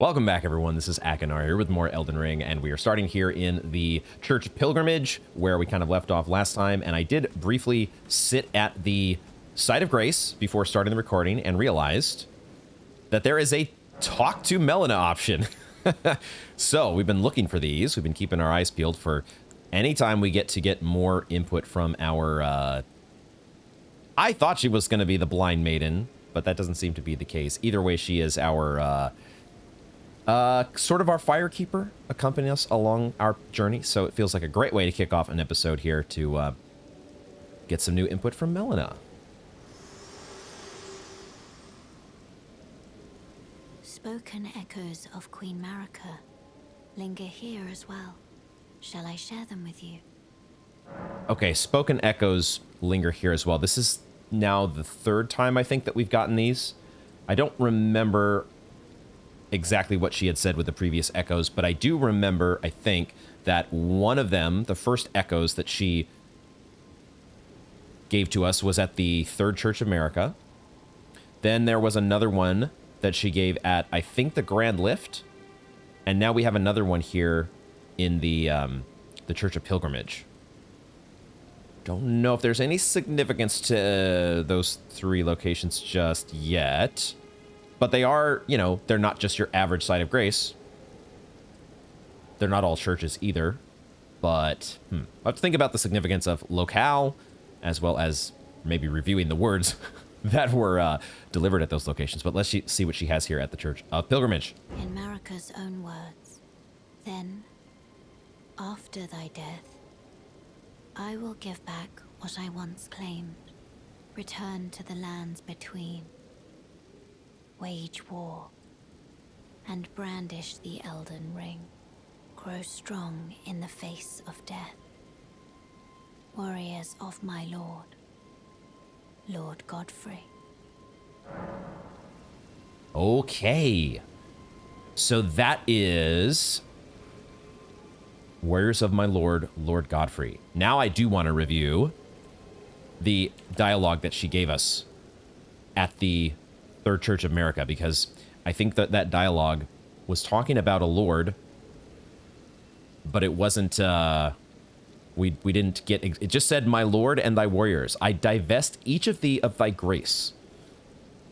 Welcome back, everyone. This is Akinar here with more Elden Ring, and we are starting here in the Church Pilgrimage, where we kind of left off last time, and I did briefly sit at the Site of Grace before starting the recording and realized that there is a Talk to Melina option. So, we've been looking for these. We've been keeping our eyes peeled for any time we get to get more input from our, I thought she was going to be the Blind Maiden, but that doesn't seem to be the case. Either way, she is our, sort of our firekeeper, accompanying us along our journey, so it feels like a great way to kick off an episode here to get some new input from Melina. Spoken echoes of Queen Marika linger here as well. Shall I share them with you? Okay, spoken echoes linger here as well. This is now the third time, I think, that we've gotten these. I don't remember exactly what she had said with the previous echoes, but I do remember, I think, that one of them, the first echoes that she gave to us, was at the Third Church of Marika. Then there was another one that she gave at, I think, the Grand Lift. And now we have another one here in the Church of Pilgrimage. Don't know if there's any significance to those three locations just yet. But they are, you know, they're not just your average Site of Grace. They're not all churches either. But I have to think about the significance of locale, as well as maybe reviewing the words that were delivered at those locations. But let's see what she has here at the Church of Pilgrimage. In Marika's own words, then, after thy death, I will give back what I once claimed, return to the lands between, wage war, and brandish the Elden Ring, grow strong in the face of death. Warriors of my lord, Lord Godfrey. Okay. So that is Warriors of my lord, Lord Godfrey. Now I do want to review the dialogue that she gave us at the Third Church of Marika, because I think that that dialogue was talking about a lord, but it wasn't, we didn't get, it just said, my lord and thy warriors, I divest each of thee of thy grace.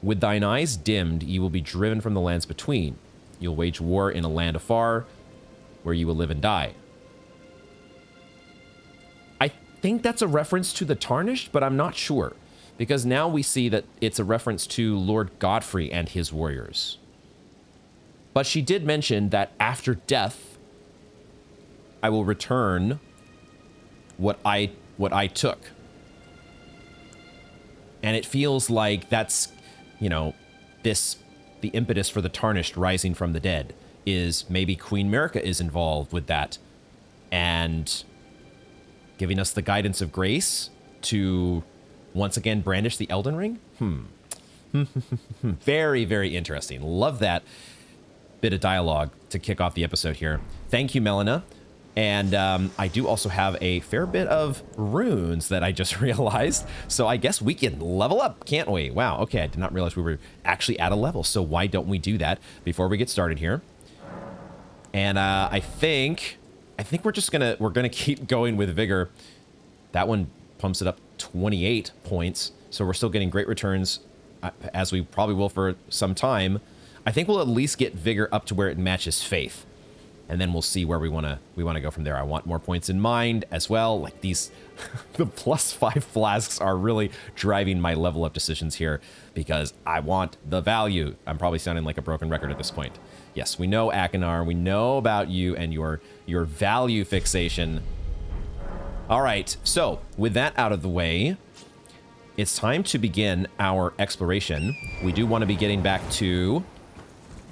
With thine eyes dimmed, ye will be driven from the lands between. You'll wage war in a land afar, where you will live and die. I think that's a reference to the Tarnished, but I'm not sure. Because now we see that it's a reference to Lord Godfrey and his warriors. But she did mention that after death, I will return what I took. And it feels like that's, you know, the impetus for the Tarnished rising from the dead is maybe Queen Marika is involved with that and giving us the guidance of grace to once again brandish the Elden Ring? Very, very interesting. Love that bit of dialogue to kick off the episode here. Thank you, Melina. And I do also have a fair bit of runes that I just realized. So I guess we can level up, can't we? Wow, okay, I did not realize we were actually at a level. So why don't we do that before we get started here? And I think we're just we're gonna keep going with vigor. That one pumps it up 28 points, so we're still getting great returns, as we probably will for some time. I think we'll at least get vigor up to where it matches faith, and then we'll see where we want to go from there. I want more points in mind as well. Like these, the +5 flasks are really driving my level up decisions here because I want the value. I'm probably sounding like a broken record at this point. Yes, we know Akinar, we know about you and your value fixation. All right, so with that out of the way, it's time to begin our exploration. We do want to be getting back to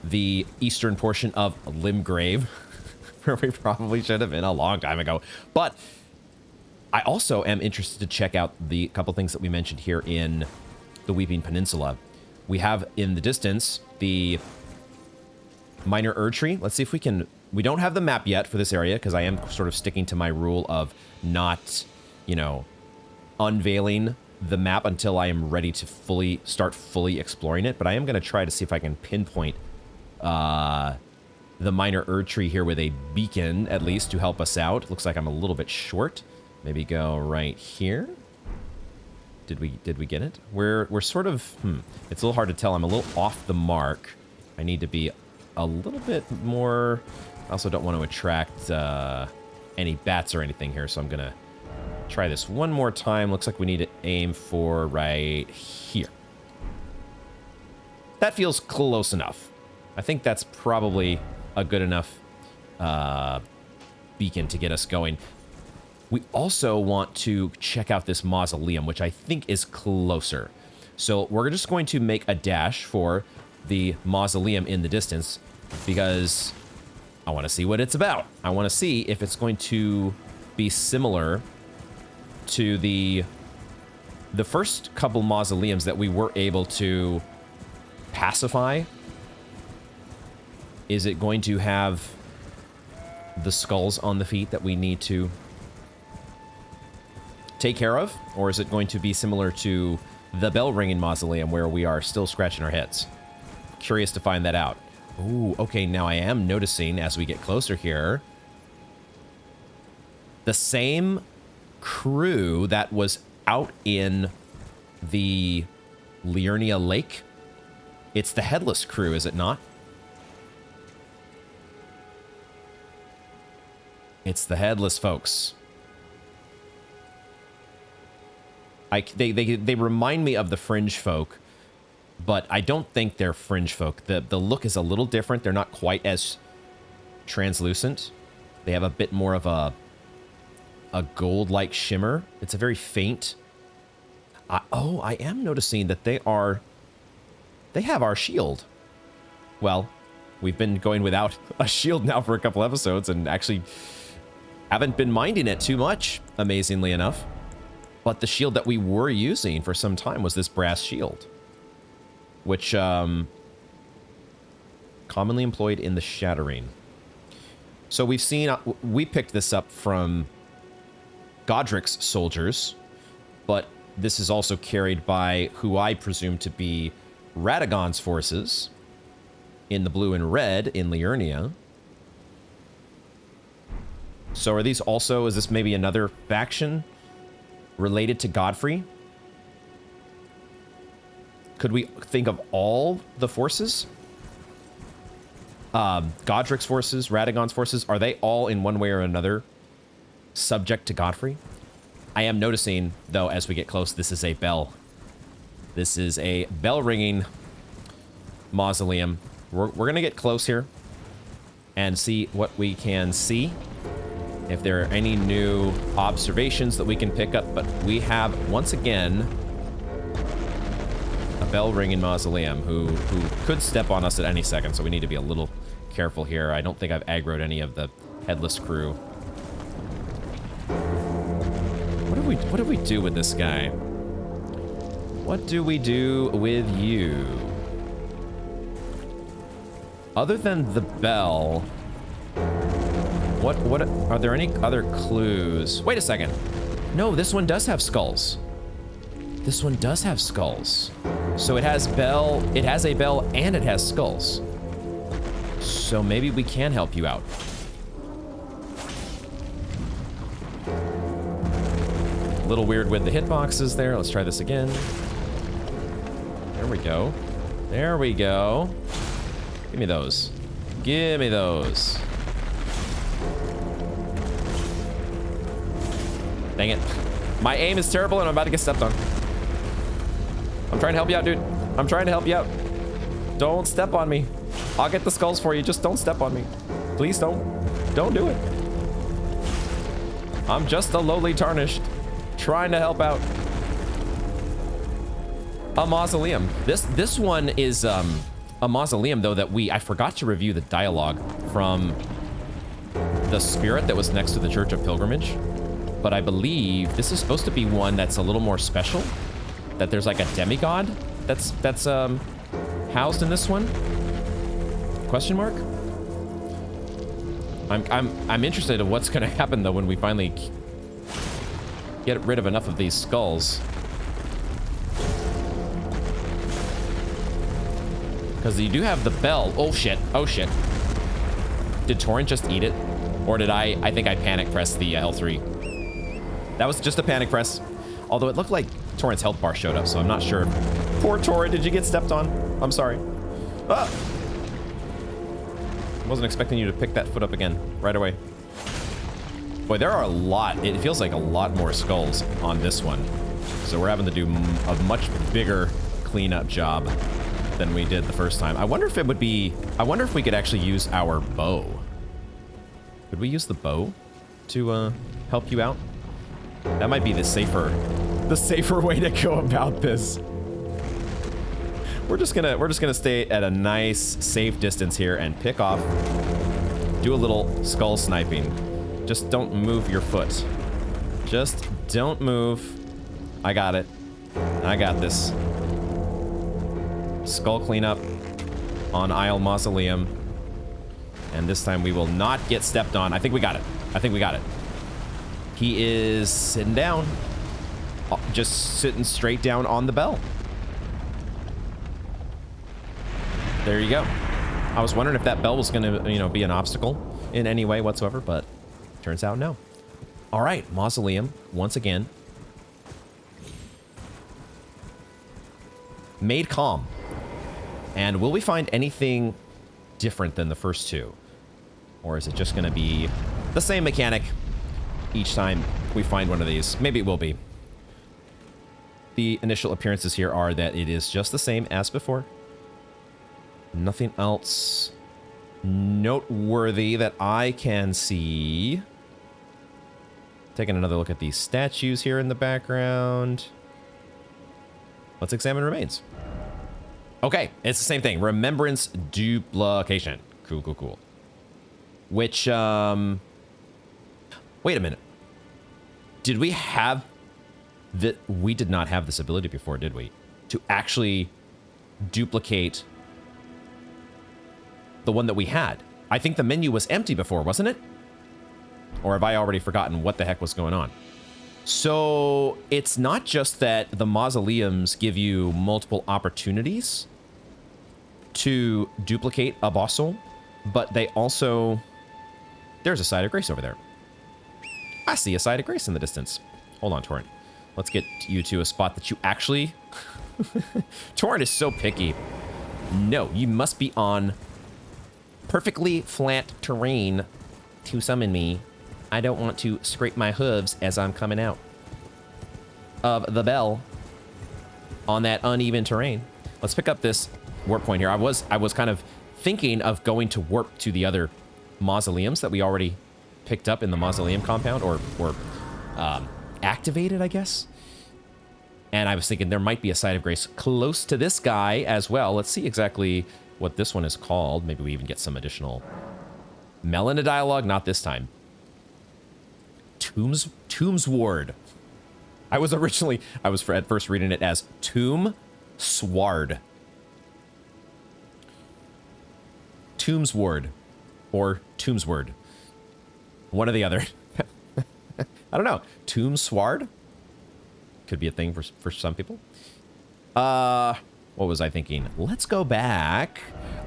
the eastern portion of Limgrave, where we probably should have been a long time ago. But I also am interested to check out the couple things that we mentioned here in the Weeping Peninsula. We have in the distance the minor Erdtree. Let's see if we can... We don't have the map yet for this area because I am sort of sticking to my rule of not, you know, unveiling the map until I am ready to start fully exploring it. But I am going to try to see if I can pinpoint the minor Erdtree here with a beacon, at least, to help us out. Looks like I'm a little bit short. Maybe go right here. Did we get it? We're sort of, it's a little hard to tell. I'm a little off the mark. I need to be a little bit more. I also don't want to attract any bats or anything here, so I'm gonna try this one more time. Looks like we need to aim for right here. That feels close enough. I think that's probably a good enough beacon to get us going. We also want to check out this mausoleum, which I think is closer. So we're just going to make a dash for the mausoleum in the distance because I want to see what it's about. I want to see if it's going to be similar to the first couple mausoleums that we were able to pacify. Is it going to have the skulls on the feet that we need to take care of? Or is it going to be similar to the bell ringing mausoleum where we are still scratching our heads? Curious to find that out. Ooh, okay, now I am noticing as we get closer here, the same crew that was out in the Liurnia Lake. It's the headless crew, is it not? It's the headless folks. They remind me of the fringe folk, but I don't think they're fringe folk. The look is a little different. They're not quite as translucent. They have a bit more of a gold-like shimmer. It's a very faint. Oh, I am noticing that they have our shield. Well, we've been going without a shield now for a couple episodes and actually haven't been minding it too much, amazingly enough. But the shield that we were using for some time was this brass shield, which commonly employed in the Shattering. So we've seen, we picked this up from Godric's soldiers, but this is also carried by who I presume to be Radagon's forces in the blue and red in Liurnia. So are these also, is this maybe another faction related to Godfrey? Could we think of all the forces? Godric's forces, Radagon's forces, are they all in one way or another subject to Godfrey? I am noticing, though, as we get close, this is a bell. This is a bell-ringing mausoleum. We're going to get close here and see what we can see. If there are any new observations that we can pick up, but we have, once again, a bell-ringing mausoleum who could step on us at any second, so we need to be a little careful here. I don't think I've aggroed any of the headless crew. What do we do with this guy? What do we do with you? Other than the bell, what are there any other clues? Wait a second. No, this one does have skulls. This one does have skulls. So it has bell, it has a bell and it has skulls. So maybe we can help you out. A little weird with the hitboxes there. Let's try this again. There we go. There we go. Give me those. Give me those. Dang it. My aim is terrible and I'm about to get stepped on. I'm trying to help you out, dude. I'm trying to help you out. Don't step on me. I'll get the skulls for you. Just don't step on me. Please don't. Don't do it. I'm just a lowly Tarnished. Trying to help out. A mausoleum. This one is a mausoleum, though, that I forgot to review the dialogue from the spirit that was next to the Church of Pilgrimage. But I believe this is supposed to be one that's a little more special. That there's like a demigod that's housed in this one. Question mark? I'm interested in what's gonna happen though when we finally get rid of enough of these skulls. Because you do have the bell. Oh shit. Oh shit. Did Torrent just eat it? Or did I think I panic pressed the L3. That was just a panic press. Although it looked like Torrent's health bar showed up, so I'm not sure. Poor Torrent, did you get stepped on? I'm sorry. Ah! Wasn't expecting you to pick that foot up again right away. Boy, there are a lot. It feels like a lot more skulls on this one. So we're having to do a much bigger cleanup job than we did the first time. I wonder if it would be... I wonder if we could actually use our bow. Could we use the bow to help you out? That might be the safer way to go about this. We're just gonna stay at a nice safe distance here and pick off, do a little skull sniping. Just don't move your foot. Just don't move. I got it. I got this. Skull cleanup on Isle Masoleum. And this time we will not get stepped on. I think we got it. I think we got it. He is sitting down. Just sitting straight down on the bell. There you go. I was wondering if that bell was gonna, be an obstacle in any way whatsoever, but turns out no. All right, Mausoleum, once again. Made calm. And will we find anything different than the first two? Or is it just gonna be the same mechanic each time we find one of these? Maybe it will be. The initial appearances here are that it is just the same as before. Nothing else noteworthy that I can see. Taking another look at these statues here in the background. Let's examine remains. Okay, it's the same thing. Remembrance duplication. Cool, cool, cool. Which, wait a minute. Did we have that? We did not have this ability before, did we? To actually duplicate the one that we had. I think the menu was empty before, wasn't it? Or have I already forgotten what the heck was going on? So it's not just that the mausoleums give you multiple opportunities to duplicate a boss soul, but they also... There's a side of grace over there. I see a side of grace in the distance. Hold on, Torrent. Let's get you to a spot that you actually... Torrent is so picky. No, you must be on perfectly flat terrain to summon me. I don't want to scrape my hooves as I'm coming out of the bell on that uneven terrain. Let's pick up this warp point here. I was kind of thinking of going to warp to the other mausoleums that we already picked up in the mausoleum compound, or activated, I guess. And I was thinking there might be a site of grace close to this guy as well. Let's see exactly what this one is called. Maybe we even get some additional Melina dialogue. Not this time. Tombs Ward. I was at first reading it as Tomb Sward. Tombs Ward. Or Tombsward. One or the other. I don't know. Tomb Sward? Could be a thing for some people. What was I thinking? Let's go back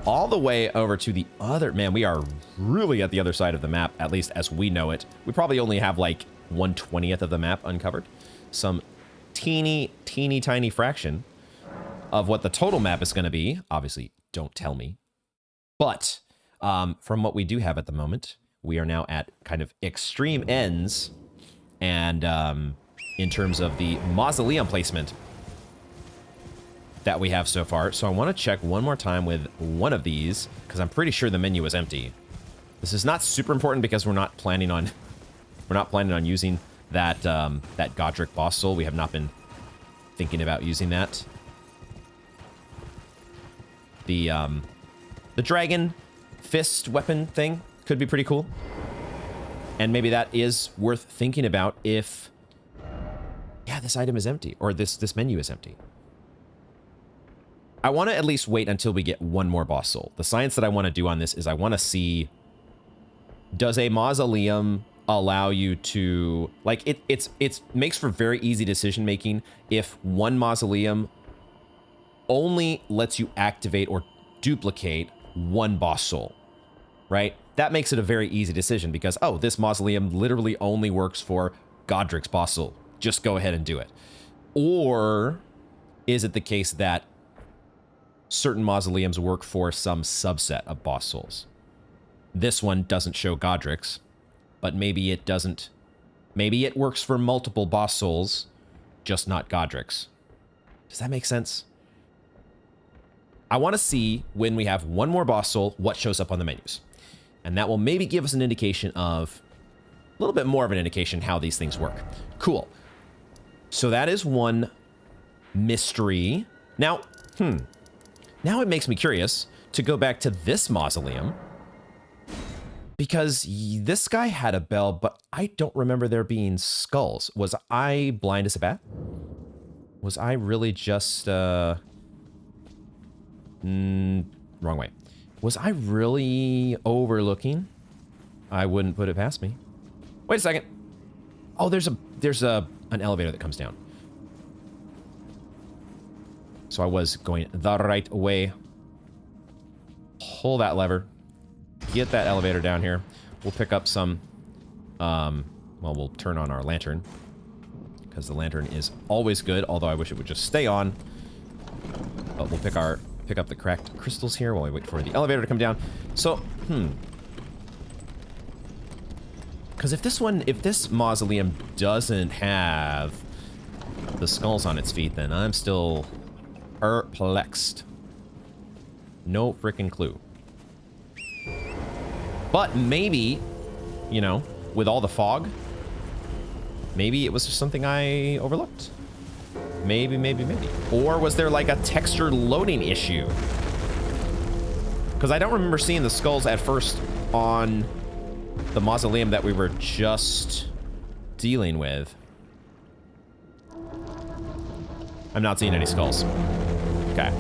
all the way over to the other... Man, we are really at the other side of the map, at least as we know it. We probably only have like 1/20th of the map uncovered. Some teeny tiny fraction of what the total map is going to be. Obviously, don't tell me. But from what we do have at the moment, we are now at kind of extreme ends. And in terms of the mausoleum placement that we have so far. So I want to check one more time with one of these, because I'm pretty sure the menu is empty. This is not super important because we're not planning on using that that Godric boss soul. We have not been thinking about using that. The dragon fist weapon thing could be pretty cool. And maybe that is worth thinking about if, yeah, this item is empty, or this menu is empty. I want to at least wait until we get one more boss soul. The science that I want to do on this is I want to see, does a mausoleum allow you to, like, it makes for very easy decision making if one mausoleum only lets you activate or duplicate one boss soul. right? That makes it a very easy decision because, oh, this mausoleum literally only works for Godric's boss soul. Just go ahead and do it. Or is it the case that certain mausoleums work for some subset of boss souls? This one doesn't show Godric's, but maybe it doesn't. Maybe it works for multiple boss souls, just not Godric's. Does that make sense? I want to see when we have one more boss soul, what shows up on the menus. And that will maybe give us an indication of, a little bit more of an indication how these things work. Cool. So that is one mystery. Now, now it makes me curious to go back to this mausoleum, because this guy had a bell, but I don't remember there being skulls. Was I blind as a bat? Was I really just, wrong way. Was I really overlooking? I wouldn't put it past me. Wait a second. Oh, there's an elevator that comes down. So I was going the right way. Pull that lever. Get that elevator down here. We'll pick up some, well, we'll turn on our lantern, because the lantern is always good, although I wish it would just stay on. But we'll pick up the cracked crystals here while we wait for the elevator to come down. So, because if this mausoleum doesn't have the skulls on its feet, then I'm still perplexed. No freaking clue. But maybe, you know, with all the fog, maybe it was just something I overlooked. Maybe. Or was there like a texture loading issue? Because I don't remember seeing the skulls at first on the mausoleum that we were just dealing with. I'm not seeing any skulls. Okay.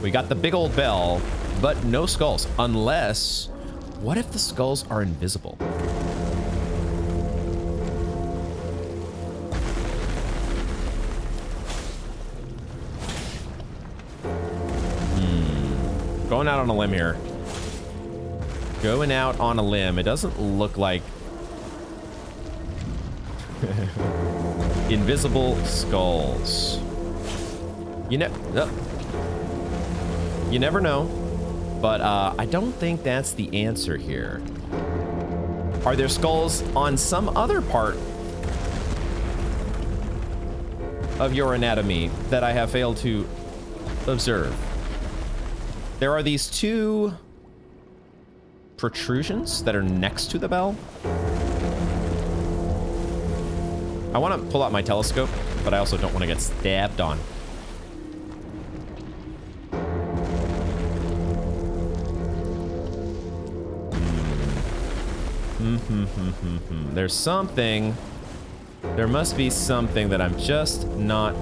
We got the big old bell, but no skulls. Unless, what if the skulls are invisible? Going out on a limb here. Going out on a limb. It doesn't look like invisible skulls. You never know, but I don't think that's the answer here. Are there skulls on some other part of your anatomy that I have failed to observe? There are these two protrusions that are next to the bell. I want to pull out my telescope, but I also don't want to get stabbed on. There's something. There must be something that I'm just not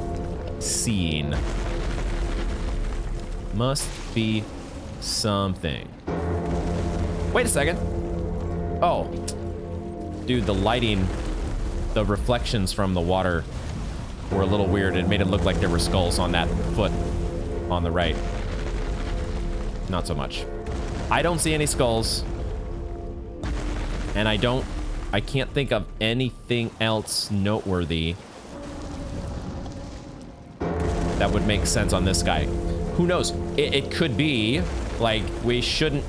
seeing. Must be something. Wait a second. Oh. Dude, the lighting, the reflections from the water were a little weird. It made it look like there were skulls on that foot on the right. Not so much. I don't see any skulls. And I can't think of anything else noteworthy that would make sense on this guy. Who knows? It could be, like, we shouldn't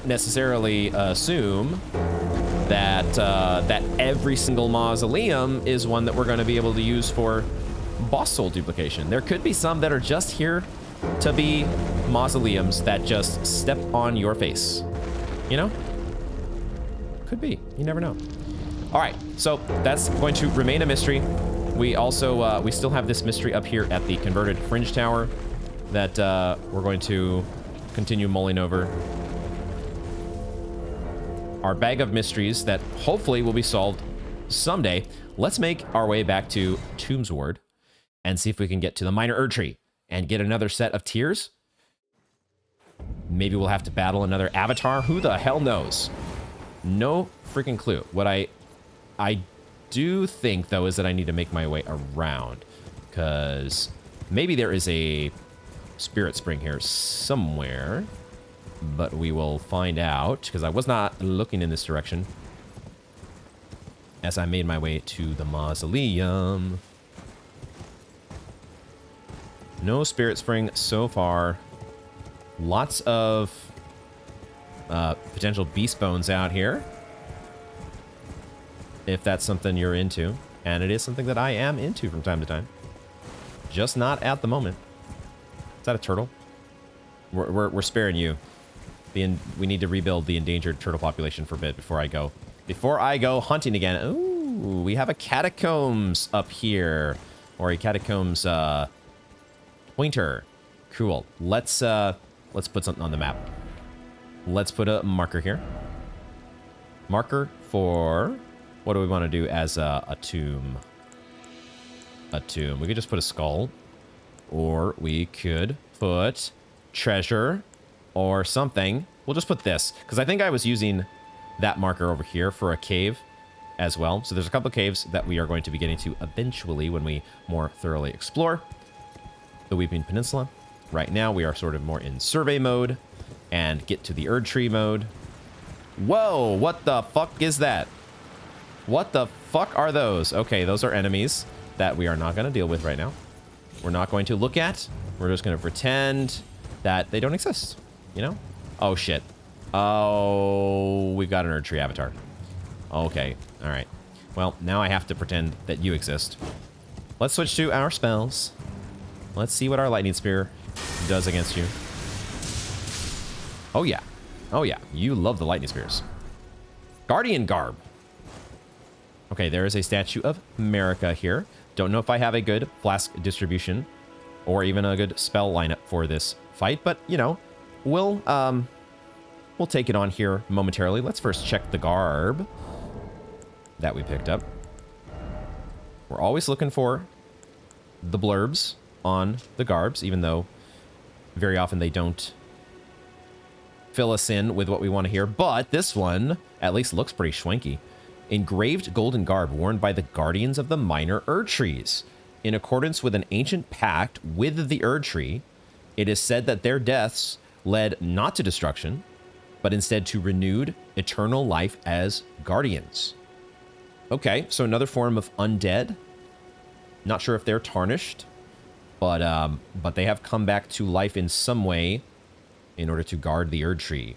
necessarily assume that that every single mausoleum is one that we're going to be able to use for boss soul duplication. There could be some that are just here to be mausoleums that just step on your face. You know? Could be. You never know. All right, so that's going to remain a mystery. We also, we still have this mystery up here at the converted Fringe Tower that we're going to continue mulling over. Our bag of mysteries that hopefully will be solved someday. Let's make our way back to Tombs Ward and see if we can get to the Minor Erdtree and get another set of tears. Maybe we'll have to battle another avatar. Who the hell knows? No freaking clue. What I do think, though, is that I need to make my way around, because maybe there is a spirit spring here somewhere. but we will find out, because I was not looking in this direction as I made my way to the Masoleum. No Spirit Spring so far. Lots of potential beast bones out here, if that's something you're into. And it is something that I am into from time to time. Just not at the moment. Is that a turtle? We're sparing you. We need to rebuild the endangered turtle population for a bit before I go. Before I go hunting again. Ooh, we have a catacombs up here. Or a catacombs pointer. Cool. Let's put something on the map. Let's put a marker here. Marker for... What do we want to do as a tomb? A tomb. We could just put a skull. Or we could put treasure or something. We'll just put this, because I think I was using that marker over here for a cave as well. So there's a couple of caves that we are going to be getting to eventually when we more thoroughly explore the Weeping Peninsula. Right now we are sort of more in survey mode and get to the Erdtree mode. Whoa, what the fuck is that? What the fuck are those? Okay, those are enemies that we are not going to deal with right now. We're not going to look at. We're just going to pretend that they don't exist, you know? Oh, shit. Oh, we've got an Erdtree Avatar. Okay, all right. Well, now I have to pretend that you exist. Let's switch to our spells. Let's see what our Lightning Spear does against you. Oh, yeah. Oh, yeah. You love the Lightning Spears. Guardian Garb. Okay, there is a statue of Marika here. Don't know if I have a good flask distribution or even a good spell lineup for this fight, but, you know, we'll take it on here momentarily. Let's first check the garb that we picked up. We're always looking for the blurbs on the garbs, even though very often they don't fill us in with what we want to hear. But this one at least looks pretty schwanky. Engraved golden garb worn by the guardians of the minor Erdtrees. In accordance with an ancient pact with the Erdtree, it is said that their deaths led not to destruction, but instead to renewed eternal life as guardians. Okay, so another form of undead. Not sure if they're tarnished, but they have come back to life in some way in order to guard the Erdtree.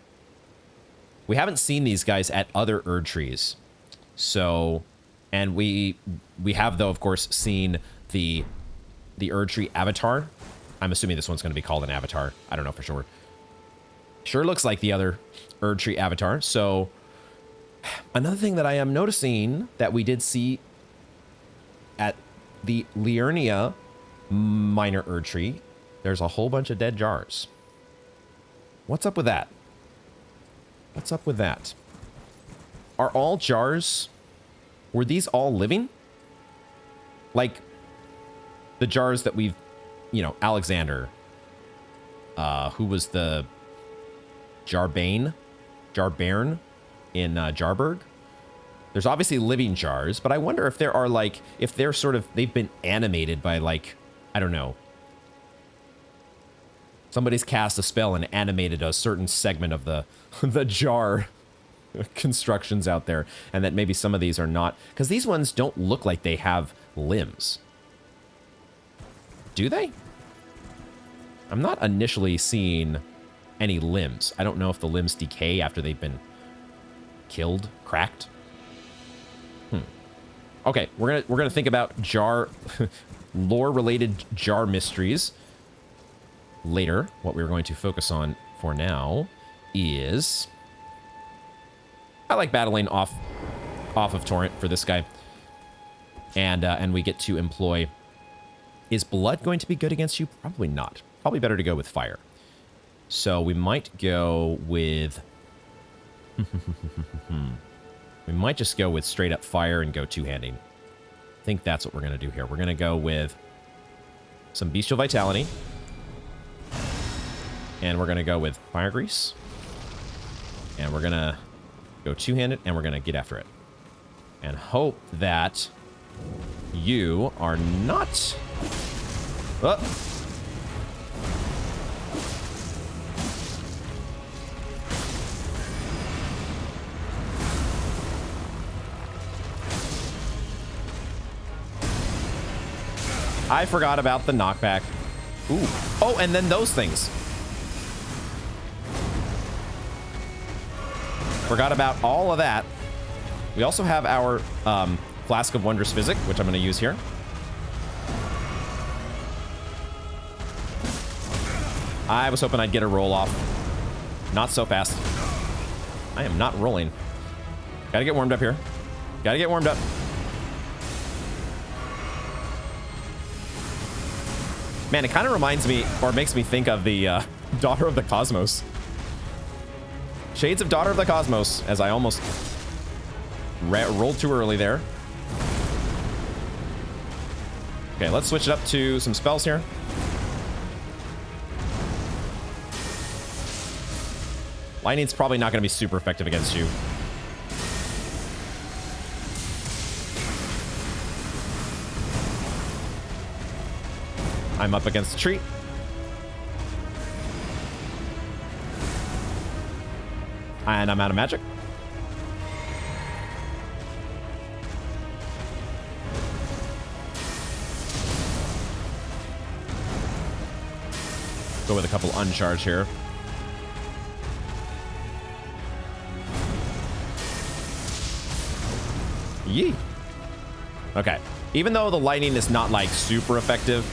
We haven't seen these guys at other Erdtrees. So, and we have, though, of course, seen the Erdtree Avatar. I'm assuming this one's going to be called an Avatar. I don't know for sure. Sure looks like the other Erdtree Avatar. So, another thing that I am noticing that we did see at the Liurnia minor Erdtree, there's a whole bunch of dead jars. What's up with that? What's up with that? Are all jars... Were these all living? Like, the jars that we've... You know, Alexander. Who was the... Jarbairn in Jarberg? There's obviously living jars, but I wonder if there are, like... If they're sort of... They've been animated by, like... I don't know. Somebody's cast a spell and animated a certain segment of the jar... constructions out there, and that maybe some of these are not, because these ones don't look like they have limbs. Do they? I'm not initially seeing any limbs. I don't know if the limbs decay after they've been killed, cracked. Okay, we're gonna think about jar lore related jar mysteries later. What we're going to focus on for now is I like battling off of Torrent for this guy. And we get to employ... Is blood going to be good against you? Probably not. Probably better to go with fire. So we might go with... we might just go with straight up fire and go two-handing. I think that's what we're going to do here. We're going to go with some Bestial Vitality. And we're going to go with Fire Grease. And we're going to... go two-handed, and we're going to get after it. And hope that you are not... Oh. I forgot about the knockback. Ooh. Oh, and then those things. Forgot about all of that. We also have our Flask of Wondrous Physic, which I'm going to use here. I was hoping I'd get a roll off. Not so fast. I am not rolling. Gotta get warmed up here. Gotta get warmed up. Man, it kind of reminds me, or makes me think of the Daughter of the Cosmos. Shades of Daughter of the Cosmos, as I almost rolled too early there. Okay, let's switch it up to some spells here. Lightning's probably not going to be super effective against you. I'm up against a tree. And I'm out of magic. Go with a couple uncharged here. Yee. Okay. Even though the lightning is not like super effective,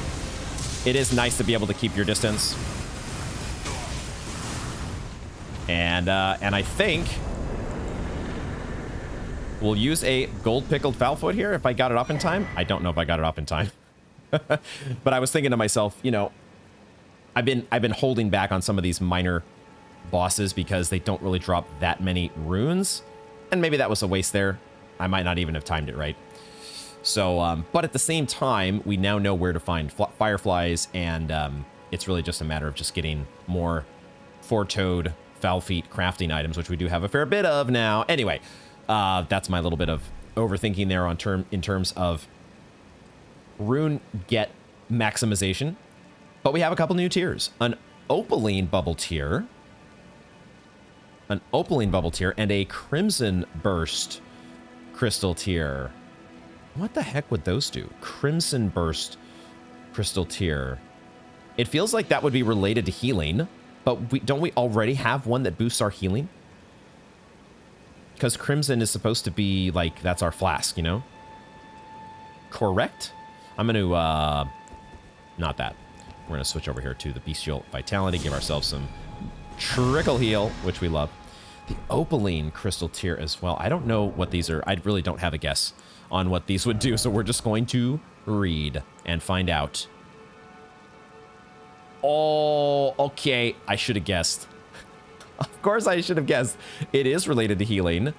it is nice to be able to keep your distance. And I think we'll use a gold pickled foulfoot here if I got it up in time. I don't know if I got it up in time. But I was thinking to myself, you know, I've been holding back on some of these minor bosses because they don't really drop that many runes. And maybe that was a waste there. I might not even have timed it right. So, but at the same time, we now know where to find fireflies, and it's really just a matter of just getting more four-toed foul feet crafting items, which we do have a fair bit of now. Anyway, that's my little bit of overthinking there in terms of rune get maximization. But we have a couple new tiers. An opaline bubble tier. An opaline bubble tier and a crimson burst crystal tier. What the heck would those do? Crimson burst crystal tier. It feels like that would be related to healing, but don't we already have one that boosts our healing? Because crimson is supposed to be like, that's our flask, you know? Correct? I'm going to, not that. We're going to switch over here to the bestial vitality, give ourselves some trickle heal, which we love. The opaline crystal tier as well. I don't know what these are. I really don't have a guess on what these would do, so we're just going to read and find out. Oh, okay. I should have guessed. Of course I should have guessed. It is related to healing,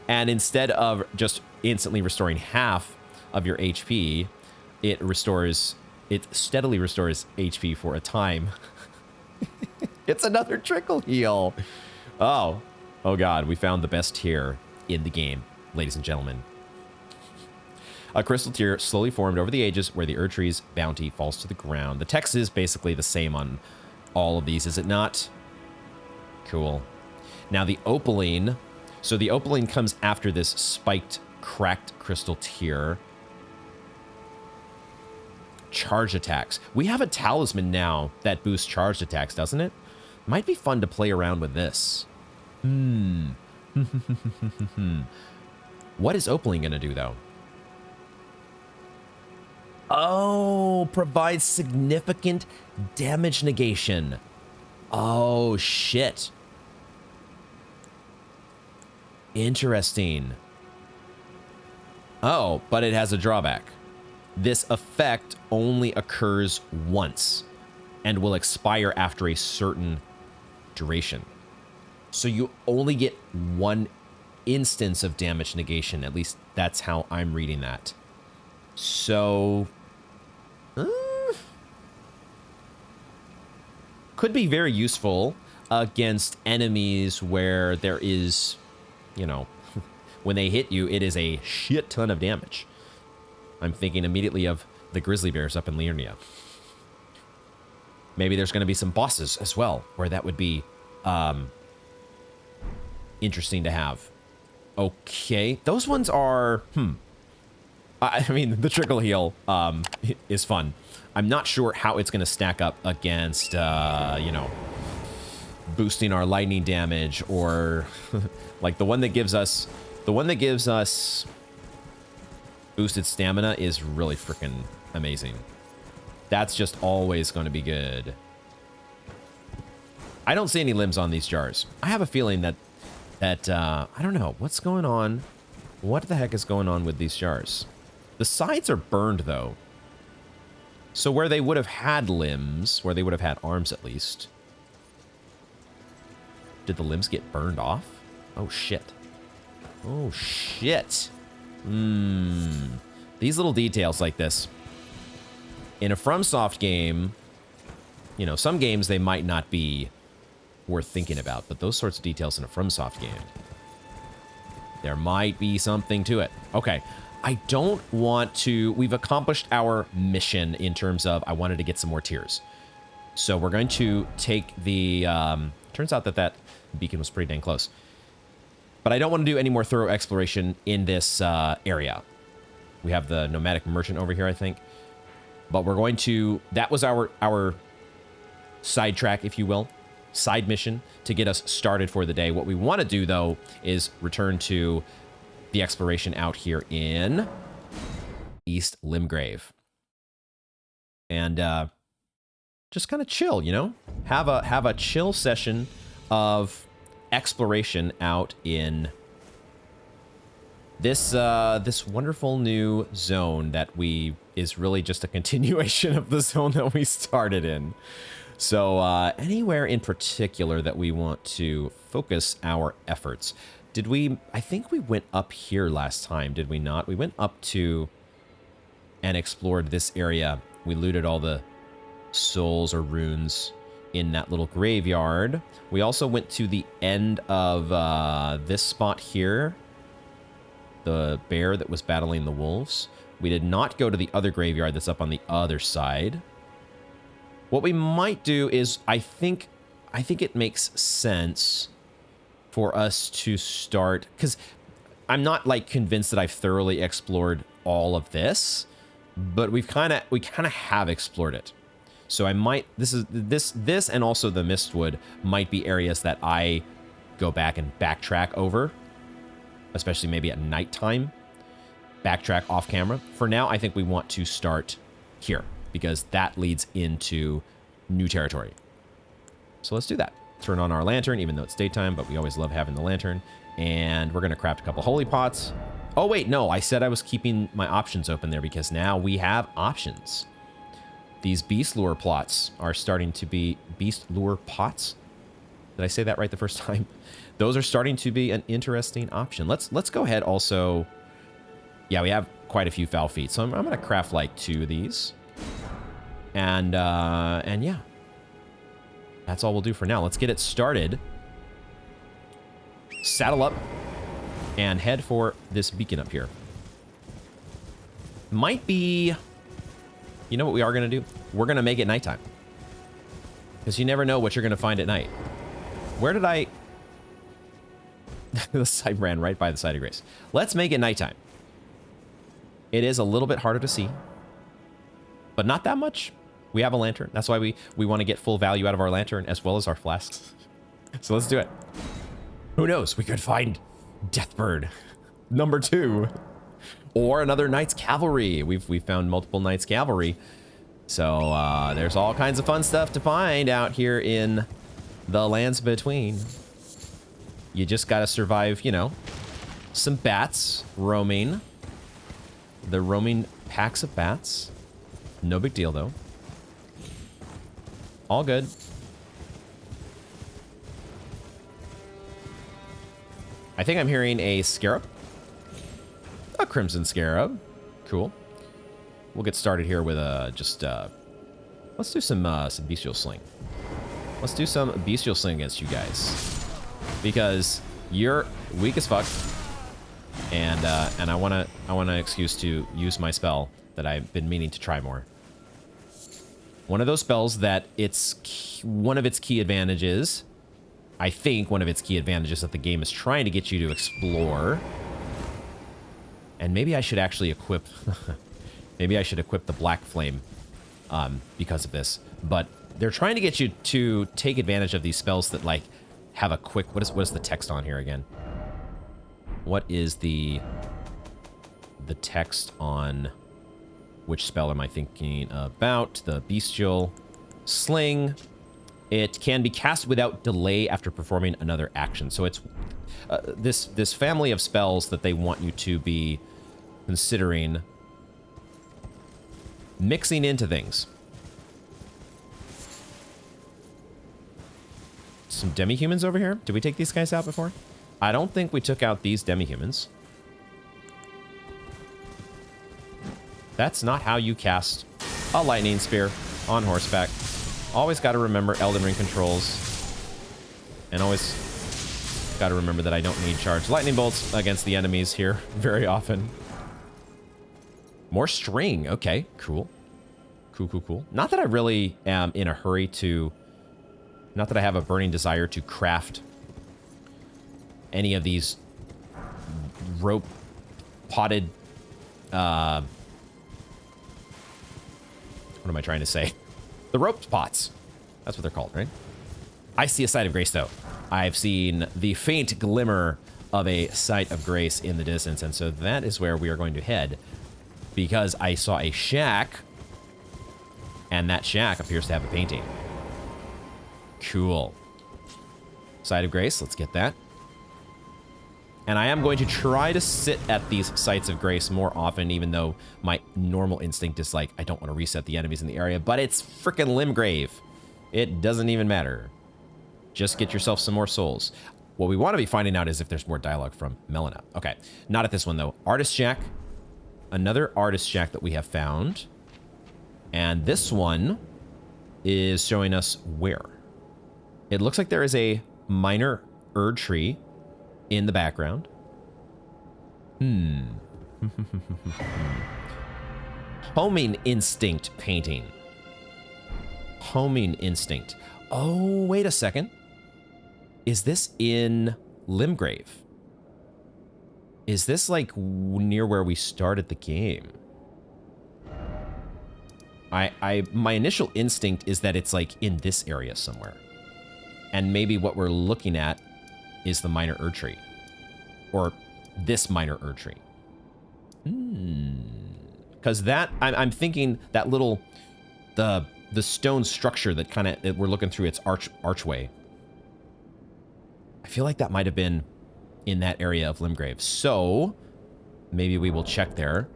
and instead of just instantly restoring half of your HP, it steadily restores HP for a time. It's another trickle heal. Oh god, we found the best tier in the game, ladies and gentlemen. A crystal tier slowly formed over the ages where the Erdtree's bounty falls to the ground. The text is basically the same on all of these, is it not? Cool. Now the opaline. So the opaline comes after this spiked, cracked crystal tier. Charge attacks. We have a talisman now that boosts charged attacks, doesn't it? Might be fun to play around with this. What is opaline going to do, though? Oh, provides significant damage negation. Oh, shit. Interesting. Oh, but it has a drawback. This effect only occurs once and will expire after a certain duration. So you only get one instance of damage negation. At least that's how I'm reading that. So could be very useful against enemies where there is, you know, when they hit you, it is a shit ton of damage. I'm thinking immediately of the grizzly bears up in Liurnia. Maybe there's going to be some bosses as well where that would be interesting to have. Okay, those ones are, I mean, the trickle heal is fun. I'm not sure how it's going to stack up against, you know, boosting our lightning damage or like the one that gives us boosted stamina is really freaking amazing. That's just always going to be good. I don't see any limbs on these jars. I have a feeling that I don't know what's going on. What the heck is going on with these jars? The sides are burned though. So where they would have had limbs, where they would have had arms at least. Did the limbs get burned off? Oh shit. Oh shit. These little details like this. In a FromSoft game, you know, some games they might not be worth thinking about, but those sorts of details in a FromSoft game, there might be something to it. Okay. I don't want to... We've accomplished our mission in terms of I wanted to get some more tiers. So we're going to take the... turns out that beacon was pretty dang close. But I don't want to do any more thorough exploration in this area. We have the Nomadic Merchant over here, I think. But we're going to... That was our sidetrack, if you will. Side mission to get us started for the day. What we want to do, though, is return to the exploration out here in East Limgrave. And just kind of chill, you know? Have a chill session of exploration out in this this wonderful new zone that is really just a continuation of the zone that we started in. So anywhere in particular that we want to focus our efforts. Did we... I think we went up here last time, did we not? We went up to and explored this area. We looted all the souls or runes in that little graveyard. We also went to the end of this spot here. The bear that was battling the wolves. We did not go to the other graveyard that's up on the other side. What we might do is, I think it makes sense for us to start, because I'm not like convinced that I've thoroughly explored all of this, but we kind of have explored it. So I might, this and also the Mistwood might be areas that I go back and backtrack over, especially maybe at nighttime, backtrack off camera. For now, I think we want to start here because that leads into new territory. So let's do that. Turn on our lantern, even though it's daytime, but we always love having the lantern. And we're going to craft a couple holy pots. Oh, wait, no, I said I was keeping my options open there because now we have options. These beast lure plots are starting to be beast lure pots. Did I say that right the first time? Those are starting to be an interesting option. Let's go ahead also. Yeah, we have quite a few foul feet. So I'm going to craft like 2 of these. And yeah. That's all we'll do for now. Let's get it started. Saddle up and head for this beacon up here. Might be... You know what we are going to do? We're going to make it nighttime. Because you never know what you're going to find at night. Where did I... I ran right by the side of Grace. Let's make it nighttime. It is a little bit harder to see. But not that much. We have a lantern. That's why we want to get full value out of our lantern as well as our flasks. So let's do it. Who knows? We could find Deathbird number 2. Or another Knights Cavalry. We've found multiple Knights Cavalry. So there's all kinds of fun stuff to find out here in the lands between. You just got to survive, you know, some bats roaming. The roaming packs of bats. No big deal, though. All good. I think I'm hearing a scarab. A crimson scarab. Cool. We'll get started here with let's do some bestial sling. Let's do some bestial sling against you guys. Because you're weak as fuck. And I want an excuse to use my spell that I've been meaning to try more. One of those spells that one of its key advantages, I think one of its key advantages that the game is trying to get you to explore And maybe I should actually equip... maybe I should equip the Black Flame because of this. But they're trying to get you to take advantage of these spells that, like, have a quick... What is the text on here again? What is the text on... Which spell am I thinking about? The Bestial Sling. It can be cast without delay after performing another action. So it's this family of spells that they want you to be considering mixing into things. Some demi-humans over here. Did we take these guys out before? I don't think we took out these demi-humans. That's not how you cast a lightning spear on horseback. Always got to remember Elden Ring controls. And always got to remember that I don't need charged lightning bolts against the enemies here very often. More string. Okay, cool. Cool. Not that I really am in a hurry to... Not that I have a burning desire to craft any of these rope potted... What am I trying to say? The roped pots. That's what they're called, right? I see a sight of grace, though. I've seen the faint glimmer of a sight of grace in the distance, and so that is where we are going to head. Because I saw a shack, and that shack appears to have a painting. Cool. Sight of grace, let's get that. And I am going to try to sit at these sites of grace more often, even though my normal instinct is like, I don't want to reset the enemies in the area, but it's frickin' Limgrave. It doesn't even matter. Just get yourself some more souls. What we want to be finding out is if there's more dialogue from Melina. Okay, not at this one though. Artist Shack. Another Artist Shack that we have found. And this one is showing us where. It looks like there is a minor Erdtree in the background. Homing Instinct painting. Homing Instinct. Oh, wait a second. Is this in Limgrave? Is this like near where we started the game? My initial instinct is that it's like in this area somewhere. And maybe what we're looking at is the minor Erdtree. Or this minor Erdtree. Because that, I'm thinking that little, the stone structure that kind of, we're looking through its archway. I feel like that might have been in that area of Limgrave. So, maybe we will check there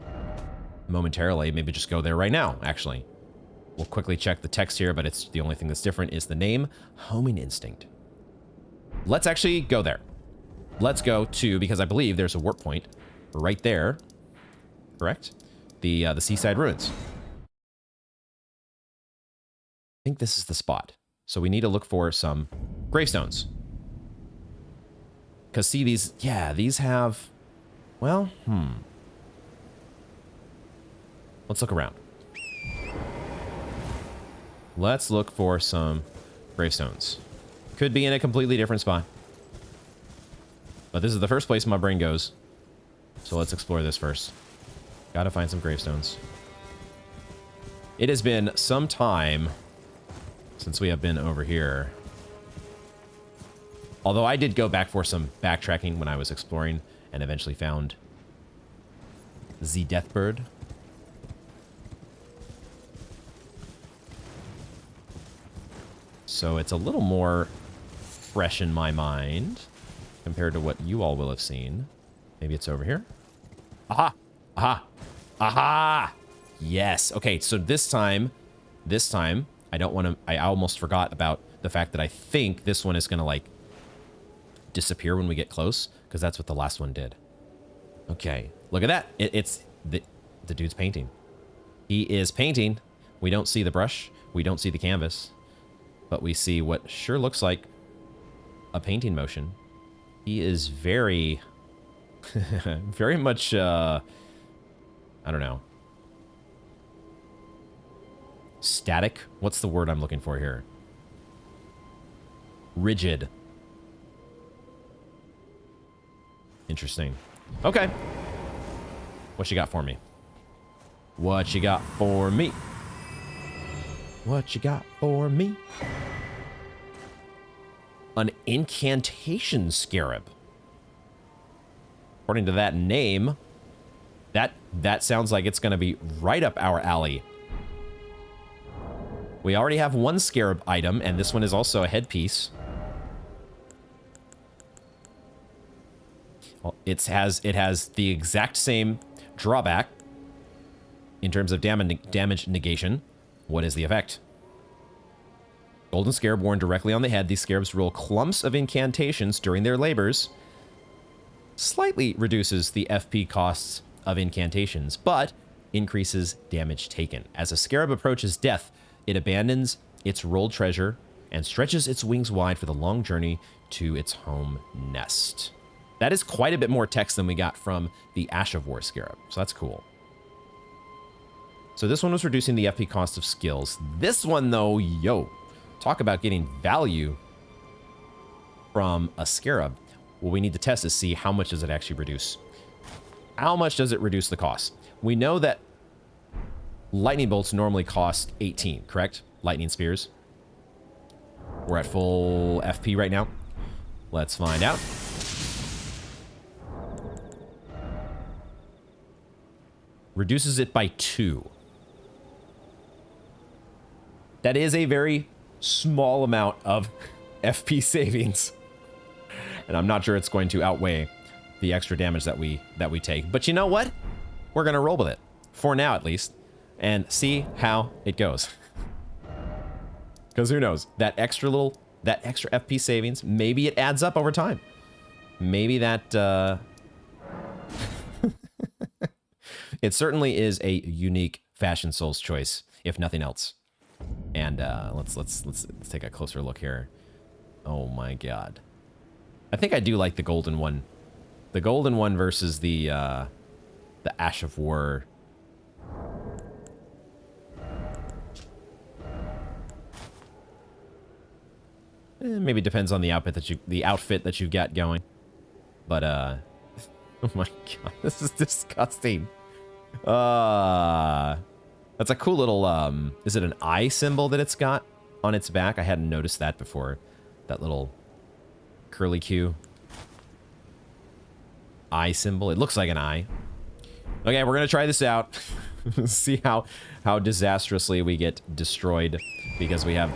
momentarily. Maybe just go there right now, actually. We'll quickly check the text here, but it's the only thing that's different is the name, Homing Instinct. Let's actually go there. Let's go to, because I believe there's a warp point right there. Correct? The Seaside Ruins. I think this is the spot. So we need to look for some gravestones. Because see these, yeah, these have, well, Let's look around. Let's look for some gravestones. Could be in a completely different spot. But this is the first place my brain goes. So let's explore this first. Gotta find some gravestones. It has been some time since we have been over here. Although I did go back for some backtracking when I was exploring and eventually found the Deathbird. So it's a little more fresh in my mind compared to what you all will have seen. Maybe it's over here. Aha! Aha! Aha! Yes. Okay, so this time, I don't want to, I almost forgot about the fact that I think this one is going to, like, disappear when we get close, because that's what the last one did. Okay, look at that. It's the dude's painting. He is painting. We don't see the brush. We don't see the canvas. But we see what sure looks like a painting motion. He is very, very much, I don't know. Static? What's the word I'm looking for here? Rigid. Interesting. Okay. What you got for me? What you got for me? What you got for me? An incantation scarab. According to that name, that sounds like it's going to be right up our alley. We already have one scarab item, and this one is also a headpiece. Well, it has the exact same drawback in terms of damage negation. What is the effect? Golden scarab worn directly on the head. These scarabs roll clumps of incantations during their labors. Slightly reduces the FP costs of incantations, but increases damage taken. As a scarab approaches death, it abandons its rolled treasure and stretches its wings wide for the long journey to its home nest. That is quite a bit more text than we got from the Ash of War scarab, so that's cool. So this one was reducing the FP cost of skills. This one, though, yo, talk about getting value from a scarab. What we need to test is see how much does it actually reduce. How much does it reduce the cost? We know that lightning bolts normally cost 18, correct? Lightning spears. We're at full FP right now. Let's find out. Reduces it by 2. That is a very small amount of FP savings. And I'm not sure it's going to outweigh the extra damage that we take. But you know what? We're going to roll with it. For now, at least. And see how it goes. Because who knows? That extra FP savings, maybe it adds up over time. Maybe that... It certainly is a unique Fashion Souls choice, if nothing else. And let's take a closer look here. Oh my god. I think I do like the golden one. The golden one versus the Ash of War. Maybe depends on the outfit that you've got going. But oh my god, this is disgusting. That's a cool little is it an eye symbol that it's got on its back? I hadn't noticed that before. That little curly Q eye symbol. It looks like an eye. Okay, we're gonna try this out. See how disastrously we get destroyed because we have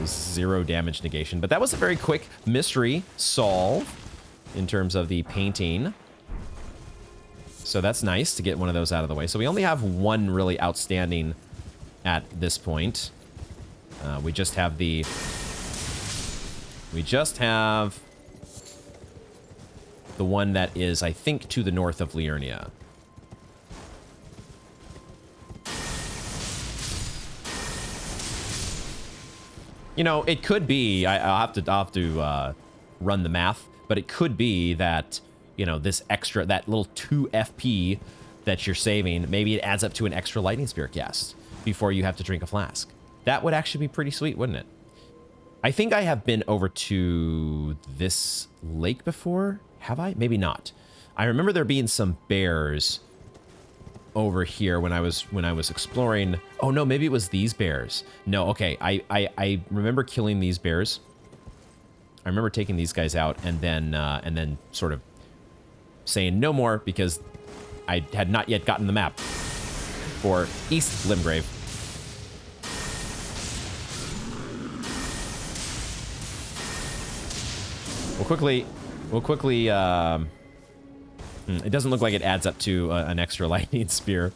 0 damage negation. But that was a very quick mystery solve in terms of the painting. So that's nice to get one of those out of the way. So we only have one really outstanding at this point. We just have the one that is, I think, to the north of Liurnia. You know, it could be, I'll have to run the math, but it could be that, you know, this extra, that little 2 FP that you're saving, maybe it adds up to an extra lightning spear cast before you have to drink a flask. That would actually be pretty sweet, wouldn't it? I think I have been over to this lake before. Have I? Maybe not. I remember there being some bears over here when I was exploring. Oh no, maybe it was these bears. No, okay. I remember killing these bears. I remember taking these guys out and then sort of saying no more because I had not yet gotten the map for East Limgrave. We'll quickly, it doesn't look like it adds up to an extra lightning spear,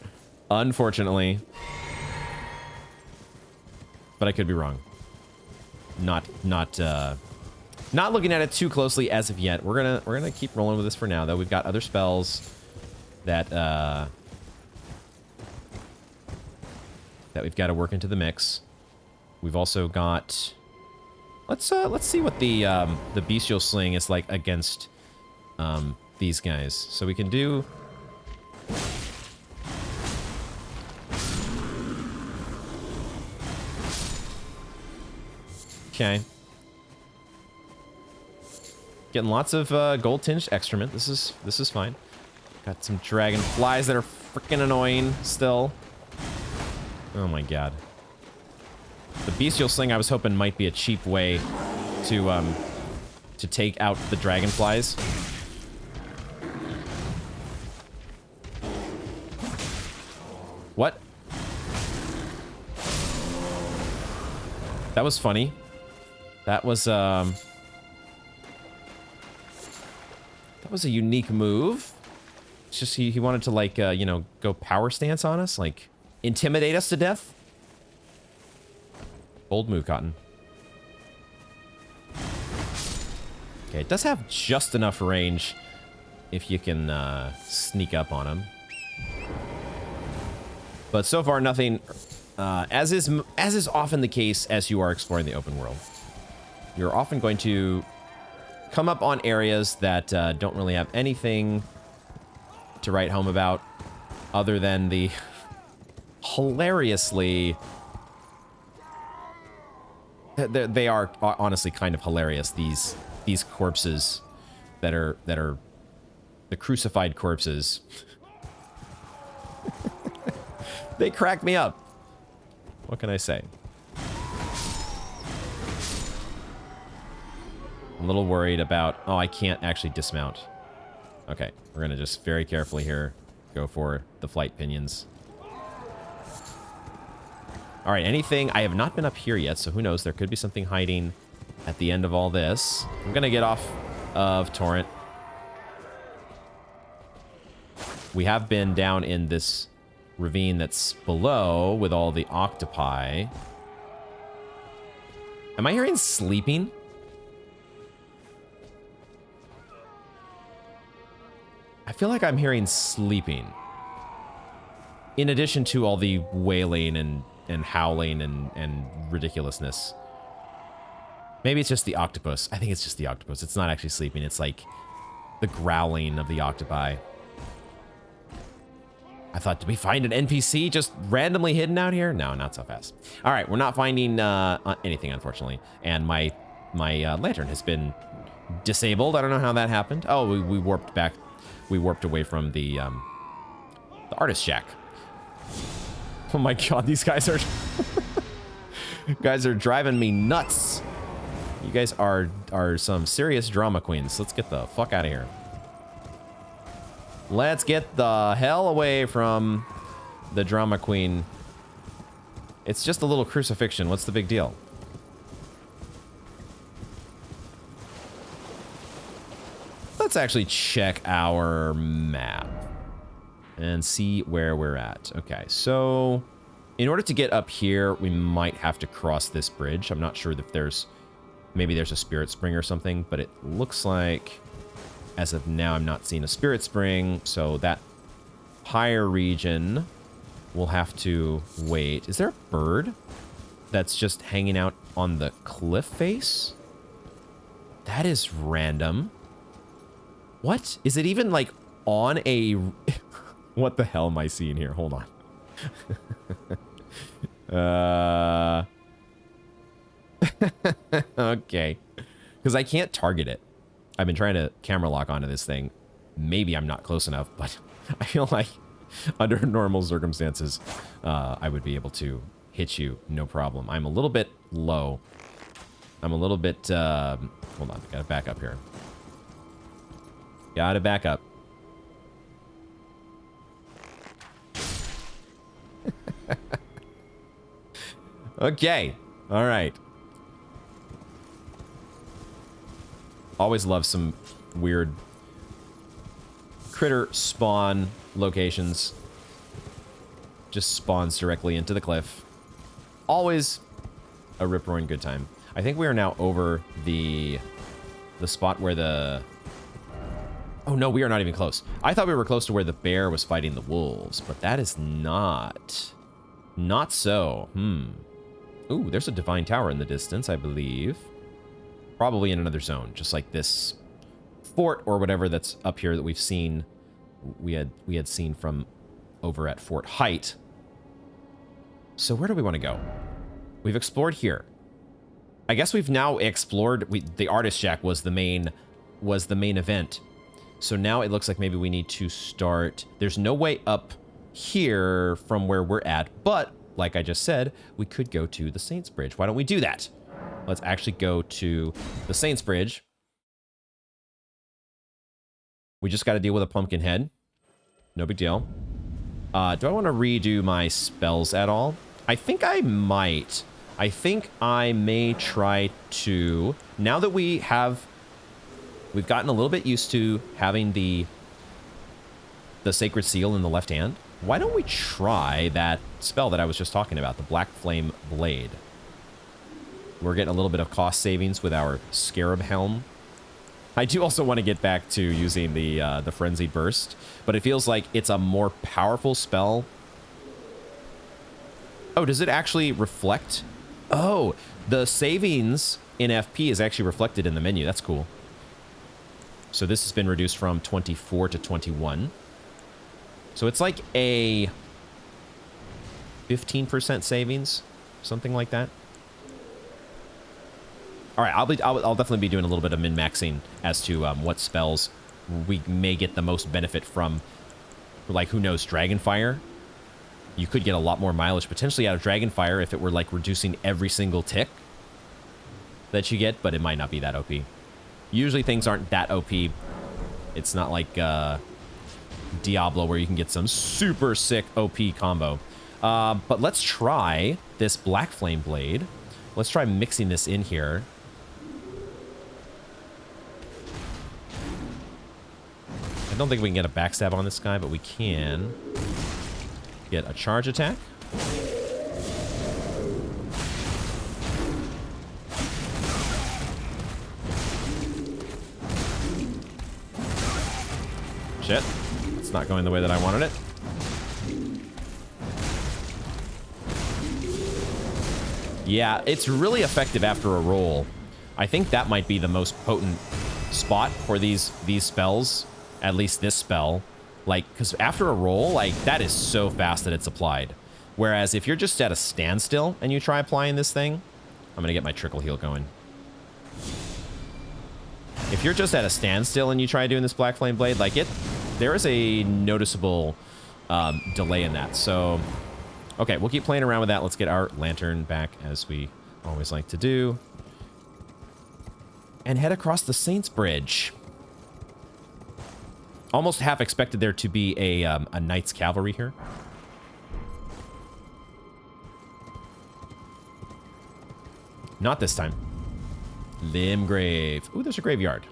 unfortunately. But I could be wrong. Not looking at it too closely as of yet. We're gonna keep rolling with this for now, though. We've got other spells that we've got to work into the mix. We've also got. Let's see what the bestial sling is like against these guys. So we can do. Okay. Getting lots of gold tinged excrement. This is fine. Got some dragonflies that are freaking annoying still. Oh my god. The bestial sling I was hoping might be a cheap way to take out the dragonflies. What? That was funny. That was a unique move. It's just he wanted to, like, you know, go power stance on us, like intimidate us to death. Bold move, Cotton. Okay, it does have just enough range if you can sneak up on him. But so far, nothing. As is often the case as you are exploring the open world, you're often going to come up on areas that don't really have anything to write home about, other than the hilariously. They are honestly kind of hilarious. These corpses that are the crucified corpses. They crack me up. What can I say? I'm a little worried about... Oh, I can't actually dismount. Okay, we're going to just very carefully here go for the flight pinions. All right, anything... I have not been up here yet, so who knows? There could be something hiding at the end of all this. I'm going to get off of Torrent. We have been down in this ravine that's below with all the octopi. Am I hearing sleeping? I feel like I'm hearing sleeping. In addition to all the wailing and howling and ridiculousness. Maybe it's just the octopus. I think it's just the octopus. It's not actually sleeping. It's like the growling of the octopi. I thought, did we find an NPC just randomly hidden out here? No, not so fast. All right, we're not finding anything, unfortunately. And my lantern has been disabled. I don't know how that happened. Oh, we warped back. We warped away from the artist shack. Oh my god, these guys are guys are driving me nuts. You guys are some serious drama queens. Let's get the fuck out of here. Let's get the hell away from the drama queen. It's just a little crucifixion. What's the big deal? Let's actually check our map and see where we're at. Okay, so in order to get up here, we might have to cross this bridge. I'm not sure if there's... Maybe there's a spirit spring or something, but it looks like... As of now, I'm not seeing a spirit spring, so that higher region will have to wait. Is there a bird that's just hanging out on the cliff face? That is random. What? Is it even, like, on a... What the hell am I seeing here? Hold on. Okay. Because I can't target it. I've been trying to camera lock onto this thing. Maybe I'm not close enough, but I feel like under normal circumstances, I would be able to hit you, no problem. I'm a little bit low. I'm a little bit, hold on, I gotta back up here. Gotta back up. Okay, all right. Always love some weird critter spawn locations. Just spawns directly into the cliff. Always a rip-roaring good time. I think we are now over the spot where the... Oh no, we are not even close. I thought we were close to where the bear was fighting the wolves, but that is not. Not so. Ooh, there's a divine tower in the distance, I believe. Probably in another zone, just like this fort or whatever that's up here that we've seen. We had seen from over at Fort Height. So where do we want to go? We've explored here. I guess we've now explored. The artist shack was the main event. So now it looks like maybe we need to start... There's no way up here from where we're at, but like I just said, we could go to the Saints Bridge. Why don't we do that? Let's actually go to the Saints Bridge. We just got to deal with a pumpkin head. No big deal. Do I want to redo my spells at all? I think I might. I think I may try to... Now that we've gotten a little bit used to having the Sacred Seal in the left hand, why don't we try that spell that I was just talking about, the Black Flame Blade? We're getting a little bit of cost savings with our Scarab Helm. I do also want to get back to using the Frenzied Burst, but it feels like it's a more powerful spell. Oh, does it actually reflect? Oh, the savings in FP is actually reflected in the menu. That's cool. So this has been reduced from 24 to 21. So it's like a 15% savings, something like that. All right, I'll definitely be doing a little bit of min-maxing as to what spells we may get the most benefit from. Like, who knows, Dragonfire? You could get a lot more mileage potentially out of Dragonfire if it were like reducing every single tick that you get, but it might not be that OP. Usually things aren't that OP. It's not like Diablo where you can get some super sick OP combo. But let's try this Black Flame Blade. Let's try mixing this in here. I don't think we can get a backstab on this guy, but we can get a charge attack. Shit. It's not going the way that I wanted it. Yeah, it's really effective after a roll. I think that might be the most potent spot for these spells. At least this spell. Like, because after a roll, like, that is so fast that it's applied. Whereas if you're just at a standstill and you try applying this thing, I'm going to get my trickle heal going. If you're just at a standstill and you try doing this Black Flame Blade, like there is a noticeable delay in that. So, okay, we'll keep playing around with that. Let's get our lantern back as we always like to do. And head across the Saints Bridge. Almost half expected there to be a Knight's Cavalry here. Not this time. Limgrave. Ooh, there's a graveyard.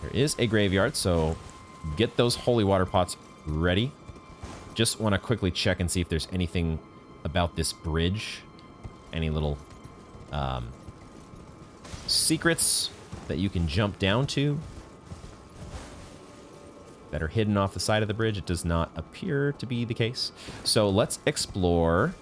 There is a graveyard, so get those holy water pots ready. Just want to quickly check and see if there's anything about this bridge. Any little secrets that you can jump down to that are hidden off the side of the bridge. It does not appear to be the case. So let's explore.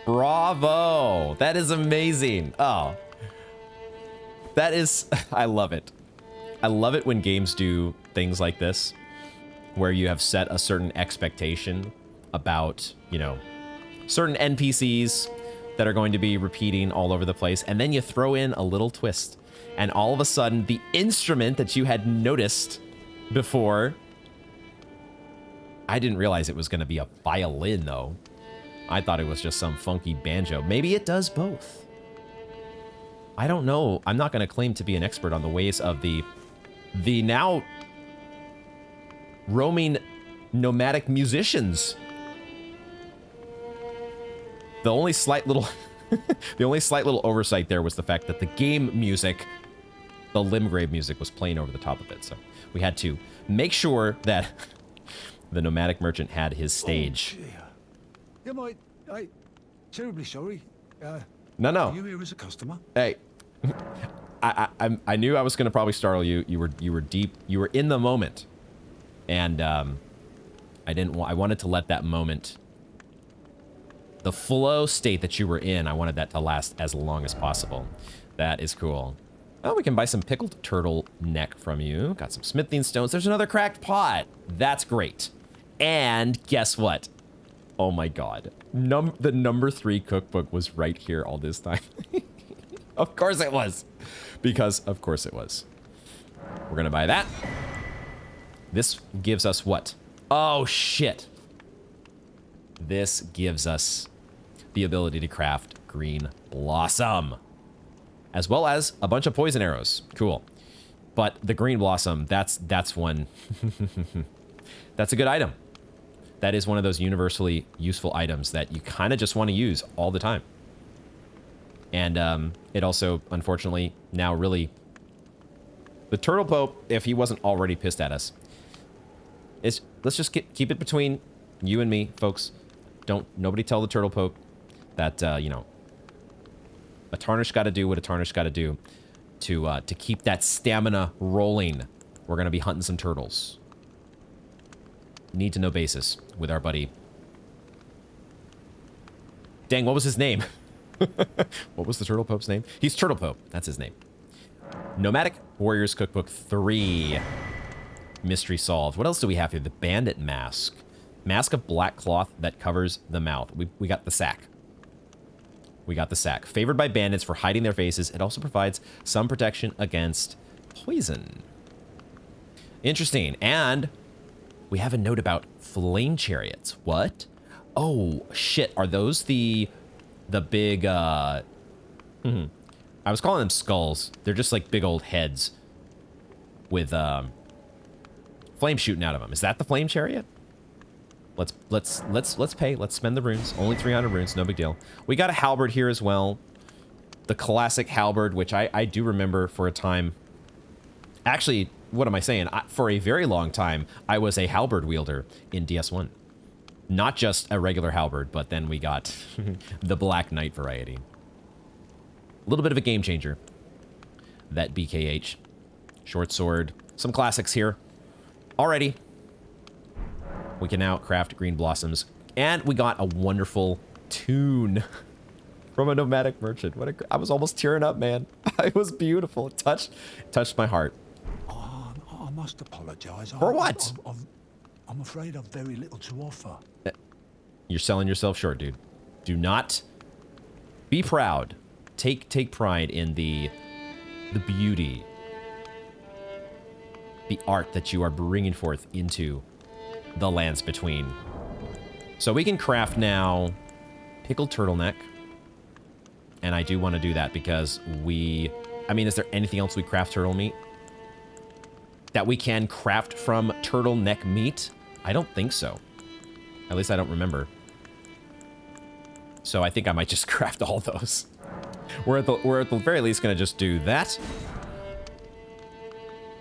Bravo! That is amazing. Oh. That is... I love it. I love it when games do things like this, where you have set a certain expectation about, you know, certain NPCs that are going to be repeating all over the place, and then you throw in a little twist. And all of a sudden, the instrument that you had noticed before, I didn't realize it was going to be a violin, though. I thought it was just some funky banjo. Maybe it does both. I don't know. I'm not going to claim to be an expert on the ways of the now roaming nomadic musicians. The only slight little oversight there was the fact that the game music, the Limgrave music, was playing over the top of it. So we had to make sure that the nomadic merchant had his stage. Yeah, mate. Hey, terribly sorry. No. Are you here as a customer? Hey, I knew I was going to probably startle you. You were deep. You were in the moment, and I wanted to let that moment, the flow state that you were in, I wanted that to last as long as possible. That is cool. Oh, we can buy some pickled turtle neck from you. Got some smithing stones. There's another cracked pot. That's great. And guess what? Oh my god. The number 3 cookbook was right here all this time. Of course it was. Because of course it was. We're gonna buy that. This gives us what? Oh shit. This gives us the ability to craft green blossom, as well as a bunch of poison arrows. Cool. But the green blossom, that's one. That's a good item. That is one of those universally useful items that you kind of just want to use all the time. And it also, unfortunately, now really... The Turtle Pope, if he wasn't already pissed at us, is let's just keep it between you and me, folks. Nobody tell the Turtle Pope that, you know, a Tarnished got to do what a Tarnished got to do to keep that stamina rolling. We're going to be hunting some turtles. Need to know basis with our buddy. Dang, what was his name? What was the Turtle Pope's name? He's Turtle Pope. That's his name. Nomadic Warriors Cookbook 3. Mystery solved. What else do we have here? The Bandit Mask. Mask of black cloth that covers the mouth. We got the sack. We got the sack. Favored by bandits for hiding their faces. It also provides some protection against poison. Interesting. And we have a note about flame chariots. What? Oh, shit. Are those the big, I was calling them skulls. They're just like big old heads with, flame shooting out of them. Is that the flame chariot? Let's pay. Let's spend the runes. Only 300 runes. No big deal. We got a halberd here as well. The classic halberd, which I do remember for a time. Actually, what am I saying? For a very long time, I was a halberd wielder in DS1. Not just a regular halberd, but then we got the Black Knight variety. A little bit of a game changer. That BKH. Short sword. Some classics here. Alrighty. We can now craft green blossoms. And we got a wonderful tune from a nomadic merchant. I was almost tearing up, man. It was beautiful. It touched my heart. I must apologize. For what? I'm afraid I've very little to offer. You're selling yourself short, dude. Do not be proud. Take pride in the beauty, the art that you are bringing forth into the lands between. So we can craft now pickled turtleneck. And I do want to do that because I mean, is there anything else we craft turtle meat that we can craft from turtleneck meat? I don't think so. At least I don't remember. So I think I might just craft all those. We're at the very least going to just do that.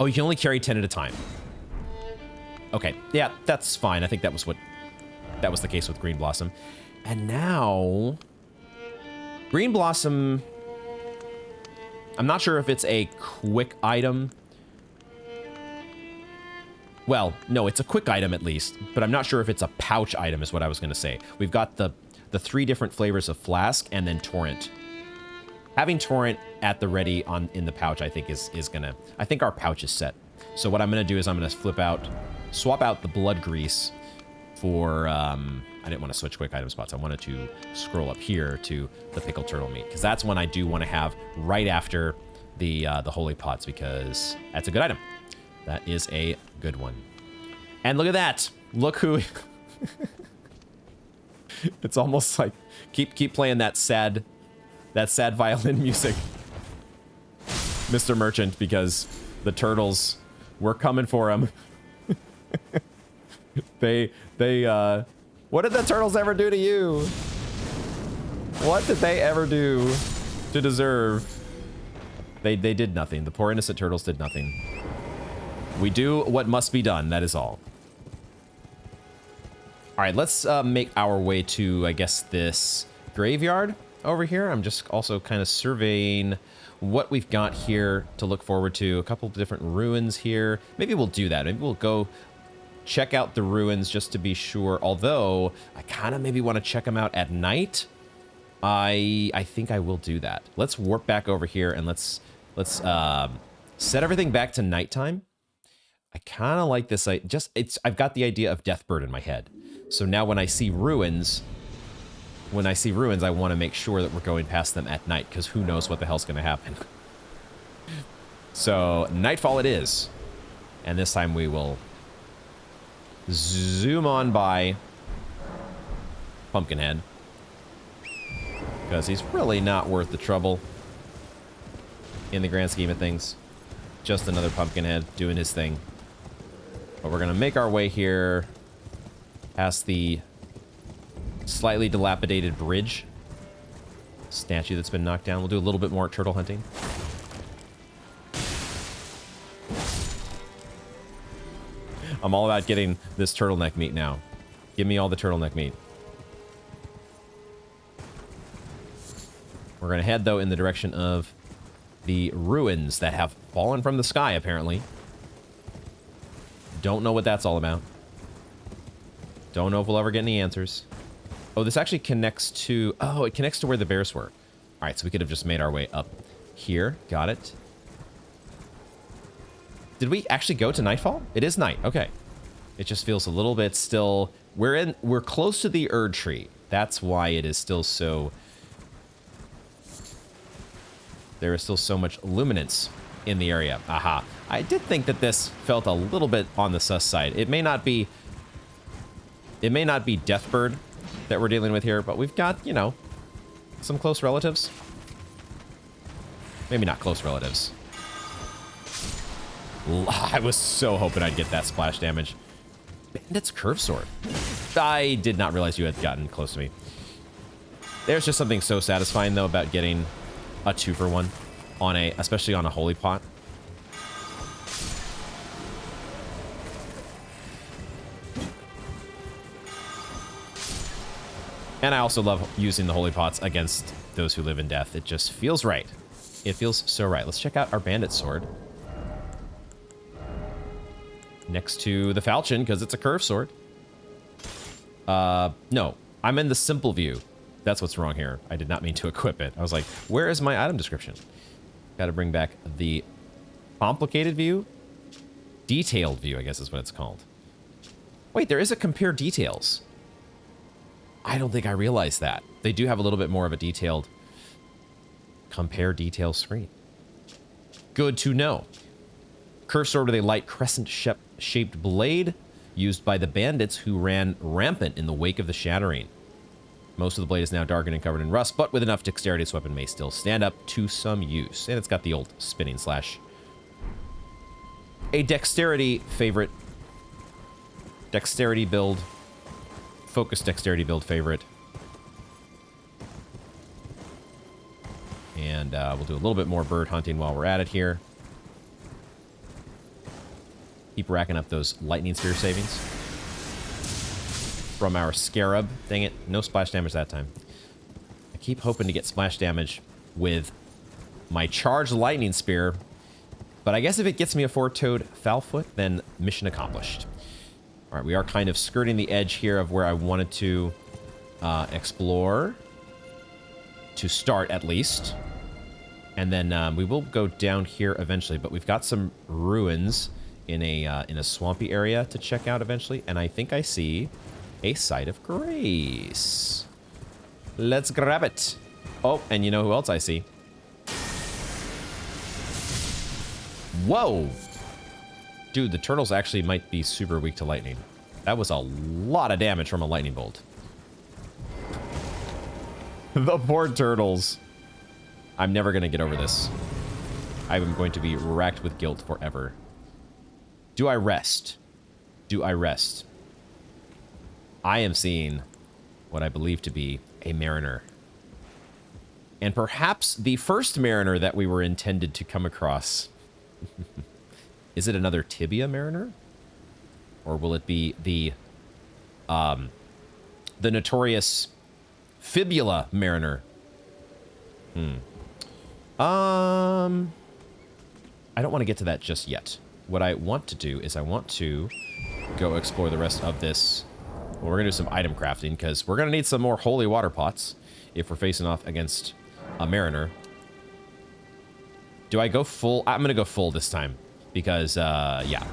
Oh, you can only carry 10 at a time. Okay, yeah, that's fine. I think that was the case with Green Blossom. And now Green Blossom, I'm not sure if it's a quick item. Well, no, it's a quick item at least, but I'm not sure if it's a pouch item is what I was going to say. We've got the 3 different flavors of Flask and then Torrent. Having Torrent at the ready in the pouch, I think is gonna, I think our pouch is set. So what I'm gonna do is I'm gonna swap out the blood grease for, I didn't want to switch quick item spots. I wanted to scroll up here to the pickled turtle meat, because that's one I do want to have right after the holy pots, because that's a good item. That is a good one. And look at that. Look who... It's almost like keep playing that sad violin music, Mr. Merchant, because the turtles, we're coming for him. They what did the turtles ever do to you? What did they ever do to deserve? They did nothing. The poor innocent turtles did nothing. We do what must be done, that is all. All right, let's make our way to, I guess, this graveyard over here. I'm just also kind of surveying what we've got here to look forward to. A couple of different ruins here. Maybe we'll do that. Maybe we'll go check out the ruins just to be sure. Although, I kind of maybe want to check them out at night. I think I will do that. Let's warp back over here and let's set everything back to nighttime. I kind of like this. I've got the idea of Deathbird in my head. So now when I see ruins, I want to make sure that we're going past them at night, because who knows what the hell's going to happen. So nightfall it is. And this time we will zoom on by Pumpkinhead, because he's really not worth the trouble in the grand scheme of things. Just another Pumpkinhead doing his thing. But we're going to make our way here past the slightly dilapidated bridge statue that's been knocked down. We'll do a little bit more turtle hunting. I'm all about getting this turtleneck meat now. Give me all the turtleneck meat. We're going to head, though, in the direction of the ruins that have fallen from the sky, apparently. Don't know what that's all about. Don't know if we'll ever get any answers. Oh, this actually connects to... Oh, it connects to where the bears were. All right, so we could have just made our way up here. Got it. Did we actually go to nightfall? It is night. Okay. It just feels a little bit still... We're close to the Erdtree. That's why it is still so... There is still so much luminance in the area. Aha. I did think that this felt a little bit on the sus side. It may not be Deathbird that we're dealing with here, but we've got, you know, some close relatives. Maybe not close relatives. I was so hoping I'd get that splash damage. Bandit's curve sword. I did not realize you had gotten close to me. There's just something so satisfying, though, about getting a 2-for-1 on especially on a holy pot. And I also love using the holy pots against those who live in death. It just feels right. It feels so right. Let's check out our bandit sword. Next to the falchion, because it's a curved sword. No, I'm in the simple view. That's what's wrong here. I did not mean to equip it. I was like, where is my item description? Got to bring back the complicated view. Detailed view, I guess is what it's called. Wait, there is a compare details. I don't think I realized that. They do have a little bit more of a detailed compare detail screen. Good to know. Curved sword with a light crescent-shaped blade used by the bandits who ran rampant in the wake of the shattering. Most of the blade is now darkened and covered in rust, but with enough dexterity, this weapon may still stand up to some use. And it's got the old spinning slash. A dexterity favorite. Dexterity build. Focused dexterity build favorite. And we'll do a little bit more bird hunting while we're at it here. Keep racking up those lightning spear savings from our scarab. Dang it, no splash damage that time. I keep hoping to get splash damage with my charged lightning spear, but I guess if it gets me a four-toed foul-foot, then mission accomplished. All right, we are kind of skirting the edge here of where I wanted to explore, to start at least. And then we will go down here eventually, but we've got some ruins in a swampy area to check out eventually, and I think I see a site of grace. Let's grab it. Oh, and you know who else I see? Whoa! Dude, the turtles actually might be super weak to lightning. That was a lot of damage from a lightning bolt. The poor turtles. I'm never going to get over this. I'm going to be racked with guilt forever. Do I rest? Do I rest? I am seeing what I believe to be a mariner. And perhaps the first mariner that we were intended to come across. Is it another Tibia Mariner? Or will it be the notorious Fibula Mariner? I don't want to get to that just yet. What I want to do is I want to go explore the rest of this. Well, we're going to do some item crafting because we're going to need some more holy water pots if we're facing off against a mariner. Do I go full? I'm going to go full this time because, yeah.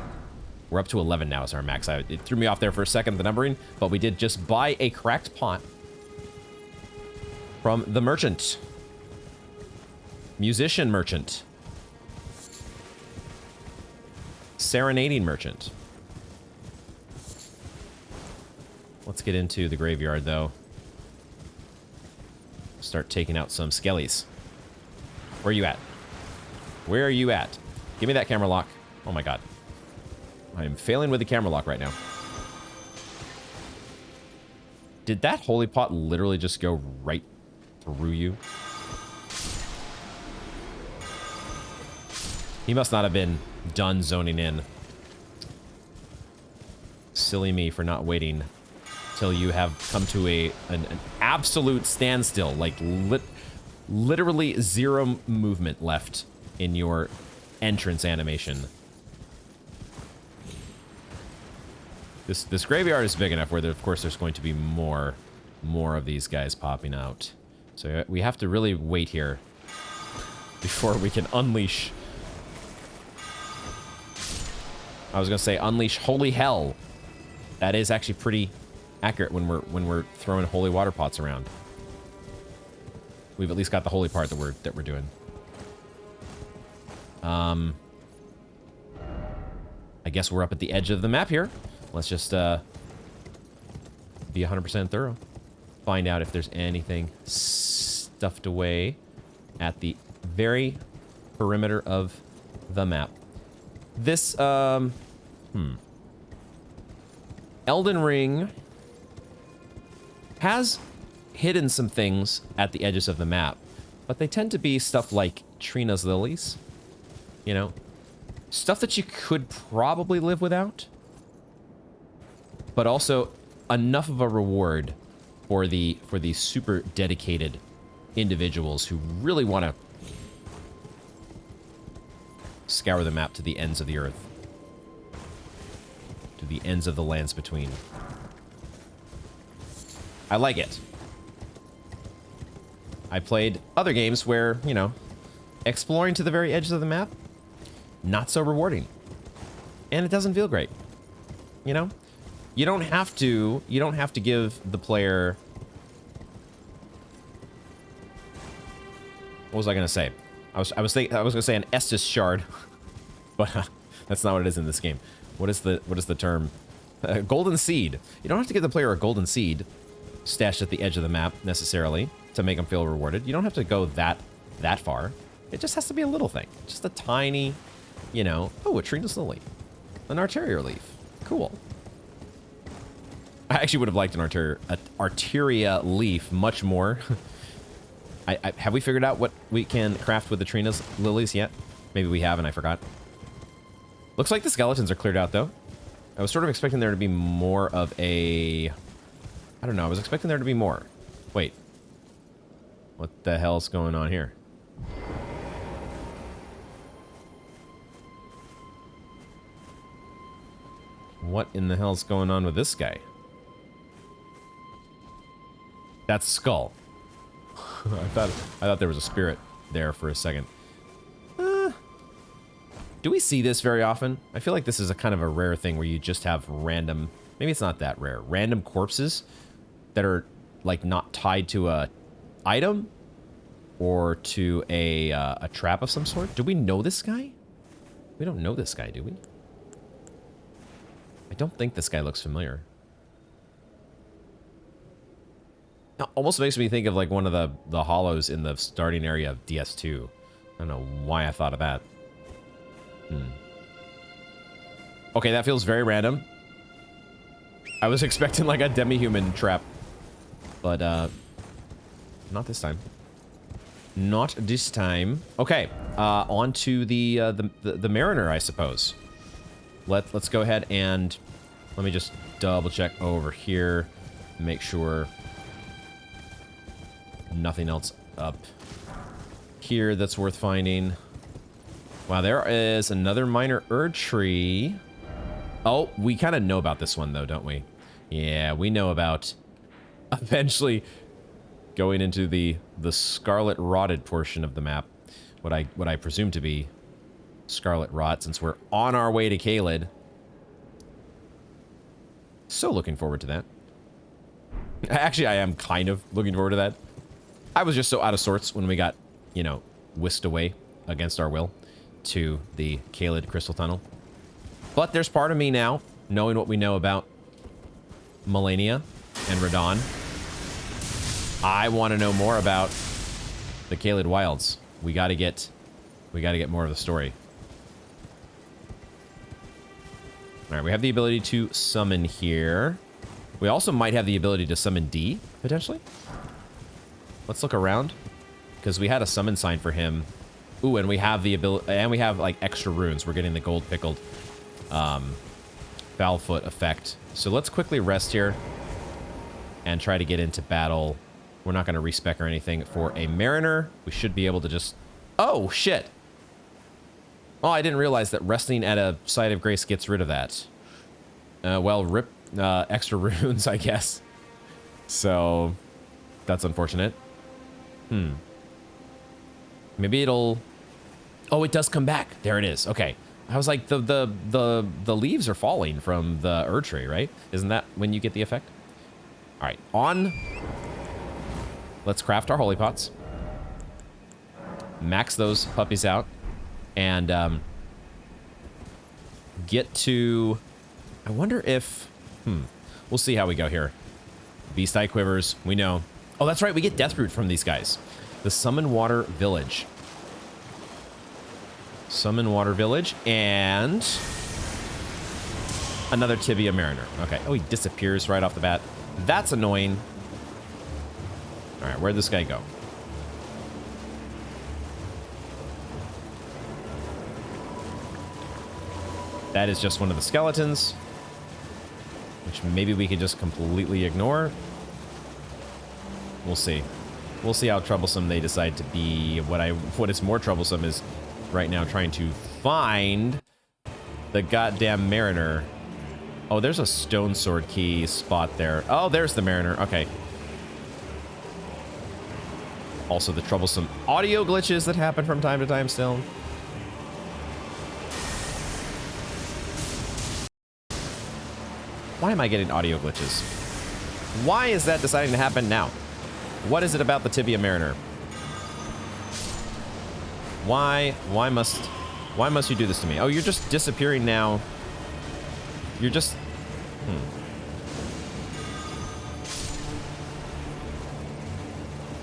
We're up to 11 now as our max. It threw me off there for a second, the numbering, but we did just buy a cracked pot from the merchant. Musician merchant. Serenading merchant. Let's get into the graveyard, though. Start taking out some skellies. Where are you at? Where are you at? Give me that camera lock. Oh my god. I am failing with the camera lock right now. Did that holy pot literally just go right through you? He must not have been done zoning in. Silly me for not waiting till you have come to an absolute standstill. Like, literally zero movement left in your entrance animation. This graveyard is big enough where, there, of course, there's going to be more of these guys popping out. So we have to really wait here before we can unleash. I was gonna say unleash holy hell. That is actually pretty accurate when we're throwing holy water pots around. We've at least got the holy part that we're doing. I guess we're up at the edge of the map here. Let's just be 100% thorough. Find out if there's anything stuffed away at the very perimeter of the map. This, Elden Ring has hidden some things at the edges of the map, but they tend to be stuff like Trina's lilies. You know, stuff that you could probably live without, but also enough of a reward for the super dedicated individuals who really want to scour the map to the ends of the earth, to the ends of the lands between. I like it. I played other games where, you know, exploring to the very edges of the map, not so rewarding. And it doesn't feel great. You know? You don't have to give the player... What was I gonna say? I was gonna say an Estus shard, but that's not what it is in this game. What is the term? Golden seed. You don't have to give the player a golden seed stashed at the edge of the map necessarily to make them feel rewarded. You don't have to go that far. It just has to be a little thing, just a tiny, you know. Oh, a Trina's lily, an Arteria leaf. Cool. I actually would have liked an Arteria leaf much more. Have we figured out what we can craft with the Trina's lilies yet? Maybe we have and I forgot. Looks like the skeletons are cleared out, though. I was sort of expecting there to be more of a... I don't know, I was expecting there to be more. Wait. What the hell's going on here? What in the hell's going on with this guy? That's a skull. I thought there was a spirit there for a second. Do we see this very often? I feel like this is a kind of a rare thing where you just have random, maybe it's not that rare, random corpses that are like not tied to a item or to a trap of some sort. Do we know this guy? We don't know this guy, do we? I don't think this guy looks familiar. It almost makes me think of like one of the hollows in the starting area of DS2. I don't know why I thought of that. Okay, that feels very random. I was expecting like a demi-human trap, but not this time. Not this time. Okay, on to the Mariner, I suppose. Let's go ahead and let me just double check over here, make sure nothing else up here that's worth finding. Wow, there is another minor Erdtree. Oh, we kind of know about this one though, don't we? Yeah, we know about eventually going into the Scarlet Rotted portion of the map. What I presume to be Scarlet Rot, since we're on our way to Caelid. So looking forward to that. Actually, I am kind of looking forward to that. I was just so out of sorts when we got, you know, whisked away against our will to the Caelid Crystal Tunnel. But there's part of me now, knowing what we know about Melina and Radon. I want to know more about the Caelid Wilds. We gotta get more of the story. Alright, we have the ability to summon here. We also might have the ability to summon D, potentially. Let's look around, because we had a summon sign for him. Ooh, and we have the ability, and we have like extra runes. We're getting the gold pickled Foulfoot effect. So let's quickly rest here and try to get into battle. We're not going to respec or anything for a Mariner. We should be able to just... Oh, shit. Oh, I didn't realize that resting at a Site of Grace gets rid of that. Well, rip extra runes, I guess. So, that's unfortunate. Maybe it'll... Oh, it does come back. There it is. Okay. I was like, the leaves are falling from the Erdtree, right? Isn't that when you get the effect? All right, on. Let's craft our holy pots. Max those puppies out. And get to... I wonder if... We'll see how we go here. Beast Eye Quivers, we know. Oh, that's right, we get Deathroot from these guys. The Summon Water Village. Summon Water Village, and... another Tibia Mariner. Okay. Oh, he disappears right off the bat. That's annoying. Alright, where'd this guy go? That is just one of the skeletons, which maybe we could just completely ignore. We'll see. We'll see how troublesome they decide to be. What is more troublesome is right now trying to find the goddamn Mariner. Oh, there's a stone sword key spot there. Oh, there's the Mariner. Okay. Also the troublesome audio glitches that happen from time to time still. Why am I getting audio glitches? Why is that deciding to happen now? What is it about the Tibia Mariner? Why must you do this to me? Oh, you're just disappearing now. You're just...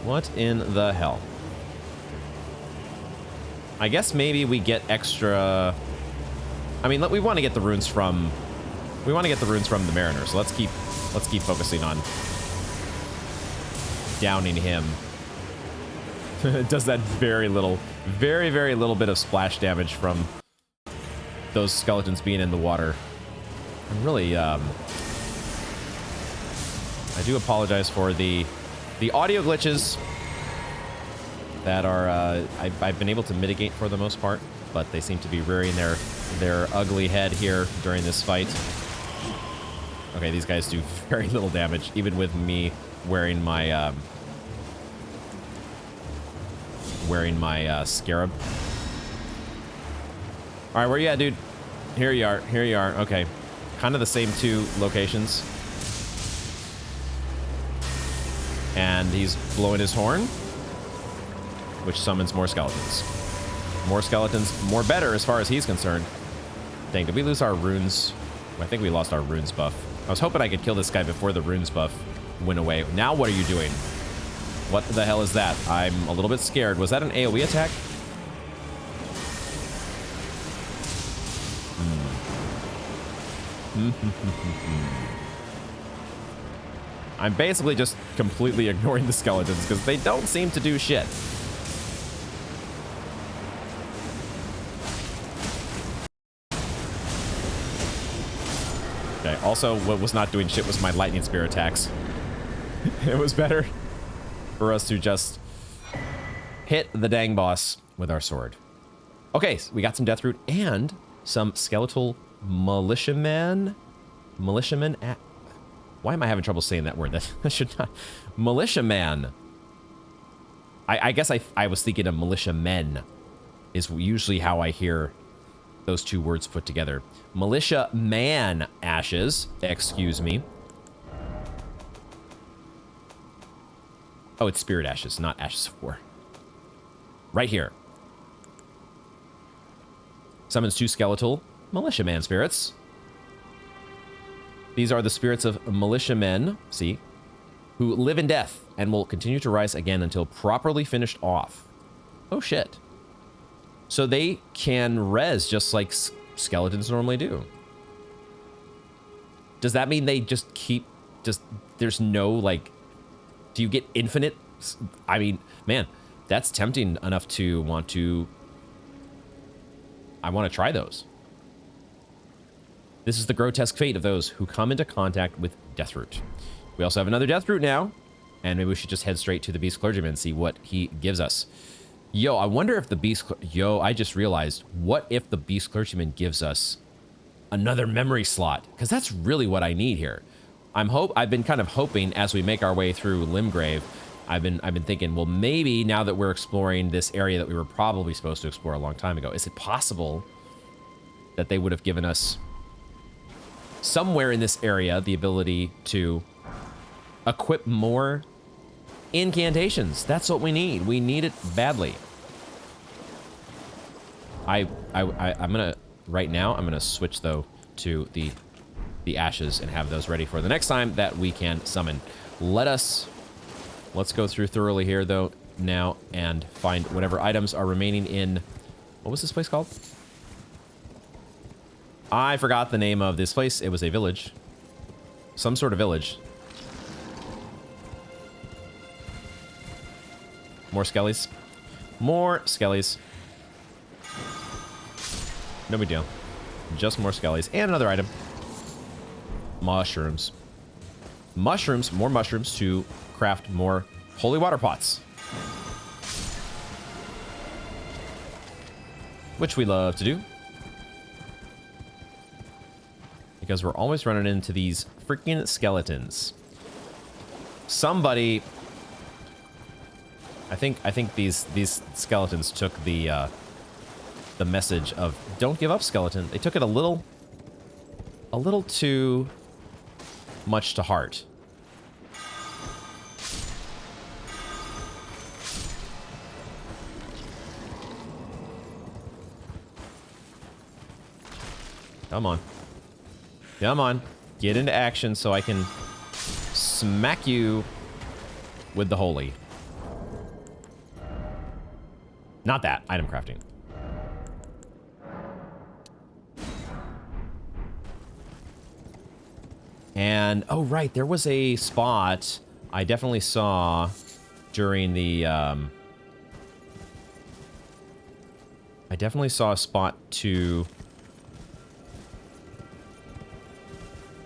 What in the hell? I guess maybe we get extra... I mean, we want to get the runes from... We want to get the runes from the Mariner, so let's keep focusing on downing him. It does that very little, very, very little bit of splash damage from those skeletons being in the water. I'm really, I do apologize for the audio glitches that are, I've been able to mitigate for the most part, but they seem to be rearing their ugly head here during this fight. Okay, these guys do very little damage, even with me wearing my, scarab. All right, where you at, dude? Here you are. Here you are. Okay. Kind of the same two locations. And he's blowing his horn, which summons more skeletons. More skeletons, more better as far as he's concerned. Dang, did we lose our runes? I think we lost our runes buff. I was hoping I could kill this guy before the runes buff went away. Now what are you doing? What the hell is that? I'm a little bit scared. Was that an AoE attack? I'm basically just completely ignoring the skeletons because they don't seem to do shit. Okay, also what was not doing shit was my lightning spear attacks. It was better for us to just hit the dang boss with our sword. Okay, so we got some death root and some skeletal militiamen. Why am I having trouble saying that word? That should not. Militiaman. I guess I was thinking of militiamen is usually how I hear those two words put together. Militia man ashes. Excuse me. Oh, it's spirit ashes, not ashes of war. Right here. Summons 2 skeletal militiaman spirits. These are the spirits of militiamen, see, who live in death and will continue to rise again until properly finished off. Oh, shit. So they can res just like skeletons normally do. Does that mean they just keep, there's no, like, do you get infinite? I mean, man, that's tempting enough to want to, I want to try those. This is the grotesque fate of those who come into contact with Deathroot. We also have another Deathroot now, and maybe we should just head straight to the Beast Clergyman and see what he gives us. Yo, I wonder if the Beast... Yo, I just realized, what if the Beast Clergyman gives us another memory slot? Because that's really what I need here. I've been kind of hoping as we make our way through Limgrave, I've been thinking, well, maybe now that we're exploring this area that we were probably supposed to explore a long time ago, is it possible that they would have given us somewhere in this area the ability to equip more incantations? That's what we need. We need it badly. I'm gonna right now. I'm gonna switch though to the ashes and have those ready for the next time that we can summon. Let's go through thoroughly here though now and find whatever items are remaining in. What was this place called? I forgot the name of this place. It was a village. Some sort of village. More skellies. More skellies. No big deal. Just more skellies. And another item. Mushrooms. Mushrooms. More mushrooms to craft more holy water pots. Which we love to do. Because we're always running into these freaking skeletons. Somebody, I think these skeletons took the message of don't give up, skeleton. They took it a little too much to heart. Come on. Come on, get into action so I can smack you with the holy. Not that, item crafting. And, oh right, there was a spot I definitely saw during the, I definitely saw a spot to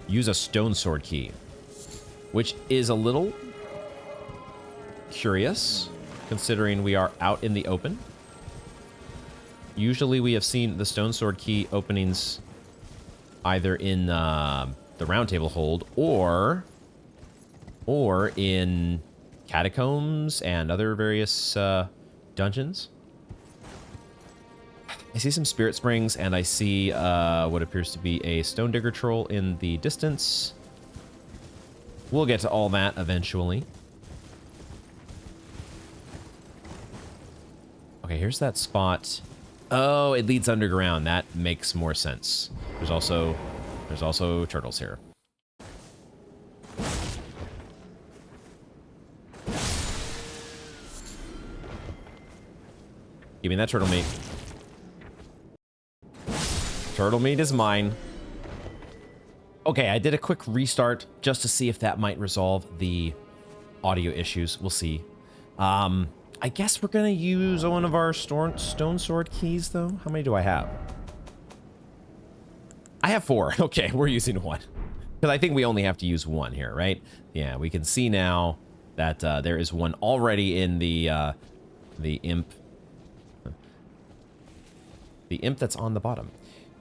use a stone sword key, which is a little curious considering we are out in the open. Usually we have seen the stone sword key openings either in the round table hold or in catacombs and other various dungeons. I see some spirit springs, and I see what appears to be a stone digger troll in the distance. We'll get to all that eventually. Okay, here's that spot Oh, it leads underground. That makes more sense. There's also turtles here. Give me that turtle meat. Turtle meat is mine. Okay, I did a quick restart just to see if that might resolve the audio issues. We'll see. I guess we're gonna use one of our stone sword keys, though. How many do I have? I have 4. Okay, we're using 1. Because I think we only have to use 1 here, right? Yeah, we can see now that there is 1 already in the imp. The imp that's on the bottom.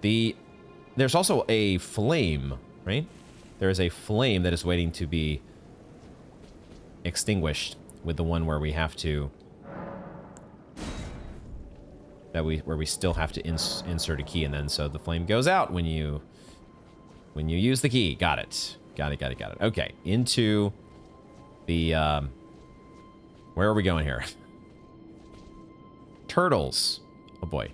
There's also a flame, right? There is a flame that is waiting to be extinguished with the one where we have to... where we still have to insert a key, and then so the flame goes out when you use the key. Got it. Got it. Okay, into the where are we going here? Turtles. Oh boy.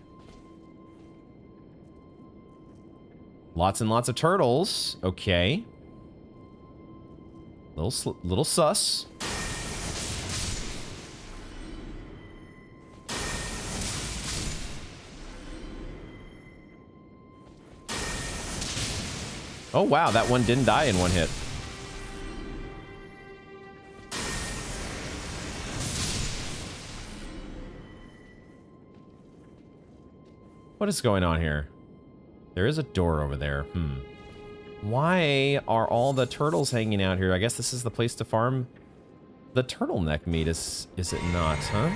Lots and lots of turtles. Okay. Little sus. Oh, wow, that one didn't die in one hit. What is going on here? There is a door over there. Why are all the turtles hanging out here? I guess this is the place to farm the turtleneck meat, is it not, huh?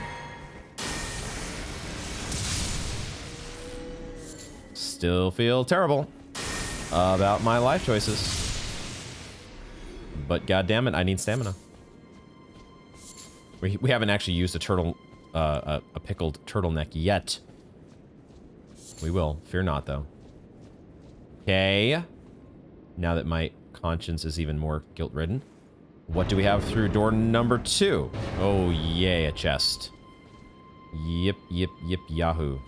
Still feel terrible about my life choices. But goddammit, I need stamina. We haven't actually used a pickled turtleneck yet. We will. Fear not, though. Okay. Now that my conscience is even more guilt-ridden. What do we have through door number 2? Oh, yay, a chest. Yip, yahoo.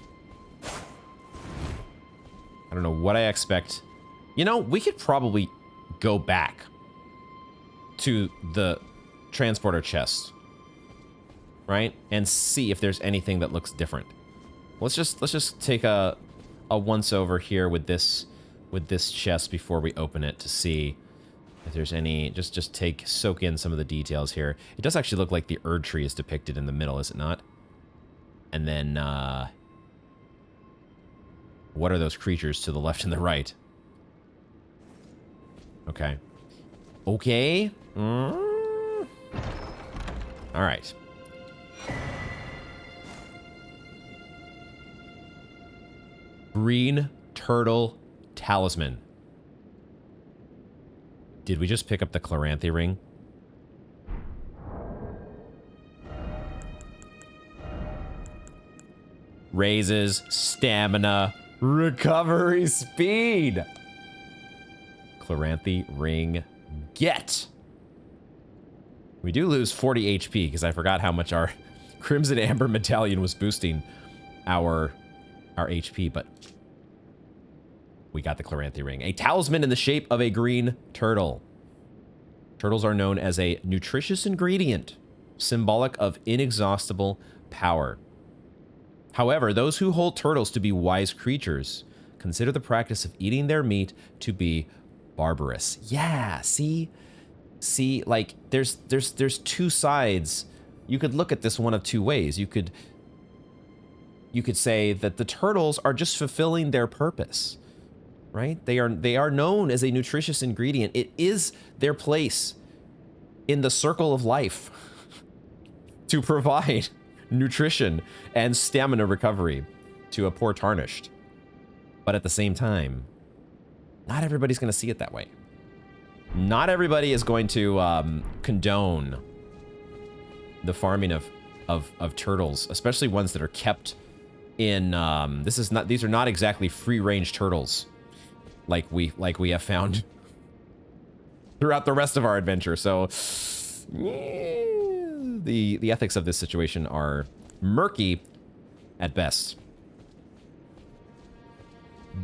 I don't know what I expect. You know, we could probably go back to the transporter chest, right? And see if there's anything that looks different. Let's just take a once over here with this chest before we open it to see if there's any. Just soak in some of the details here. It does actually look like the Erdtree is depicted in the middle, is it not? And then what are those creatures to the left and the right? Okay. Okay. All right. Green turtle talisman. Did we just pick up the Chloranthy Ring? Raises stamina, recovery speed. Chloranthy Ring get. We do lose 40 HP because I forgot how much our Crimson Amber Medallion was boosting our HP, but we got the Chloranthy Ring. A talisman in the shape of a green turtle. Turtles are known as a nutritious ingredient, symbolic of inexhaustible power. However, those who hold turtles to be wise creatures consider the practice of eating their meat to be barbarous. Yeah, see, like there's two sides. You could look at this one of two ways. You could say that the turtles are just fulfilling their purpose, right? They are known as a nutritious ingredient. It is their place in the circle of life to provide nutrition and stamina recovery to a poor Tarnished. But at the same time, not everybody's going to see it that way. Not everybody is going to condone the farming of turtles, especially ones that are kept in these are not exactly free-range turtles like we have found throughout the rest of our adventure. So the ethics of this situation are murky at best.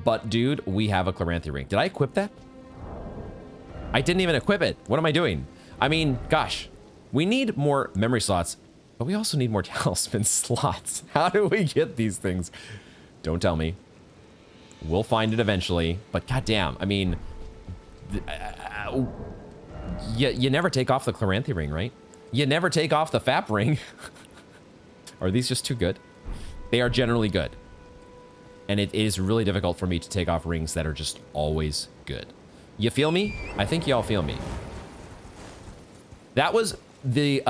But, dude, we have a Chloranthy Ring. Did I equip that? I didn't even equip it. What am I doing? I mean, gosh, we need more memory slots, but we also need more talisman slots. How do we get these things? Don't tell me. We'll find it eventually, but goddamn, I mean, you never take off the Chloranthy Ring, right? You never take off the FAP ring. Are these just too good? They are generally good. And it is really difficult for me to take off rings that are just always good. You feel me? I think y'all feel me. That was the,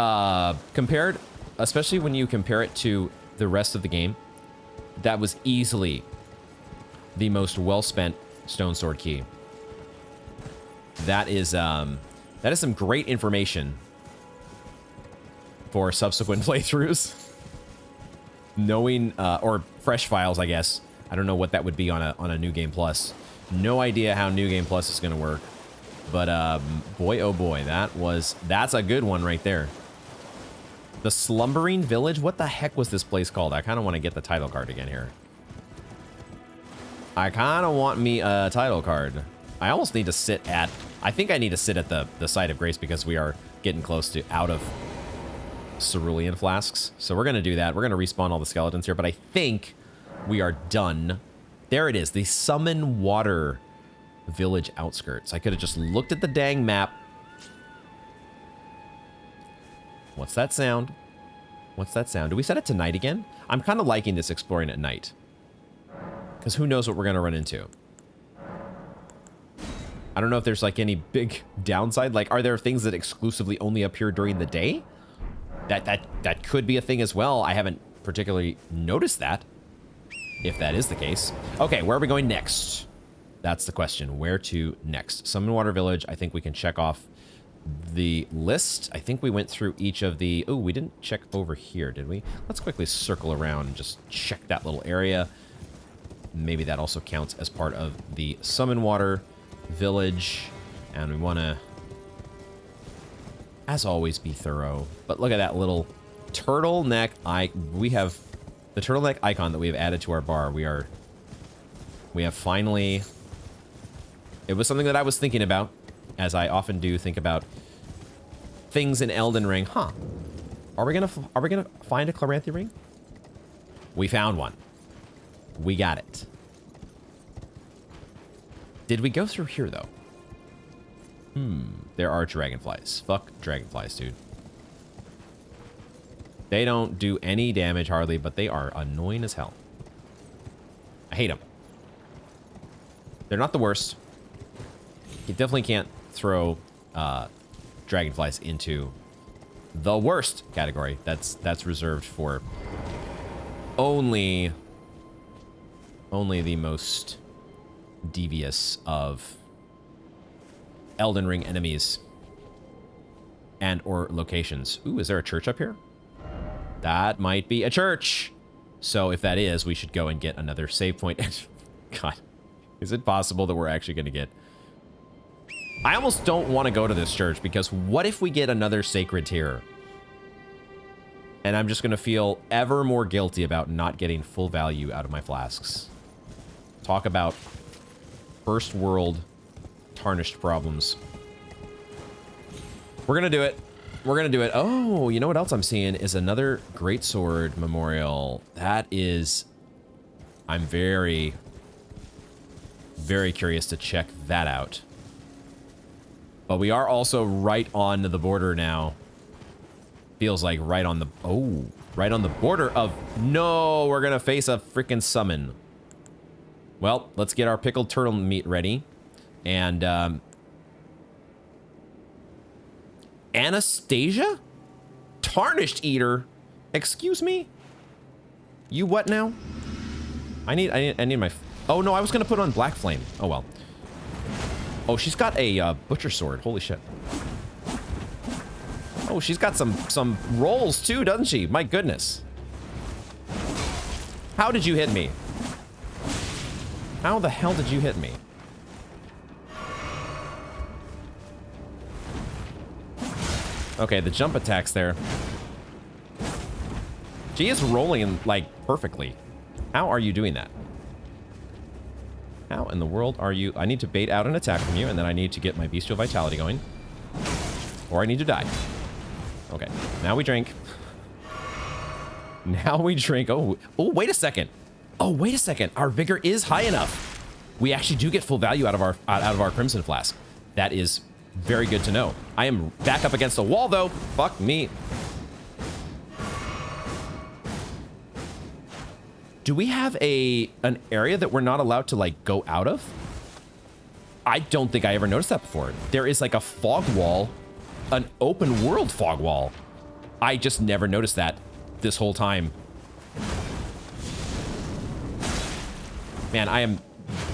compared, especially when you compare it to the rest of the game, that was easily the most well-spent stone sword key. That is some great information for subsequent playthroughs. Knowing, or fresh files, I guess. I don't know what that would be on a New Game Plus. No idea how New Game Plus is going to work. But, boy, oh boy, that's a good one right there. The Slumbering Village? What the heck was this place called? I kind of want to get the title card again here. I kind of want me a title card. I almost need to sit at... I think I need to sit at the site of grace because we are getting close to out of cerulean flasks. So we're going to do that. We're going to respawn all the skeletons here, but I think we are done. There it is, the Summon Water Village outskirts. I could have just looked at the dang map. What's that sound? What's that sound? Do we set it to night again? I'm kind of liking this exploring at night. Because who knows what we're going to run into. I don't know if there's like any big downside. Like, are there things that exclusively only appear during the day? That could be a thing as well. I haven't particularly noticed that, if that is the case. Okay, where are we going next? That's the question. Where to next? Summon Water Village. I think we can check off the list. I think we went through each of the... Oh, we didn't check over here, did we? Let's quickly circle around and just check that little area. Maybe that also counts as part of the Summon Water Village. And we want to, as always, be thorough. But look at that little turtleneck. We have the turtleneck icon that we have added to our bar. We have finally... It was something that I was thinking about, as I often do think about things in Elden Ring. Huh. Are we gonna find a Chloranthy Ring? We found one. We got it. Did we go through here, though? There are dragonflies. Fuck dragonflies, dude. They don't do any damage, hardly, but they are annoying as hell. I hate them. They're not the worst. You definitely can't throw dragonflies into the worst category. That's reserved for only the most devious of Elden Ring enemies and or locations. Ooh, is there a church up here? That might be a church. So if that is, we should go and get another save point. God, is it possible that we're actually going to get... I almost don't want to go to this church because what if we get another sacred tear? And I'm just going to feel ever more guilty about not getting full value out of my flasks. Talk about first world tarnished problems. We're going to do it. We're going to do it. Oh, you know what else I'm seeing is another greatsword memorial. That is... I'm very, very curious to check that out. But we are also right on the border now. Feels like right on the... Oh, right on the border of... No, we're going to face a freaking summon. Well, let's get our pickled turtle meat ready. And, Anastasia? Tarnished-Eater? Excuse me? You what now? I need my... Oh, no, I was going to put on Black Flame. Oh, well. Oh, she's got a butcher sword. Holy shit. Oh, she's got some rolls too, doesn't she? My goodness. How did you hit me? How the hell did you hit me? Okay, the jump attack's there. She is rolling, like, perfectly. How are you doing that? How in the world are you? I need to bait out an attack from you, and then I need to get my bestial vitality going. Or I need to die. Okay, now we drink. Now we drink. Oh, wait a second. Oh, wait a second. Our vigor is high enough. We actually do get full value out of our Crimson Flask. That is very good to know. I am back up against a wall, though. Fuck me. Do we have an area that we're not allowed to, like, go out of? I don't think I ever noticed that before. There is, like, a fog wall, an open world fog wall. I just never noticed that this whole time. Man, I am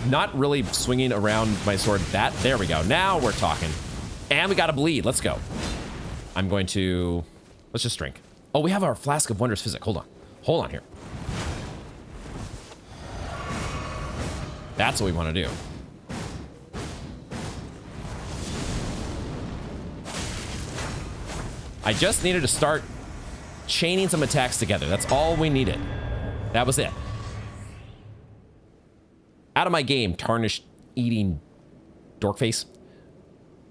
not really swinging around my sword that. There we go. Now we're talking. And we got to bleed. Let's go. I'm going to... Let's just drink. Oh, we have our Flask of Wondrous Physic. Hold on. Hold on here. That's what we want to do. I just needed to start chaining some attacks together. That's all we needed. That was it. Out of my game, Tarnished-Eating Dorkface.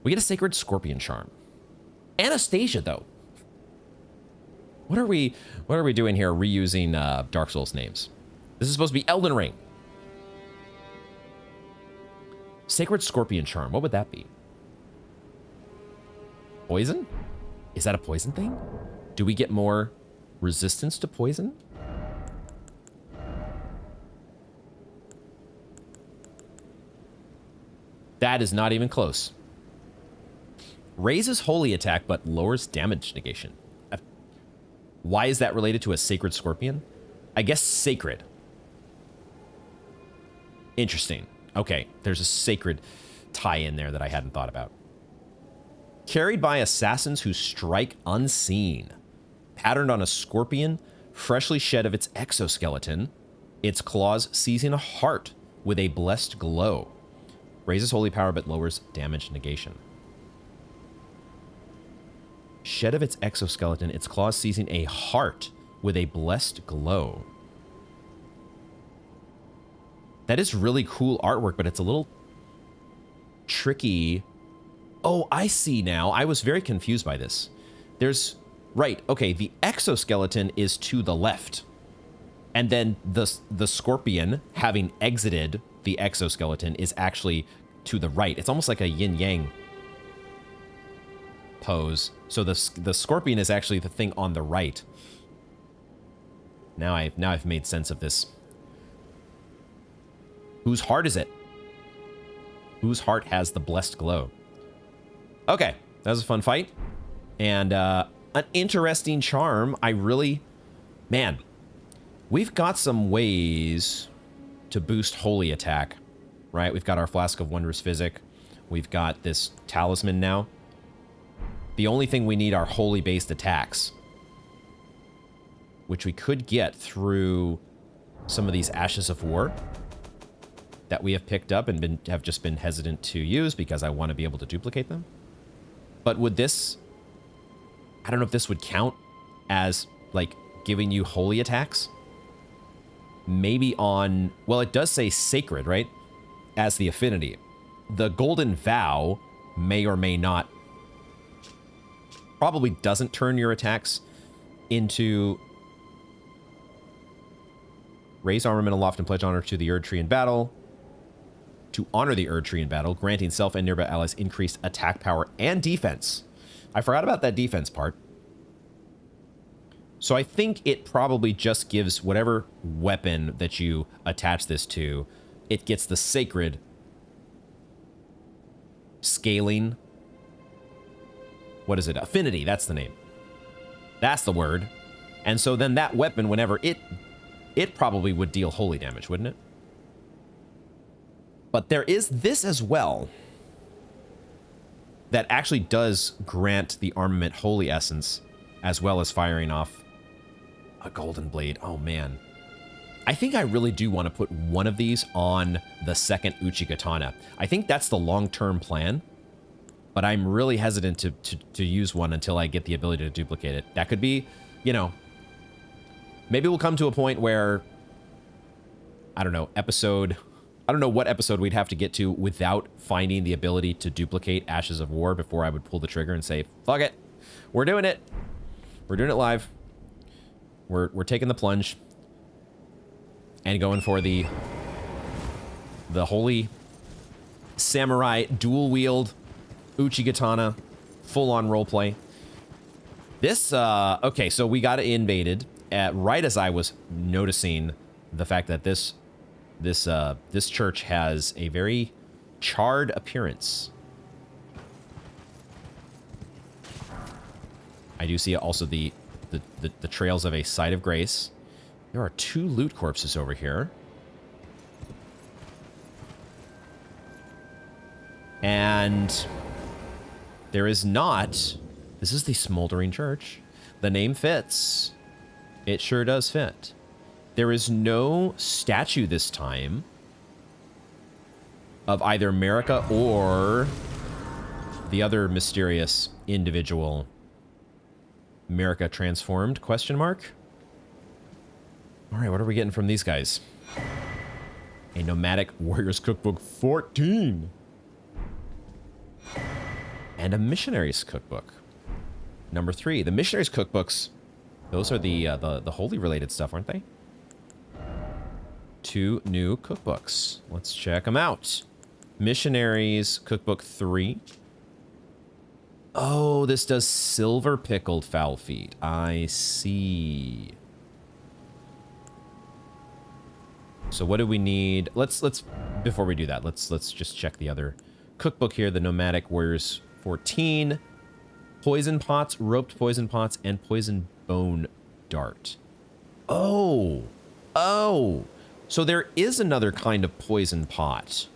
We get a Sacred Scorpion Charm. Anastasia, though. What are we doing here reusing Dark Souls names? This is supposed to be Elden Ring. Sacred Scorpion Charm. What would that be? Poison? Is that a poison thing? Do we get more resistance to poison? That is not even close. Raises holy attack, but lowers damage negation. Why is that related to a Sacred Scorpion? I guess sacred. Interesting. Okay, there's a sacred tie in there that I hadn't thought about. Carried by assassins who strike unseen. Patterned on a scorpion, freshly shed of its exoskeleton, its claws seizing a heart with a blessed glow. Raises holy power but lowers damage negation. Shed of its exoskeleton, its claws seizing a heart with a blessed glow. That is really cool artwork, but it's a little tricky. Oh, I see now. I was very confused by this. There's... Right, okay, the exoskeleton is to the left. And then the scorpion, having exited the exoskeleton, is actually to the right. It's almost like a yin-yang pose. So the scorpion is actually the thing on the right. Now I've made sense of this. Whose heart is it? Whose heart has the blessed glow? Okay, that was a fun fight. And an interesting charm. I really... Man, we've got some ways to boost holy attack, right? We've got our Flask of Wondrous Physic. We've got this talisman now. The only thing we need are holy-based attacks, which we could get through some of these Ashes of War that we have picked up and have just been hesitant to use because I want to be able to duplicate them. But would this... I don't know if this would count as, like, giving you holy attacks. Maybe on... Well, it does say sacred, right? As the affinity. The Golden Vow may or may not... Probably doesn't turn your attacks into... Raise armament aloft and pledge honor to the Erdtree in battle. To honor the Erdtree in battle, granting self and nearby allies increased attack power and defense. I forgot about that defense part. So I think it probably just gives whatever weapon that you attach this to, it gets the sacred scaling. What is it? Affinity, that's the name. That's the word. And so then that weapon, whenever it probably would deal holy damage, wouldn't it? But there is this as well that actually does grant the armament holy essence, as well as firing off a golden blade. Oh, man. I think I really do want to put one of these on the second Uchigatana. I think that's the long-term plan, but I'm really hesitant to use one until I get the ability to duplicate it. That could be, you know, maybe we'll come to a point where, I don't know, episode I don't know what episode we'd have to get to without finding the ability to duplicate Ashes of War before I would pull the trigger and say, fuck it. We're doing it. We're doing it live. We're taking the plunge and going for the holy samurai dual wield Uchigatana full on roleplay. This okay, so we got invaded right as I was noticing the fact that this church has a very charred appearance. I do see also the trails of a site of grace. There are 2 loot corpses over here. And there is not... This is the Smoldering Church. The name fits. It sure does fit. There is no statue this time of either Marika or the other mysterious individual. Marika transformed, question mark? All right, what are we getting from these guys? A Nomadic Warriors Cookbook 14. And a Missionaries Cookbook. Number 3. The Missionaries Cookbooks, those are the holy related stuff, aren't they? 2 new cookbooks. Let's check them out. Missionaries Cookbook 3. Oh, this does silver pickled fowl feet. I see. So what do we need? Let's before we do that, let's just check the other cookbook here. The Nomadic Warriors 14. Poison pots, roped poison pots, and poison bone dart. Oh. Oh. So there is another kind of poison pot.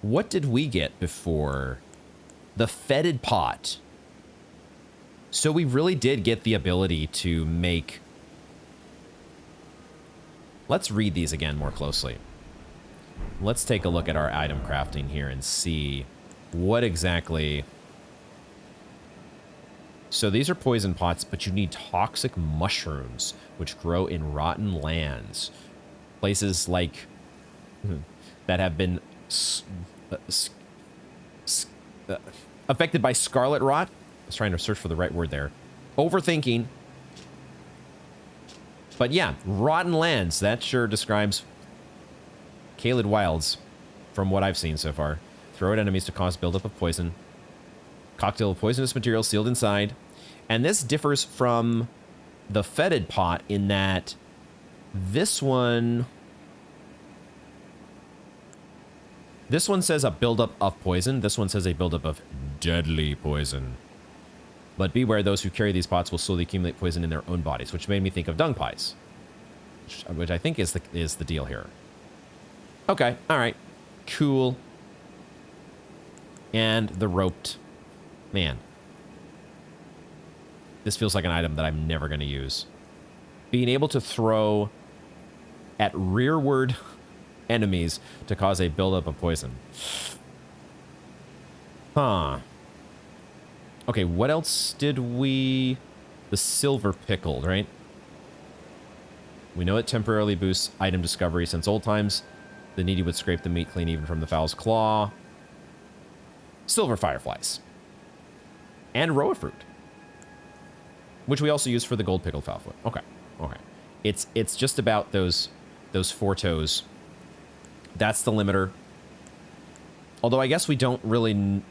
What did we get before? The fetid pot. So we really did get the ability to make... Let's read these again more closely. Let's take a look at our item crafting here and see what exactly... So these are poison pots, but you need toxic mushrooms, which grow in rotten lands. Places like... that have been... affected by scarlet rot. I was trying to search for the right word there. Overthinking. But yeah, rotten lands. That sure describes Caelid Wilds from what I've seen so far. Throw at enemies to cause buildup of poison. Cocktail of poisonous material sealed inside. And this differs from the fetid pot in that this one says a buildup of poison. This one says a buildup of deadly poison. But beware, those who carry these pots will slowly accumulate poison in their own bodies, which made me think of dung pies, which I think is the deal here. Okay, all right, cool. And the roped, man. This feels like an item that I'm never going to use. Being able to throw at rearward enemies to cause a buildup of poison. Huh. Okay, what else did we... The silver pickled, right? We know it temporarily boosts item discovery. Since old times, the needy would scrape the meat clean even from the fowl's claw. Silver fireflies. And roa fruit. Which we also use for the gold pickled fowl foot. Okay, okay. It's just about those 4 toes. That's the limiter. Although I guess we don't really...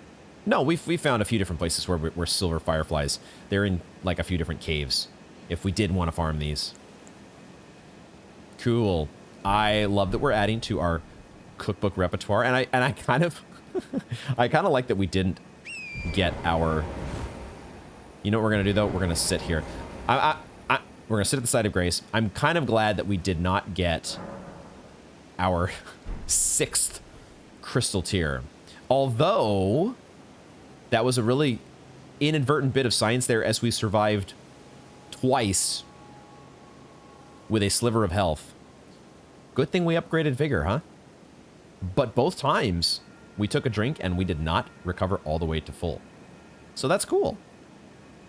No, we found a few different places where silver fireflies. They're in like a few different caves. If we did want to farm these. Cool. I love that we're adding to our cookbook repertoire, and I kind of I kind of like that we didn't get our... You know what we're gonna do though? We're gonna sit here. We're gonna sit at the side of grace. I'm kind of glad that we did not get our 6th crystal tier. Although, that was a really inadvertent bit of science there, as we survived twice with a sliver of health. Good thing we upgraded vigor, huh? But both times, we took a drink and we did not recover all the way to full. So that's cool.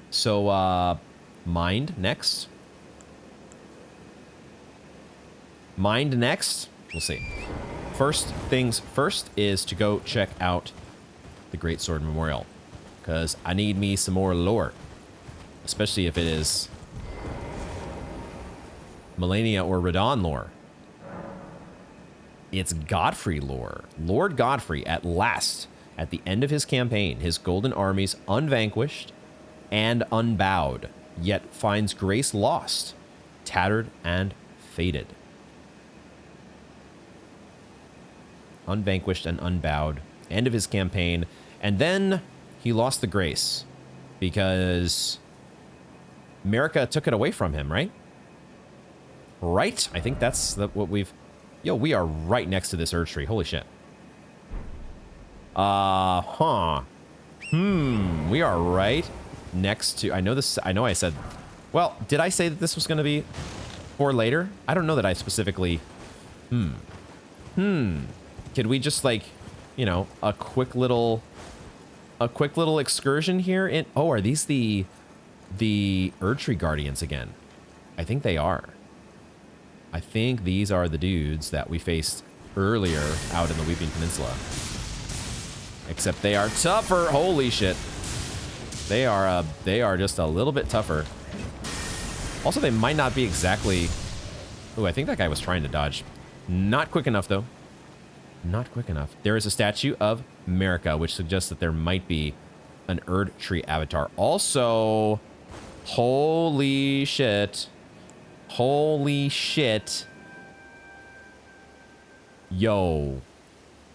So, mind next. Mind next. We'll see. first things first is to go check out the Great Sword Memorial, because I need me some more lore, especially if it is Melina or Radon lore. It's Godfrey lore. Lord Godfrey, at last, at the end of his campaign, his golden armies unvanquished and unbowed, yet finds grace lost, tattered and faded. Unvanquished and unbowed, end of his campaign, and then he lost the grace because Marika took it away from him, right? Right? I think that's what we've... Yo, we are right next to this Erdtree. Holy shit. We are right next to... I know this... I know I said... Well, did I say that this was going to be for later? I don't know that I specifically... Could we just, like, you know, a quick little excursion here in... Oh, are these the Erdtree Guardians again? I think they are. I think these are the dudes that we faced earlier out in the Weeping Peninsula. Except they are tougher. Holy shit. They are just a little bit tougher. Also, they might not be exactly... Ooh, I think that guy was trying to dodge. Not quick enough, though. Not quick enough. There is a statue of Marika, which suggests that there might be an Erdtree Avatar. Also, holy shit. Holy shit. Yo.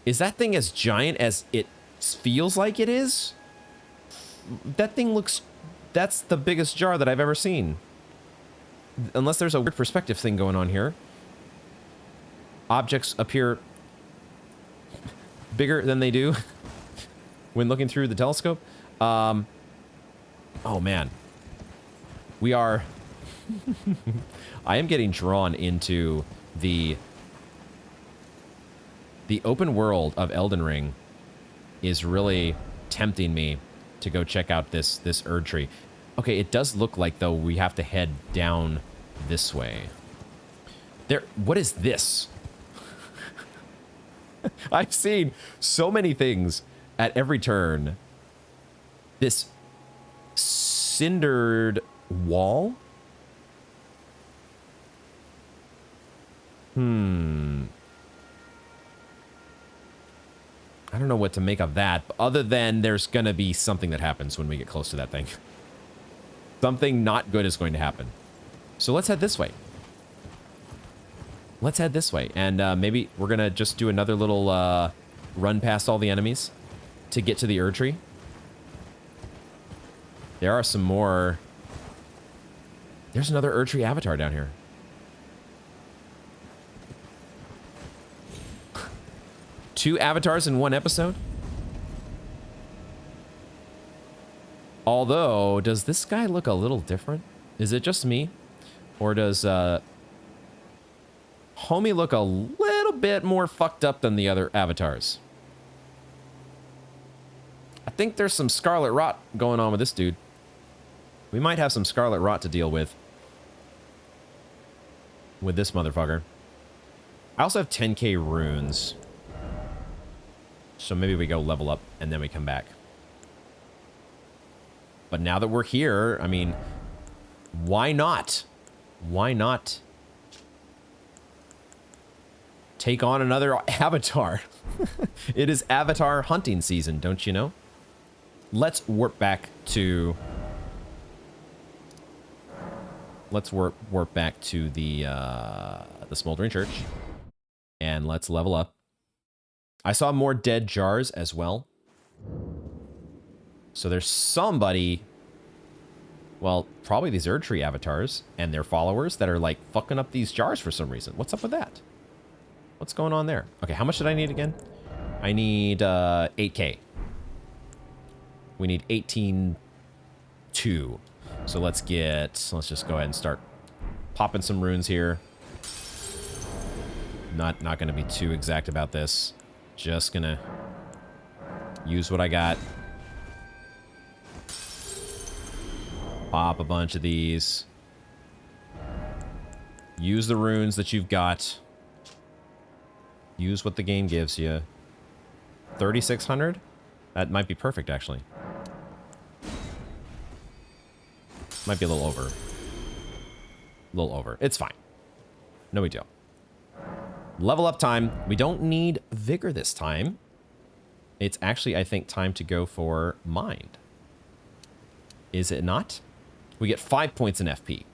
Is that thing as giant as it feels like it is? That thing looks... That's the biggest jar that I've ever seen. Unless there's a weird perspective thing going on here. Objects appear bigger than they do when looking through the telescope. Oh, man. We are... I am getting drawn into the open world of Elden Ring is really tempting me to go check out this Erdtree. Okay, it does look like, though, we have to head down this way. What is this? I've seen so many things at every turn. This cindered wall? I don't know what to make of that, other than there's gonna be something that happens when we get close to that thing. Something not good is going to happen. So let's head this way. Let's head this way, and maybe we're gonna just do another little run past all the enemies to get to the Erdtree. There are some more... There's another Erdtree Avatar down here. Two avatars in one episode? Although, does this guy look a little different? Is it just me? Or does homie look a little bit more fucked up than the other avatars? I think there's some scarlet rot going on with this dude. We might have some scarlet rot to deal with this motherfucker. I also have 10k runes. So maybe we go level up and then we come back. But now that we're here, I mean, why not? Why not take on another avatar? It is avatar hunting season, don't you know? Let's warp back to... Let's warp back to the Smoldering Church. And let's level up. I saw more dead jars as well. So there's somebody... Well, probably these Erdtree avatars and their followers that are, like, fucking up these jars for some reason. What's up with that? What's going on there? Okay, how much did I need again? I need 8k. We need 18.2. So let's just go ahead and start popping some runes here. Not going to be too exact about this. Just going to use what I got. Pop a bunch of these. Use the runes that you've got. Use what the game gives you. 3,600? That might be perfect, actually. Might be a little over. A little over. It's fine. No big deal. Level up time. We don't need Vigor this time. It's actually, I think, time to go for Mind. Is it not? We get 5 points in FP.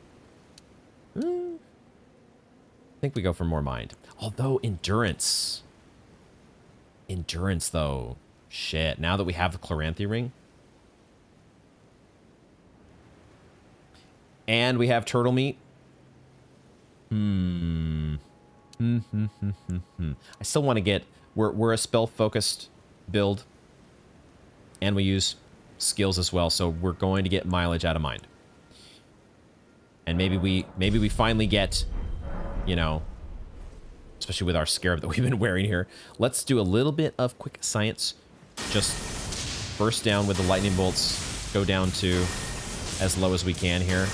I think we go for more Mind. Although, Endurance. Endurance, though. Shit. Now that we have the Chloranthy Ring. And we have Turtle Meat. I still want to get... We're a spell-focused build. And we use skills as well, so we're going to get mileage out of Mind. And maybe we finally get, you know... Especially with our scarab that we've been wearing here. Let's do a little bit of quick science. Just burst down with the lightning bolts. Go down to as low as we can here.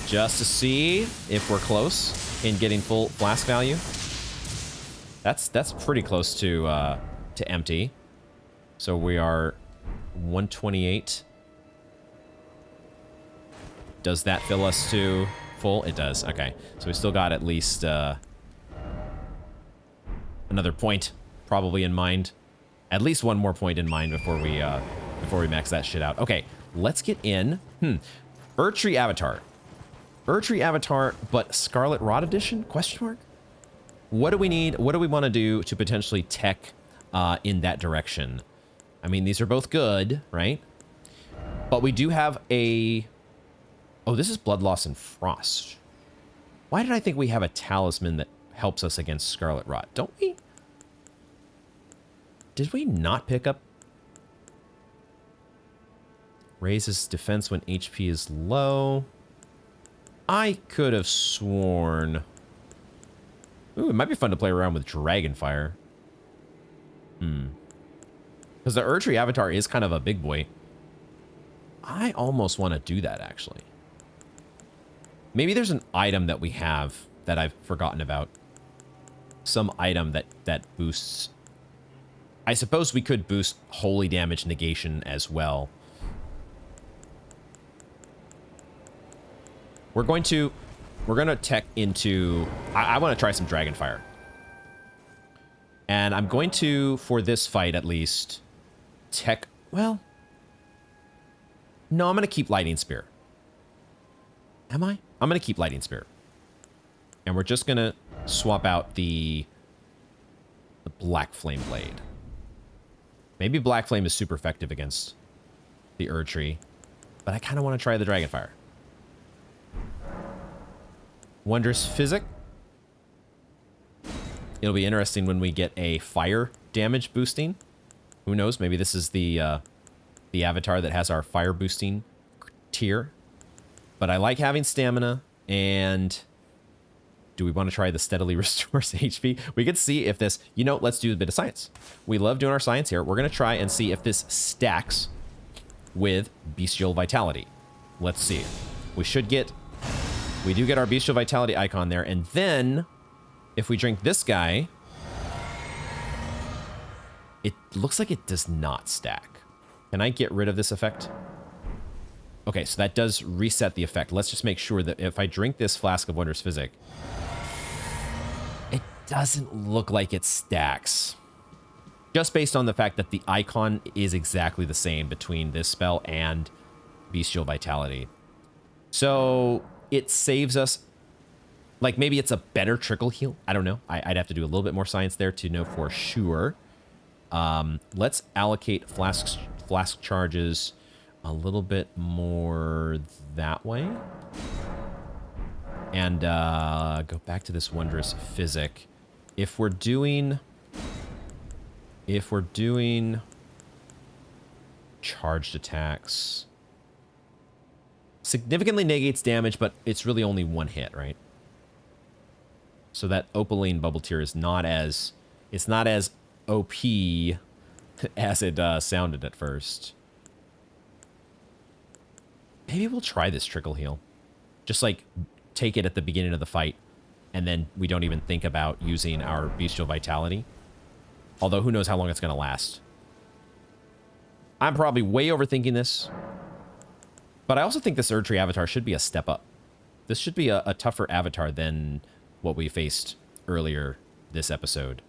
Just to see if we're close in getting full flask value. That's pretty close to empty. So we are 128. Does that fill us to full? It does. Okay. So we still got at least another point probably in mind. At least one more point in mind before we max that shit out. Okay. Let's get in. Erdtree Avatar. Erdtree Avatar, but Scarlet Rot Edition? Question mark? What do we need? What do we want to do to potentially tech in that direction? I mean, these are both good, right? But we do have a... Oh, this is Blood Loss and Frost. Why did I think we have a talisman that helps us against Scarlet Rot? Don't we? Did we not pick up? Raises defense when HP is low. I could have sworn... Ooh, it might be fun to play around with Dragonfire. Because the Erdtree Avatar is kind of a big boy. I almost want to do that, actually. Maybe there's an item that we have that I've forgotten about. Some item that boosts... I suppose we could boost holy damage negation as well. We're going to tech into... I want to try some Dragonfire. And I'm going to, for this fight at least, tech... Well... No, I'm going to keep Lightning Spear. Am I? I'm going to keep Lightning Spear. And we're just going to swap out the Black Flame Blade. Maybe Black Flame is super effective against the Erdtree. But I kind of want to try the Dragonfire. Wondrous Physic. It'll be interesting when we get a fire damage boosting. Who knows? Maybe this is the avatar that has our fire boosting tier. But I like having stamina. And do we want to try the steadily restores HP? We could see if this... You know, let's do a bit of science. We love doing our science here. We're going to try and see if this stacks with Bestial Vitality. Let's see. We should get... We do get our Bestial Vitality icon there. And then, if we drink this guy, it looks like it does not stack. Can I get rid of this effect? Okay, so that does reset the effect. Let's just make sure that if I drink this Flask of Wondrous Physic, it doesn't look like it stacks. Just based on the fact that the icon is exactly the same between this spell and Bestial Vitality. So... It saves us, like maybe it's a better trickle heal. I don't know. I'd have to do a little bit more science there to know for sure. Let's allocate flask charges a little bit more that way. And go back to this Wondrous Physic. If we're doing charged attacks... Significantly negates damage, but it's really only one hit, right? So that Opaline Bubble Tear is not as... It's not as OP as it sounded at first. Maybe we'll try this Trickle Heal. Just, like, take it at the beginning of the fight. and then we don't even think about using our bestial vitality. Although, who knows how long it's going to last. I'm probably way overthinking this. But I also think this Erdtree Avatar should be a step up. This should be a tougher avatar than what we faced earlier this episode.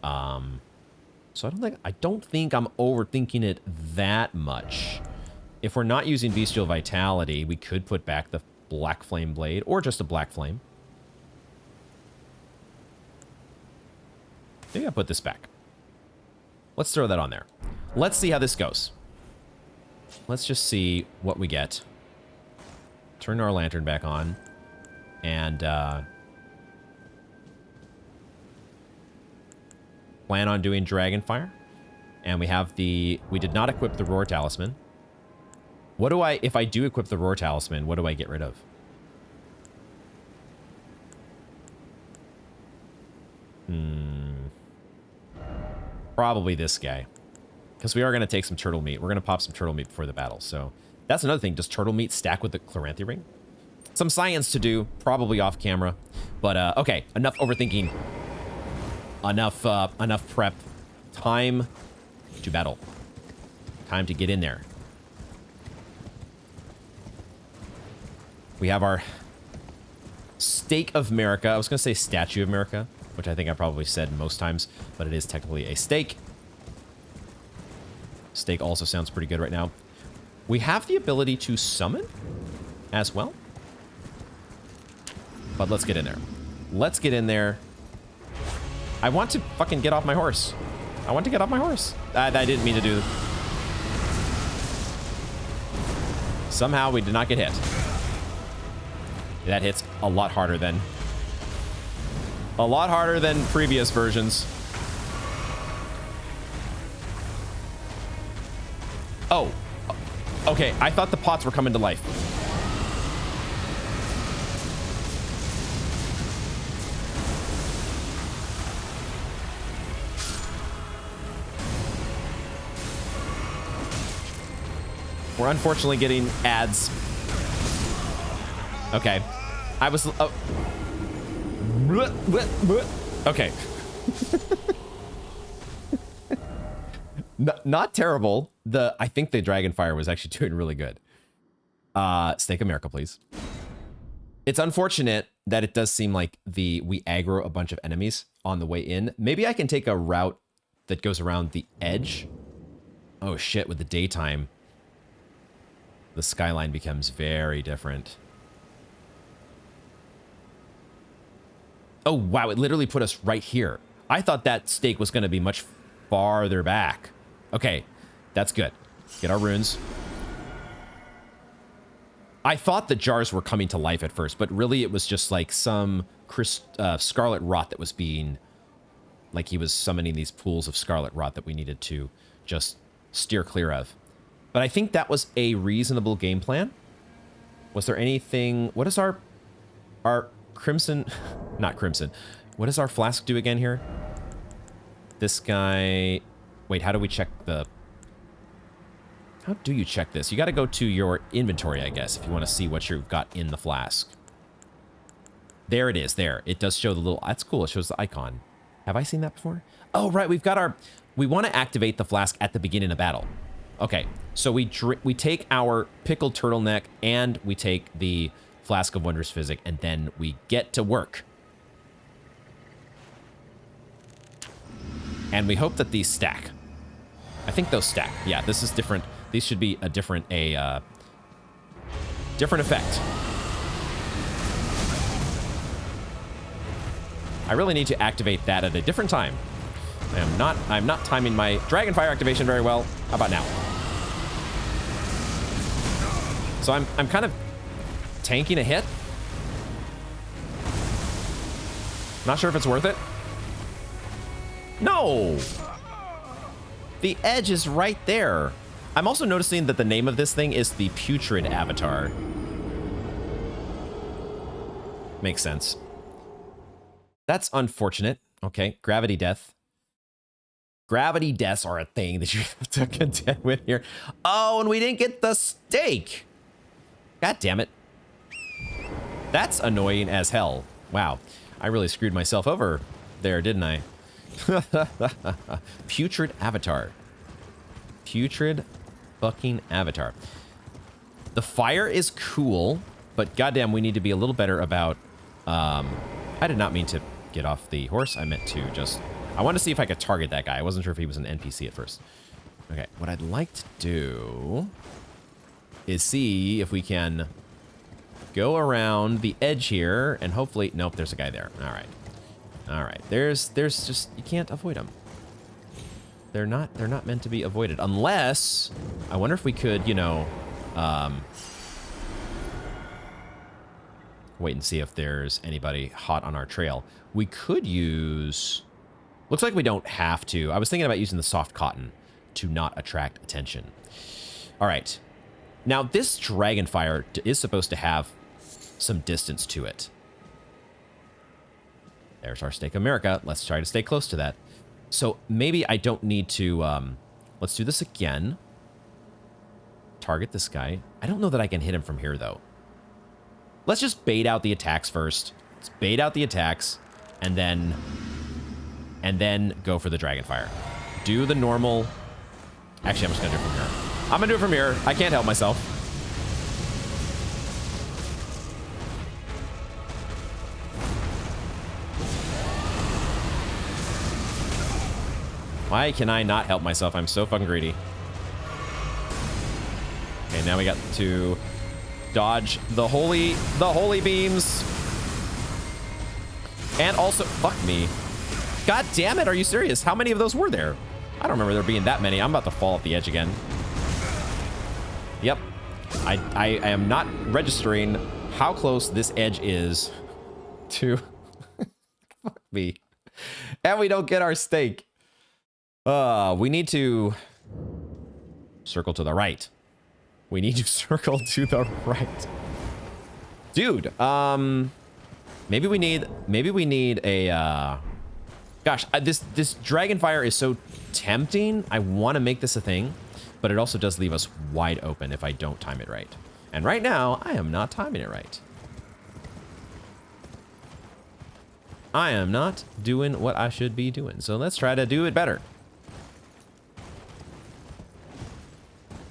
So I don't think I'm overthinking it that much. If we're not using bestial vitality, we could put back the black flame blade or just a black flame. Maybe I'll put this back. Let's throw that on there. Let's see how this goes. Let's just see what we get. Turn our lantern back on. And plan on doing Dragonfire. And we have the... We did not equip the Roar Talisman. What do I... If I do equip the Roar Talisman, what do I get rid of? Probably this guy. Because we are going to take some turtle meat. We're going to pop some turtle meat before the battle. So that's another thing. Does turtle meat stack with the Chloranthy Ring? Some science to do. Probably off camera. But, okay. Enough overthinking. Enough prep. Time to battle. Time to get in there. We have our Stake of Marika. I was going to say Statue of Marika, which I think I probably said most times, but it is technically a stake. Stake also sounds pretty good right now. We have the ability to summon as well. But let's get in there. Let's get in there. I want to fucking get off my horse. I want to get off my horse. I didn't mean to do. Somehow we did not get hit. That hits a lot harder than previous versions. Oh, okay. I thought the pots were coming to life. We're unfortunately getting ads. Okay. I was... Okay. Not terrible. I think the Dragonfire was actually doing really good. Stake America, please. It's unfortunate that it does seem like we aggro a bunch of enemies on the way in. Maybe I can take a route that goes around the edge. Oh shit, with the daytime, the skyline becomes very different. Oh, wow, it literally put us right here. I thought that stake was going to be much farther back. Okay, that's good. Get our runes. I thought the jars were coming to life at first, but really it was just like some scarlet rot that was being... Like he was summoning these pools of scarlet rot that we needed to just steer clear of. But I think that was a reasonable game plan. Was there anything... What is our crimson... Not crimson. What does our flask do again here? This guy... Wait, how do we check the... How do you check this? You got to go to your inventory, I guess, if you want to see what you've got in the flask. There it is, there. It does show the little... That's cool, it shows the icon. Have I seen that before? Oh, right, we've got our... We want to activate the flask at the beginning of battle. Okay, so we take our pickled turtleneck and we take the Flask of Wondrous Physic, and then we get to work. And we hope that these stack. I think those stack. Yeah, this is different. These should be a different effect. I really need to activate that at a different time. I'm not timing my Dragonfire activation very well. How about now? So I'm kind of tanking a hit. Not sure if it's worth it. No! The edge is right there. I'm also noticing that the name of this thing is the Putrid Avatar. Makes sense. That's unfortunate. Okay, gravity death. Gravity deaths are a thing that you have to contend with here. Oh, and we didn't get the stake. God damn it. That's annoying as hell. Wow. I really screwed myself over there, didn't I? Putrid Avatar. Putrid fucking Avatar. The fire is cool, but goddamn, we need to be a little better about... I did not mean to get off the horse. I meant to just... I wanted to see if I could target that guy. I wasn't sure if he was an NPC at first. Okay, what I'd like to do is see if we can go around the edge here and hopefully... Nope, there's a guy there. All right. All right. There's just... You can't avoid them. They're not meant to be avoided. Unless... I wonder if we could, you know... wait and see if there's anybody hot on our trail. We could use... Looks like we don't have to. I was thinking about using the soft cotton to not attract attention. All right. Now, this dragonfire is supposed to have some distance to it. There's our stake of Marika. Let's try to stay close to that. So maybe I don't need to... let's do this again. Target this guy. I don't know that I can hit him from here, though. Let's just bait out the attacks first. Let's bait out the attacks, and then go for the dragonfire. Do the normal... Actually, I'm just gonna do it from here. I'm gonna do it from here. I can't help myself. Why can I not help myself? I'm so fucking greedy. Okay, now we got to dodge the holy beams. And also, fuck me. God damn it, are you serious? How many of those were there? I don't remember there being that many. I'm about to fall off the edge again. Yep. I am not registering how close this edge is to... Fuck me. And we don't get our stake. We need to circle to the right. We need to circle to the right. Dude, maybe we need a, gosh, this dragonfire is so tempting. I want to make this a thing, but it also does leave us wide open if I don't time it right. And right now, I am not timing it right. I am not doing what I should be doing. So let's try to do it better.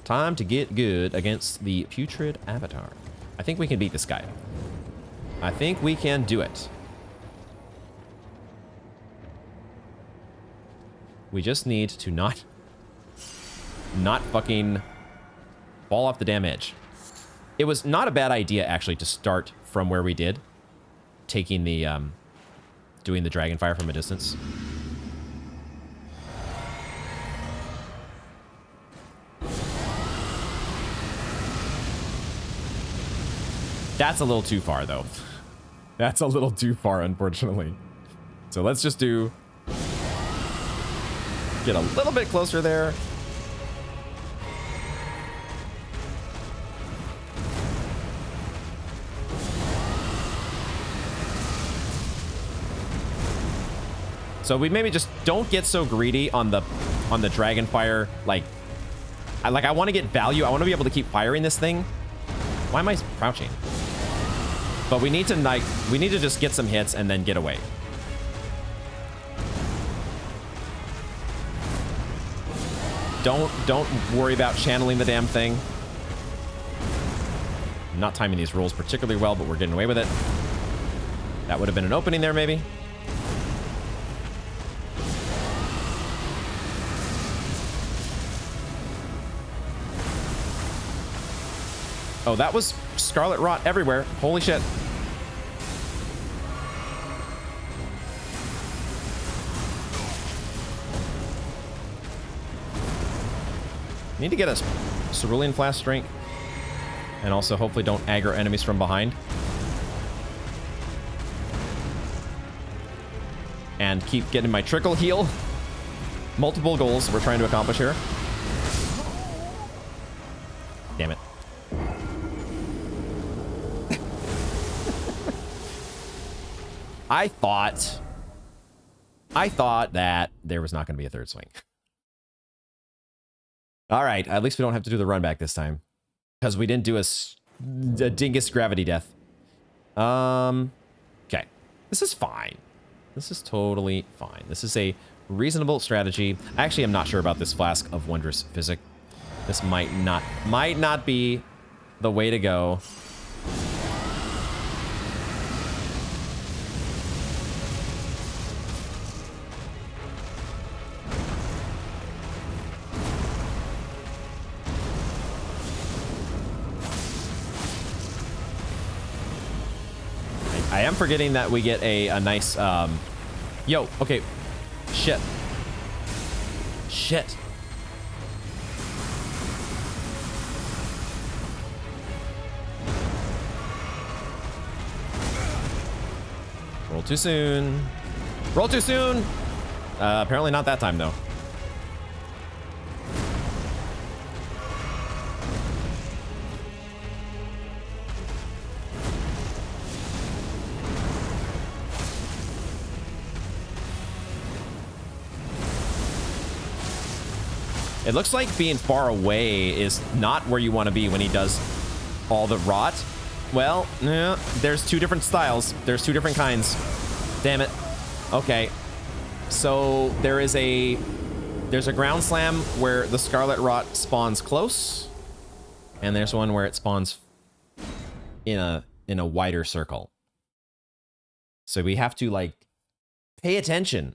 Time to get good against the Putrid Avatar. I think we can beat this guy. I think we can do it. We just need to not fucking fall off the damn edge. It was not a bad idea, actually, to start from where we did. Taking the, doing the dragonfire from a distance. That's a little too far, though. That's a little too far, unfortunately. So let's just do... Get a little bit closer there. So we maybe just don't get so greedy on the dragonfire. Like I want to get value. I want to be able to keep firing this thing. Why am I crouching? But we need to just get some hits and then get away. Don't worry about channeling the damn thing. I'm not timing these rolls particularly well, but we're getting away with it. That would have been an opening there, maybe. Oh, that was Scarlet Rot everywhere. Holy shit. Need to get a Cerulean Flask Strength. And also, hopefully, don't aggro enemies from behind. And keep getting my trickle heal. Multiple goals we're trying to accomplish here. Damn it. I thought that there was not going to be a third swing. All right, at least we don't have to do the run back this time. Because we didn't do a dingus gravity death. Okay. This is fine. This is totally fine. This is a reasonable strategy. I actually am not sure about this Flask of Wondrous Physic. This might not be the way to go. I am forgetting that we get a nice, yo, okay, shit. Shit. Roll too soon. Roll too soon! Apparently not that time, though. It looks like being far away is not where you want to be when he does all the rot. Well, yeah, there's two different styles. There's two different kinds. Damn it. Okay. So there's a ground slam where the Scarlet Rot spawns close, and there's one where it spawns in a wider circle. So we have to like pay attention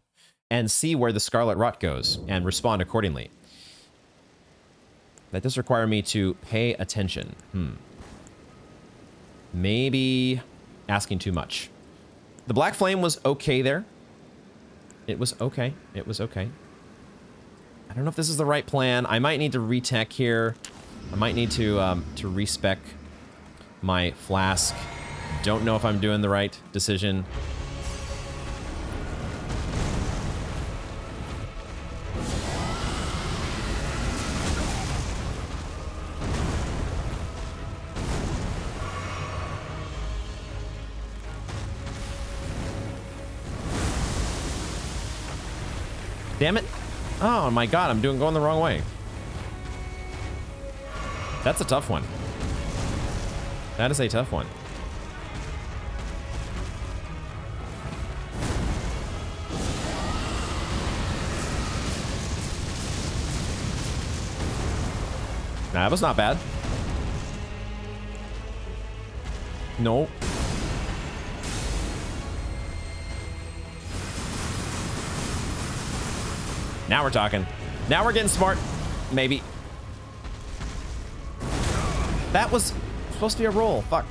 and see where the Scarlet Rot goes and respond accordingly. That does require me to pay attention. Maybe asking too much. The Black Flame was okay there. It was okay. It was okay. I don't know if this is the right plan. I might need to retech here. I might need to respec my flask. Don't know if I'm doing the right decision. Damn it. Oh my god, I'm going the wrong way. That's a tough one. That is a tough one. Nah, that was not bad. No. Now we're talking. Now we're getting smart. Maybe. That was supposed to be a roll. Fuck.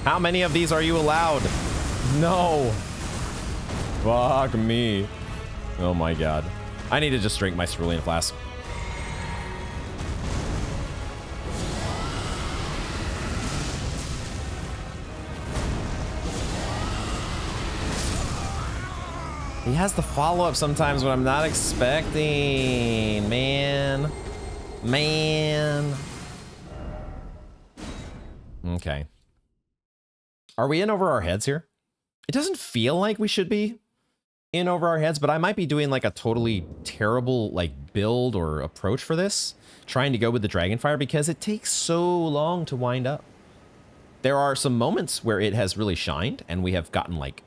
How many of these are you allowed? No. Fuck me. Oh my god. I need to just drink my cerulean flask. He has the follow-up sometimes when I'm not expecting. Man. Okay. Are we in over our heads here? It doesn't feel like we should be in over our heads, but I might be doing like a totally terrible like build or approach for this, trying to go with the Dragonfire because it takes so long to wind up. There are some moments where it has really shined and we have gotten like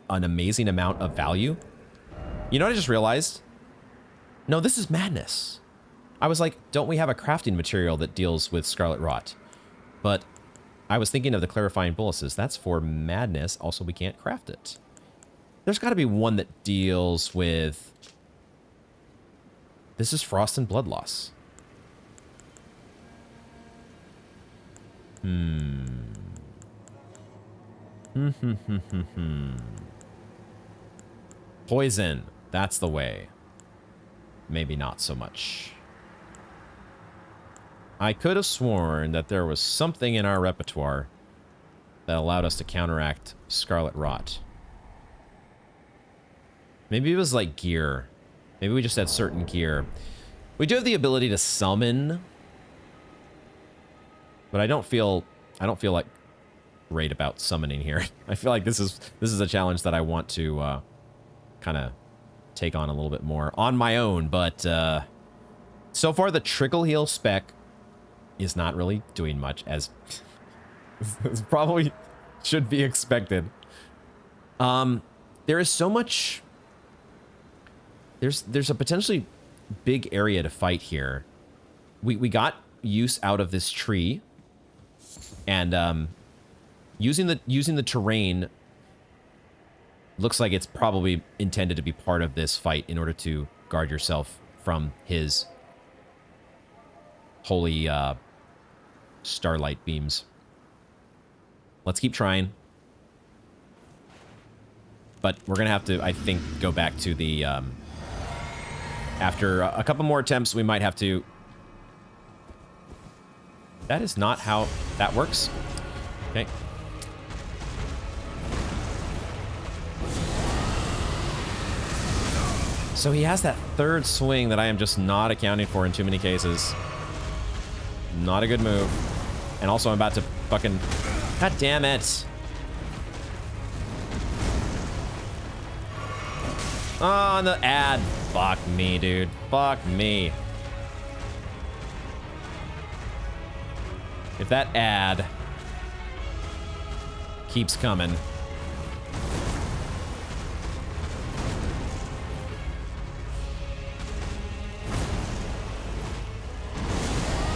an amazing amount of value. You know what I just realized? No, this is madness. I was like, don't we have a crafting material that deals with Scarlet Rot? But I was thinking of the Clarifying Boluses. That's for madness. Also, we can't craft it. There's got to be one that deals with... This is Frost and Blood Loss. Poison. That's the way. Maybe not so much. I could have sworn that there was something in our repertoire that allowed us to counteract Scarlet Rot. Maybe it was like gear. Maybe we just had certain gear. We do have the ability to summon, but I don't feel like great about summoning here. I feel like this is a challenge that I want to kind of take on a little bit more on my own, but to So far, the trickle heal spec is not really doing much, as probably should be expected. There is so much. There's a potentially big area to fight here. We got use out of this tree, and using the terrain looks like it's probably intended to be part of this fight in order to guard yourself from his holy starlight beams. Let's keep trying. But we're going to have to, I think, go back to the... after a couple more attempts, we might have to... That is not how that works. Okay. So he has that third swing that I am just not accounting for in too many cases. Not a good move. And also I'm about to fucking... God damn it. Oh, the ad. Fuck me, dude. Fuck me. If that ad keeps coming...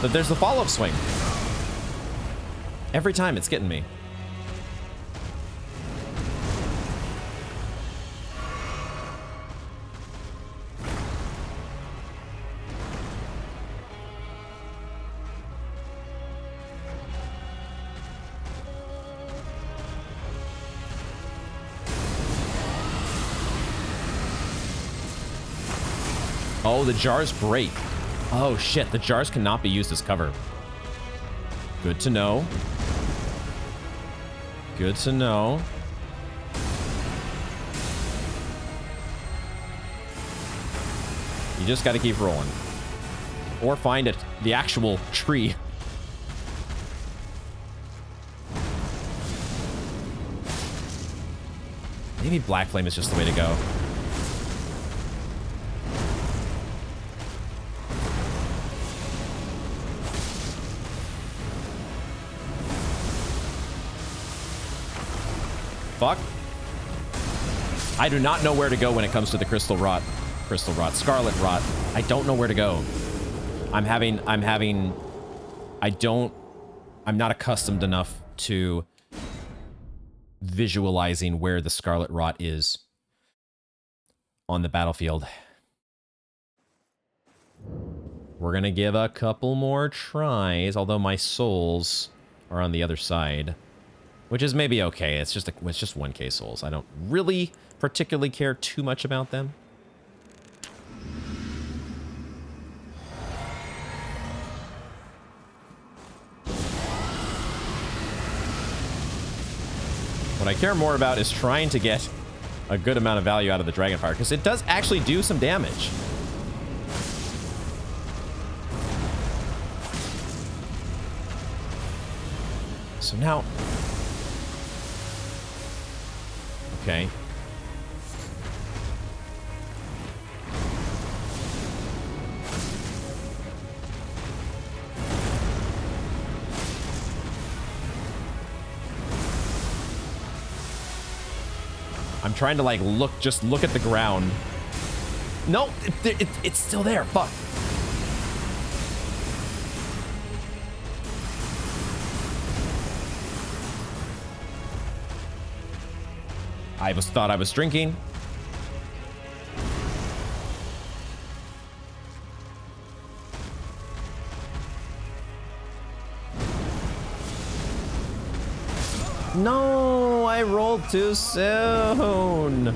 But there's the follow-up swing. Every time it's getting me. Oh, the jars break. Oh shit, the jars cannot be used as cover. Good to know. Good to know. You just gotta keep rolling. Or find it, the actual tree. Maybe Black Flame is just the way to go. Fuck. I do not know where to go when it comes to the crystal rot, scarlet rot. I don't know where to go. I'm not accustomed enough to visualizing where the scarlet rot is on the battlefield. We're gonna give a couple more tries, although my souls are on the other side. Which is maybe okay. It's just 1k souls. I don't really particularly care too much about them. What I care more about is trying to get a good amount of value out of the Dragonfire, because it does actually do some damage. So now... Okay. I'm trying to like just look at the ground. No, it's still there. Fuck. I thought I was drinking. No, I rolled too soon.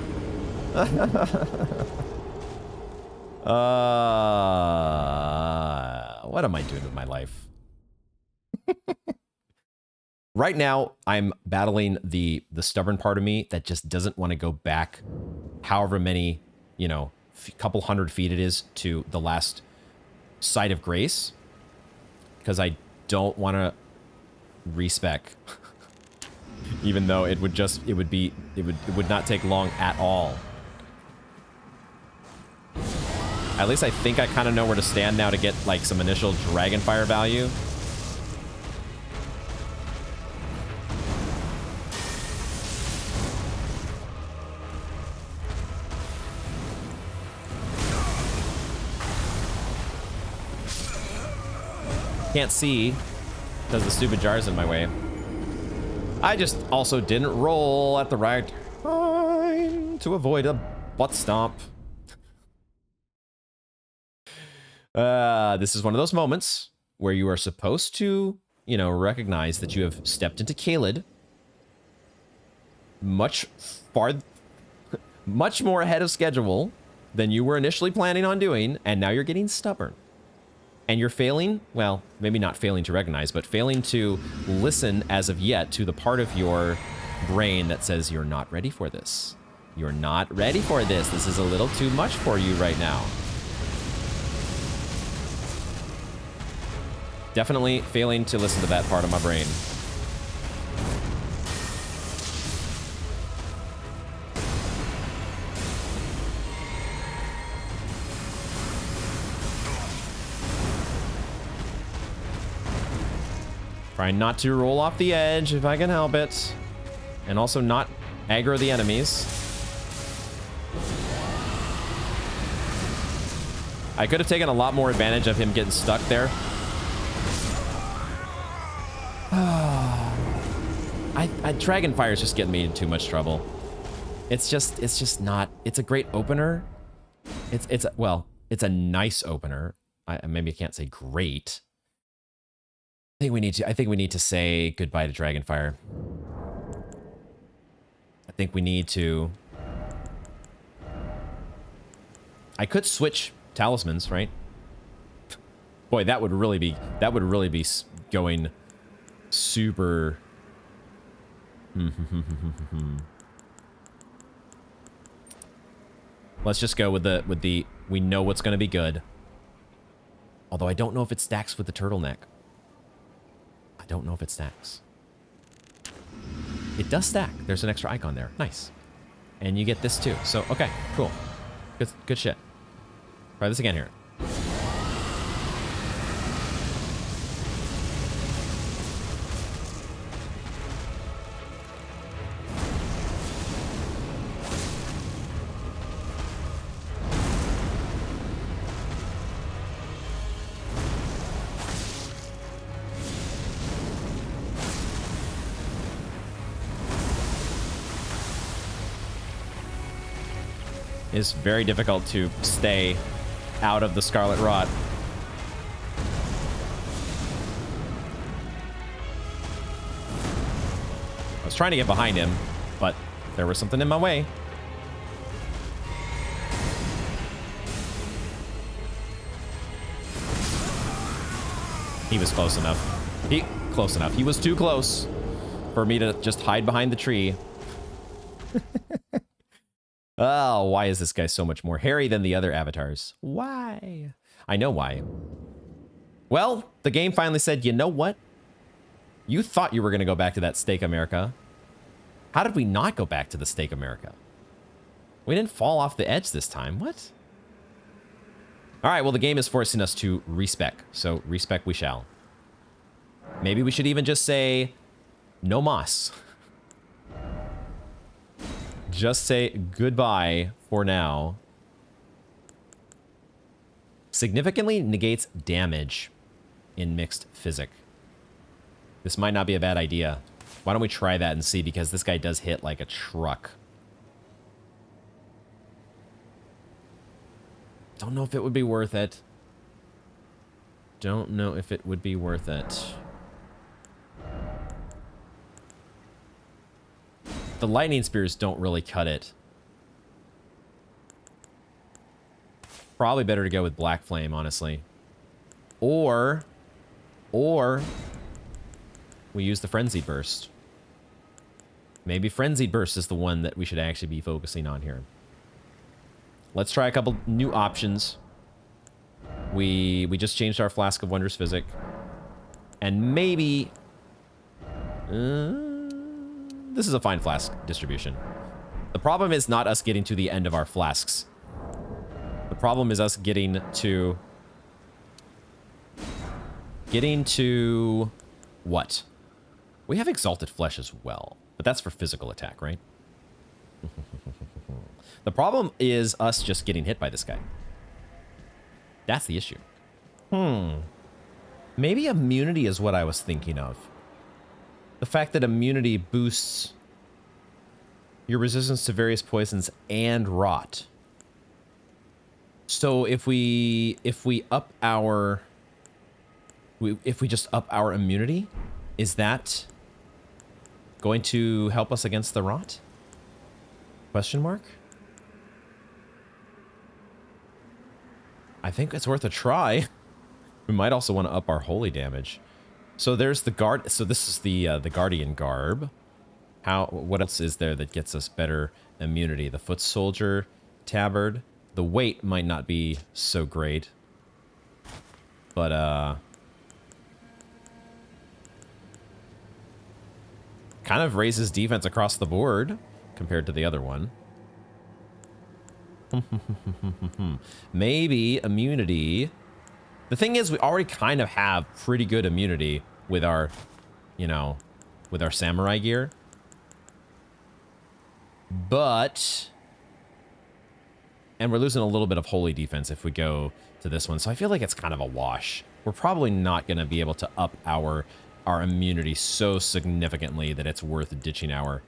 What am I doing with my life? Right now, I'm battling the stubborn part of me that just doesn't want to go back however many, you know, couple hundred feet it is to the last site of grace. Because I don't want to respec. Even though it would not take long at all. At least I think I kind of know where to stand now to get like some initial Dragonfire value. Can't see because the stupid jar's in my way. I just also didn't roll at the right time to avoid a butt stomp. This is one of those moments where you are supposed to, you know, recognize that you have stepped into Caelid much more ahead of schedule than you were initially planning on doing, and now you're getting stubborn. And you're failing, well, maybe not failing to recognize, but failing to listen as of yet to the part of your brain that says you're not ready for this. You're not ready for this. This is a little too much for you right now. Definitely failing to listen to that part of my brain. Trying not to roll off the edge if I can help it. And also not aggro the enemies. I could have taken a lot more advantage of him getting stuck there. Dragonfire is just getting me in too much trouble. It's just not. It's a great opener. It's a nice opener. Maybe I can't say great. I think we need to say goodbye to Dragonfire. I think we need to. I could switch talismans, right? Boy, that would really be going super. Let's just go with the we know what's going to be good. Although I don't know if it stacks with the turtleneck. I don't know if it stacks. It does stack. There's an extra icon there. Nice. And you get this too. So, okay, cool. Good shit. Try this again here. It's very difficult to stay out of the Scarlet Rot. I was trying to get behind him, but there was something in my way. He was close enough. Close enough. He was too close for me to just hide behind the tree. Oh, why is this guy so much more hairy than the other avatars? Why? I know why. Well, the game finally said, you know what? You thought you were going to go back to that Stake America. How did we not go back to the Stake America? We didn't fall off the edge this time. What? All right, well, the game is forcing us to respec. So respec we shall. Maybe we should even just say no mas. Just say goodbye for now. Significantly negates damage in mixed physic. This might not be a bad idea. Why don't we try that and see, because this guy does hit like a truck. Don't know if it would be worth it. Don't know if it would be worth it. The lightning spears don't really cut it. Probably better to go with Black Flame, honestly. Or we use the Frenzied Burst. Maybe Frenzied Burst is the one that we should actually be focusing on here. Let's try a couple new options. We just changed our Flask of Wondrous Physic. And maybe... this is a fine flask distribution. The problem is not us getting to the end of our flasks. The problem is us getting to what? We have Exalted Flesh as well, but that's for physical attack, right? The problem is us just getting hit by this guy. That's the issue. Maybe immunity is what I was thinking of. The fact that immunity boosts your resistance to various poisons and rot. So if we up our if we just up our immunity, is that going to help us against the rot? Question mark? I think it's worth a try. We might also want to up our holy damage. So there's the guard. So this is the guardian garb. What else is there that gets us better immunity? The foot soldier tabard. The weight might not be so great, but kind of raises defense across the board compared to the other one. Maybe immunity. The thing is, we already kind of have pretty good immunity with our, you know, with our samurai gear. But, and we're losing a little bit of holy defense if we go to this one. So I feel like it's kind of a wash. We're probably not going to be able to up our immunity so significantly that it's worth ditching our...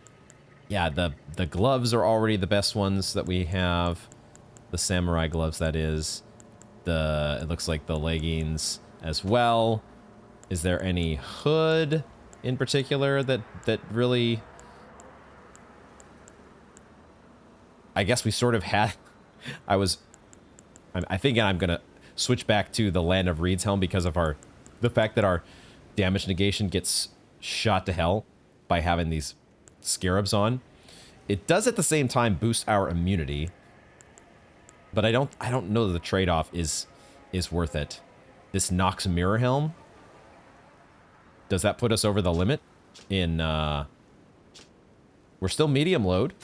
Yeah, the gloves are already the best ones that we have. The samurai gloves, that is. It looks like the leggings as well. Is there any hood in particular that really... I guess we sort of had... I think I'm gonna switch back to the Land of Reed's Helm because of the fact that our damage negation gets shot to hell by having these scarabs on. It does at the same time boost our immunity, but I don't know that the trade-off is worth it. This Nox Mirror Helm, does that put us over the limit in we're still medium load.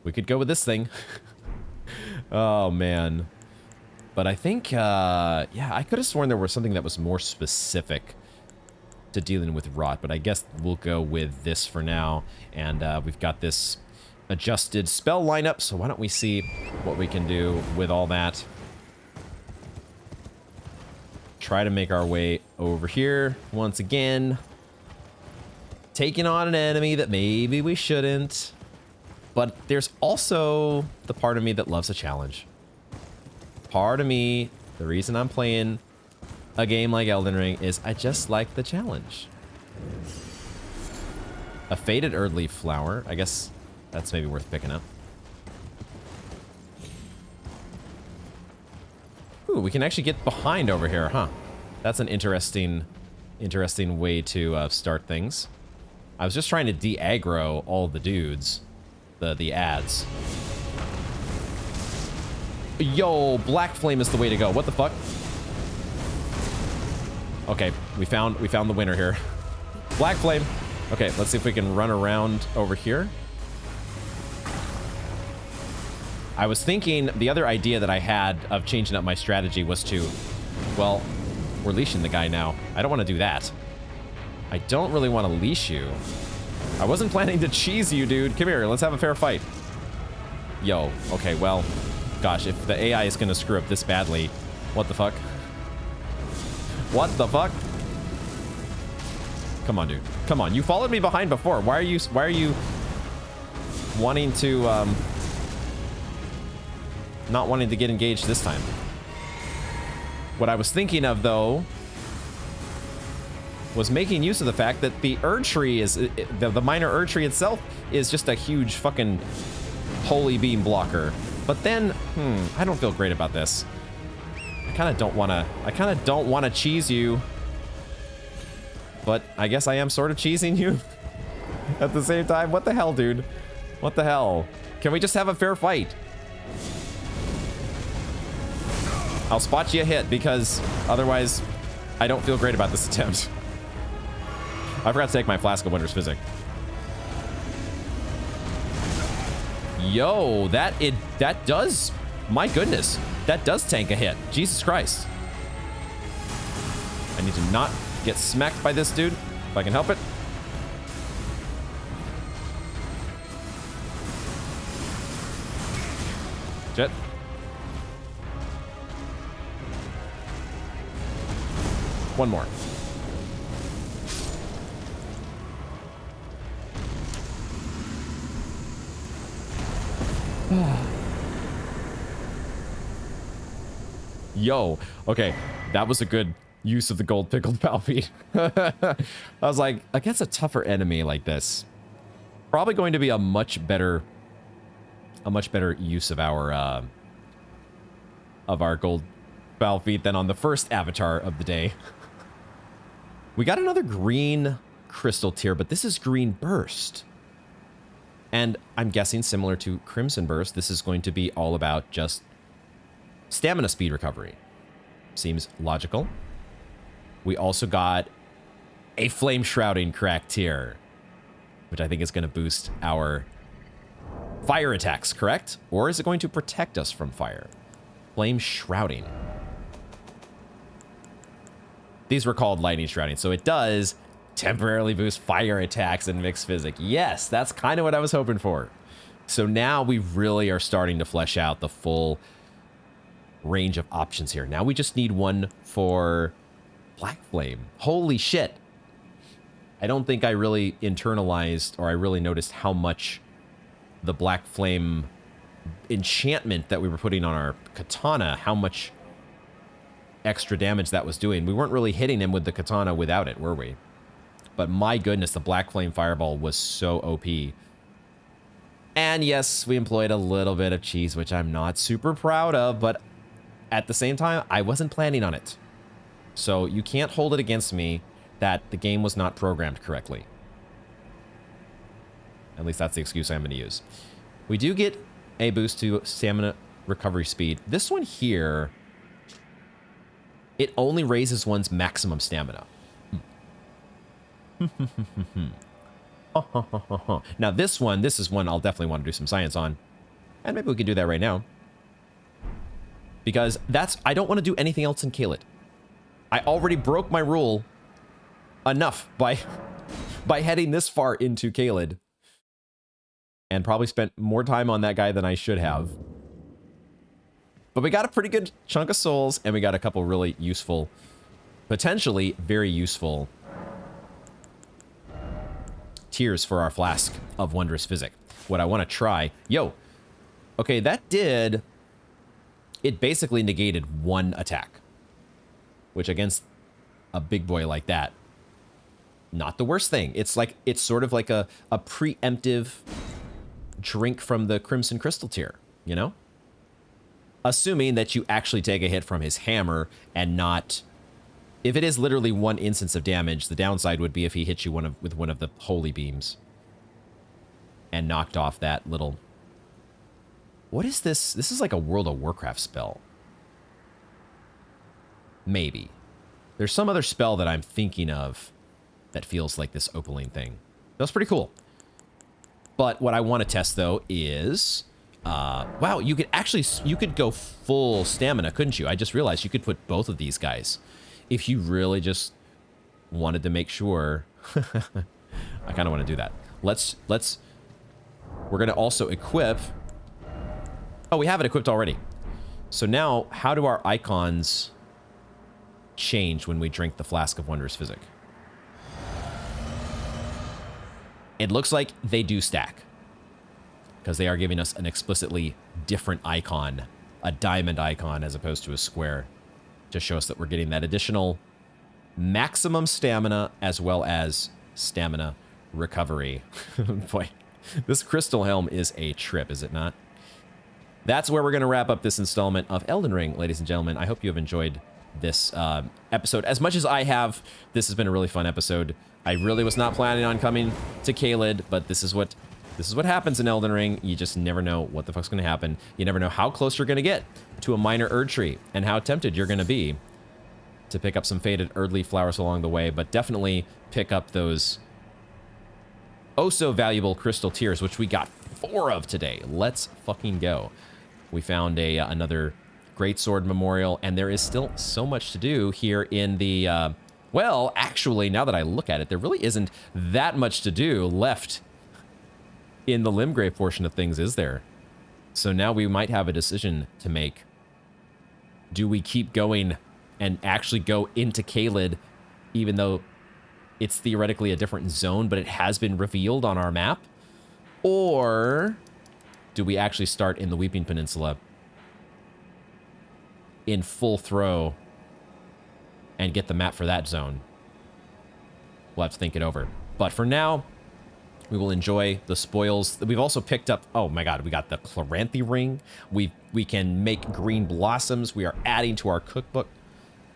We could go with this thing. Oh man. But I think yeah, I could have sworn there was something that was more specific to dealing with rot, but I guess we'll go with this for now. And we've got this adjusted spell lineup, so why don't we see what we can do with all that. Try to make our way over here once again. Taking on an enemy that maybe we shouldn't. But there's also the part of me that loves a challenge. Part of me, the reason I'm playing a game like Elden Ring is I just like the challenge. A faded Erdleaf flower. I guess that's maybe worth picking up. Ooh, we can actually get behind over here, huh? That's an interesting way to start things. I was just trying to de-aggro all the dudes. The ads. Yo, Black Flame is the way to go. What the fuck? Okay, we found the winner here. Black Flame. Okay, let's see if we can run around over here. I was thinking the other idea that I had of changing up my strategy was to, well, we're leashing the guy now. I don't want to do that. I don't really want to leash you. I wasn't planning to cheese you, dude. Come here, let's have a fair fight. Yo, okay, well, gosh, if the AI is gonna screw up this badly, what the fuck? What the fuck? Come on, dude. Come on, you followed me behind before. Why are you wanting to, not wanting to get engaged this time? What I was thinking of, though, was making use of the fact that the Erdtree is, the minor Erdtree itself is just a huge fucking holy beam blocker. But then, I don't feel great about this. I kind of don't want to cheese you. But I guess I am sort of cheesing you at the same time. What the hell, dude? What the hell? Can we just have a fair fight? I'll spot you a hit because otherwise I don't feel great about this attempt. I forgot to take my Flask of Wondrous Physic. Yo, that does My goodness, that does tank a hit. Jesus Christ. I need to not get smacked by this dude, if I can help it. Shit. One more. Yo, okay, that was a good use of the gold pickled palpite. I was like, against a tougher enemy like this, probably going to be a much better use of our gold palpite than on the first avatar of the day. We got another green crystal tier, but this is green burst. And I'm guessing similar to Crimson Burst, this is going to be all about just stamina speed recovery. Seems logical. We also got a Flame Shrouding crack tier, which I think is going to boost our fire attacks, correct? Or is it going to protect us from fire? Flame Shrouding. These were called Lightning Shrouding, so it does temporarily boost fire attacks in mixed physic. Yes, that's kind of what I was hoping for. So now we really are starting to flesh out the full range of options here. Now we just need one for Black Flame. Holy shit. I don't think I really internalized or I really noticed how much the Black Flame enchantment that we were putting on our katana, how much extra damage that was doing. We weren't really hitting him with the katana without it, were we? But my goodness, the Black Flame Fireball was so OP. And yes, we employed a little bit of cheese, which I'm not super proud of, but at the same time, I wasn't planning on it. So you can't hold it against me that the game was not programmed correctly. At least that's the excuse I'm going to use. We do get a boost to stamina recovery speed. This one here, it only raises one's maximum stamina. Now this is one I'll definitely want to do some science on. And maybe we can do that right now. Because I don't want to do anything else in Caelid. I already broke my rule enough by heading this far into Caelid. And probably spent more time on that guy than I should have. But we got a pretty good chunk of souls, and we got a couple really useful, potentially very useful tiers for our flask of wondrous physic. What I want to try, okay, that did, it basically negated one attack, which against a big boy like that, not the worst thing. It's sort of like a preemptive drink from the Crimson Crystal tier, you know? Assuming that you actually take a hit from his hammer and not... If it is literally one instance of damage, the downside would be if he hit you with one of the holy beams and knocked off that little... What is this? This is like a World of Warcraft spell. Maybe. There's some other spell that I'm thinking of that feels like this opaline thing. That's pretty cool. But what I want to test, though, is... wow, you could go full stamina, couldn't you? I just realized you could put both of these guys. If you really just wanted to make sure... I kind of want to do that. We're going to also equip... Oh, we have it equipped already. So now, how do our icons change when we drink the Flask of Wondrous Physic? It looks like they do stack, because they are giving us an explicitly different icon, a diamond icon as opposed to a square, to show us that we're getting that additional maximum stamina as well as stamina recovery. Boy, this crystal helm is a trip, is it not? That's where we're going to wrap up this installment of Elden Ring, ladies and gentlemen. I hope you have enjoyed this episode as much as I have. This has been a really fun episode. I really was not planning on coming to Caelid, but this is what happens in Elden Ring. You just never know what the fuck's going to happen. You never know how close you're going to get to a minor Erdtree and how tempted you're going to be to pick up some faded Erdleaf flowers along the way, but definitely pick up those oh so valuable crystal tears, which we got 4 of today. Let's fucking go. We found another greatsword memorial, and there is still so much to do here in the... well, actually, now that I look at it, there really isn't that much to do left in the Limgrave portion of things, is there? So now we might have a decision to make. Do we keep going and actually go into Caelid, even though it's theoretically a different zone, but it has been revealed on our map? Or do we actually start in the Weeping Peninsula in full throw and get the map for that zone? We'll have to think it over. But for now, we will enjoy the spoils. We've also picked up, oh my god, we got the Chloranthy Ring. We can make green blossoms. We are adding to our cookbook.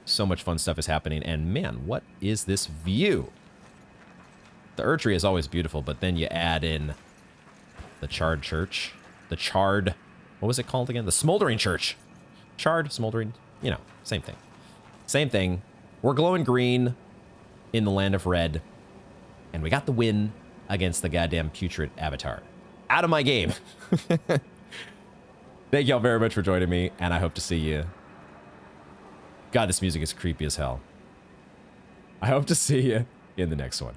So much fun stuff is happening. And man, what is this view? The Erdtree is always beautiful, but then you add in the charred church. The charred, what was it called again? The smoldering church. Charred, smoldering, you know, same thing. Same thing. We're glowing green in the land of red. And we got the win against the goddamn Putrid Avatar. Out of my game. Thank y'all very much for joining me, and I hope to see you. God, this music is creepy as hell. I hope to see you in the next one.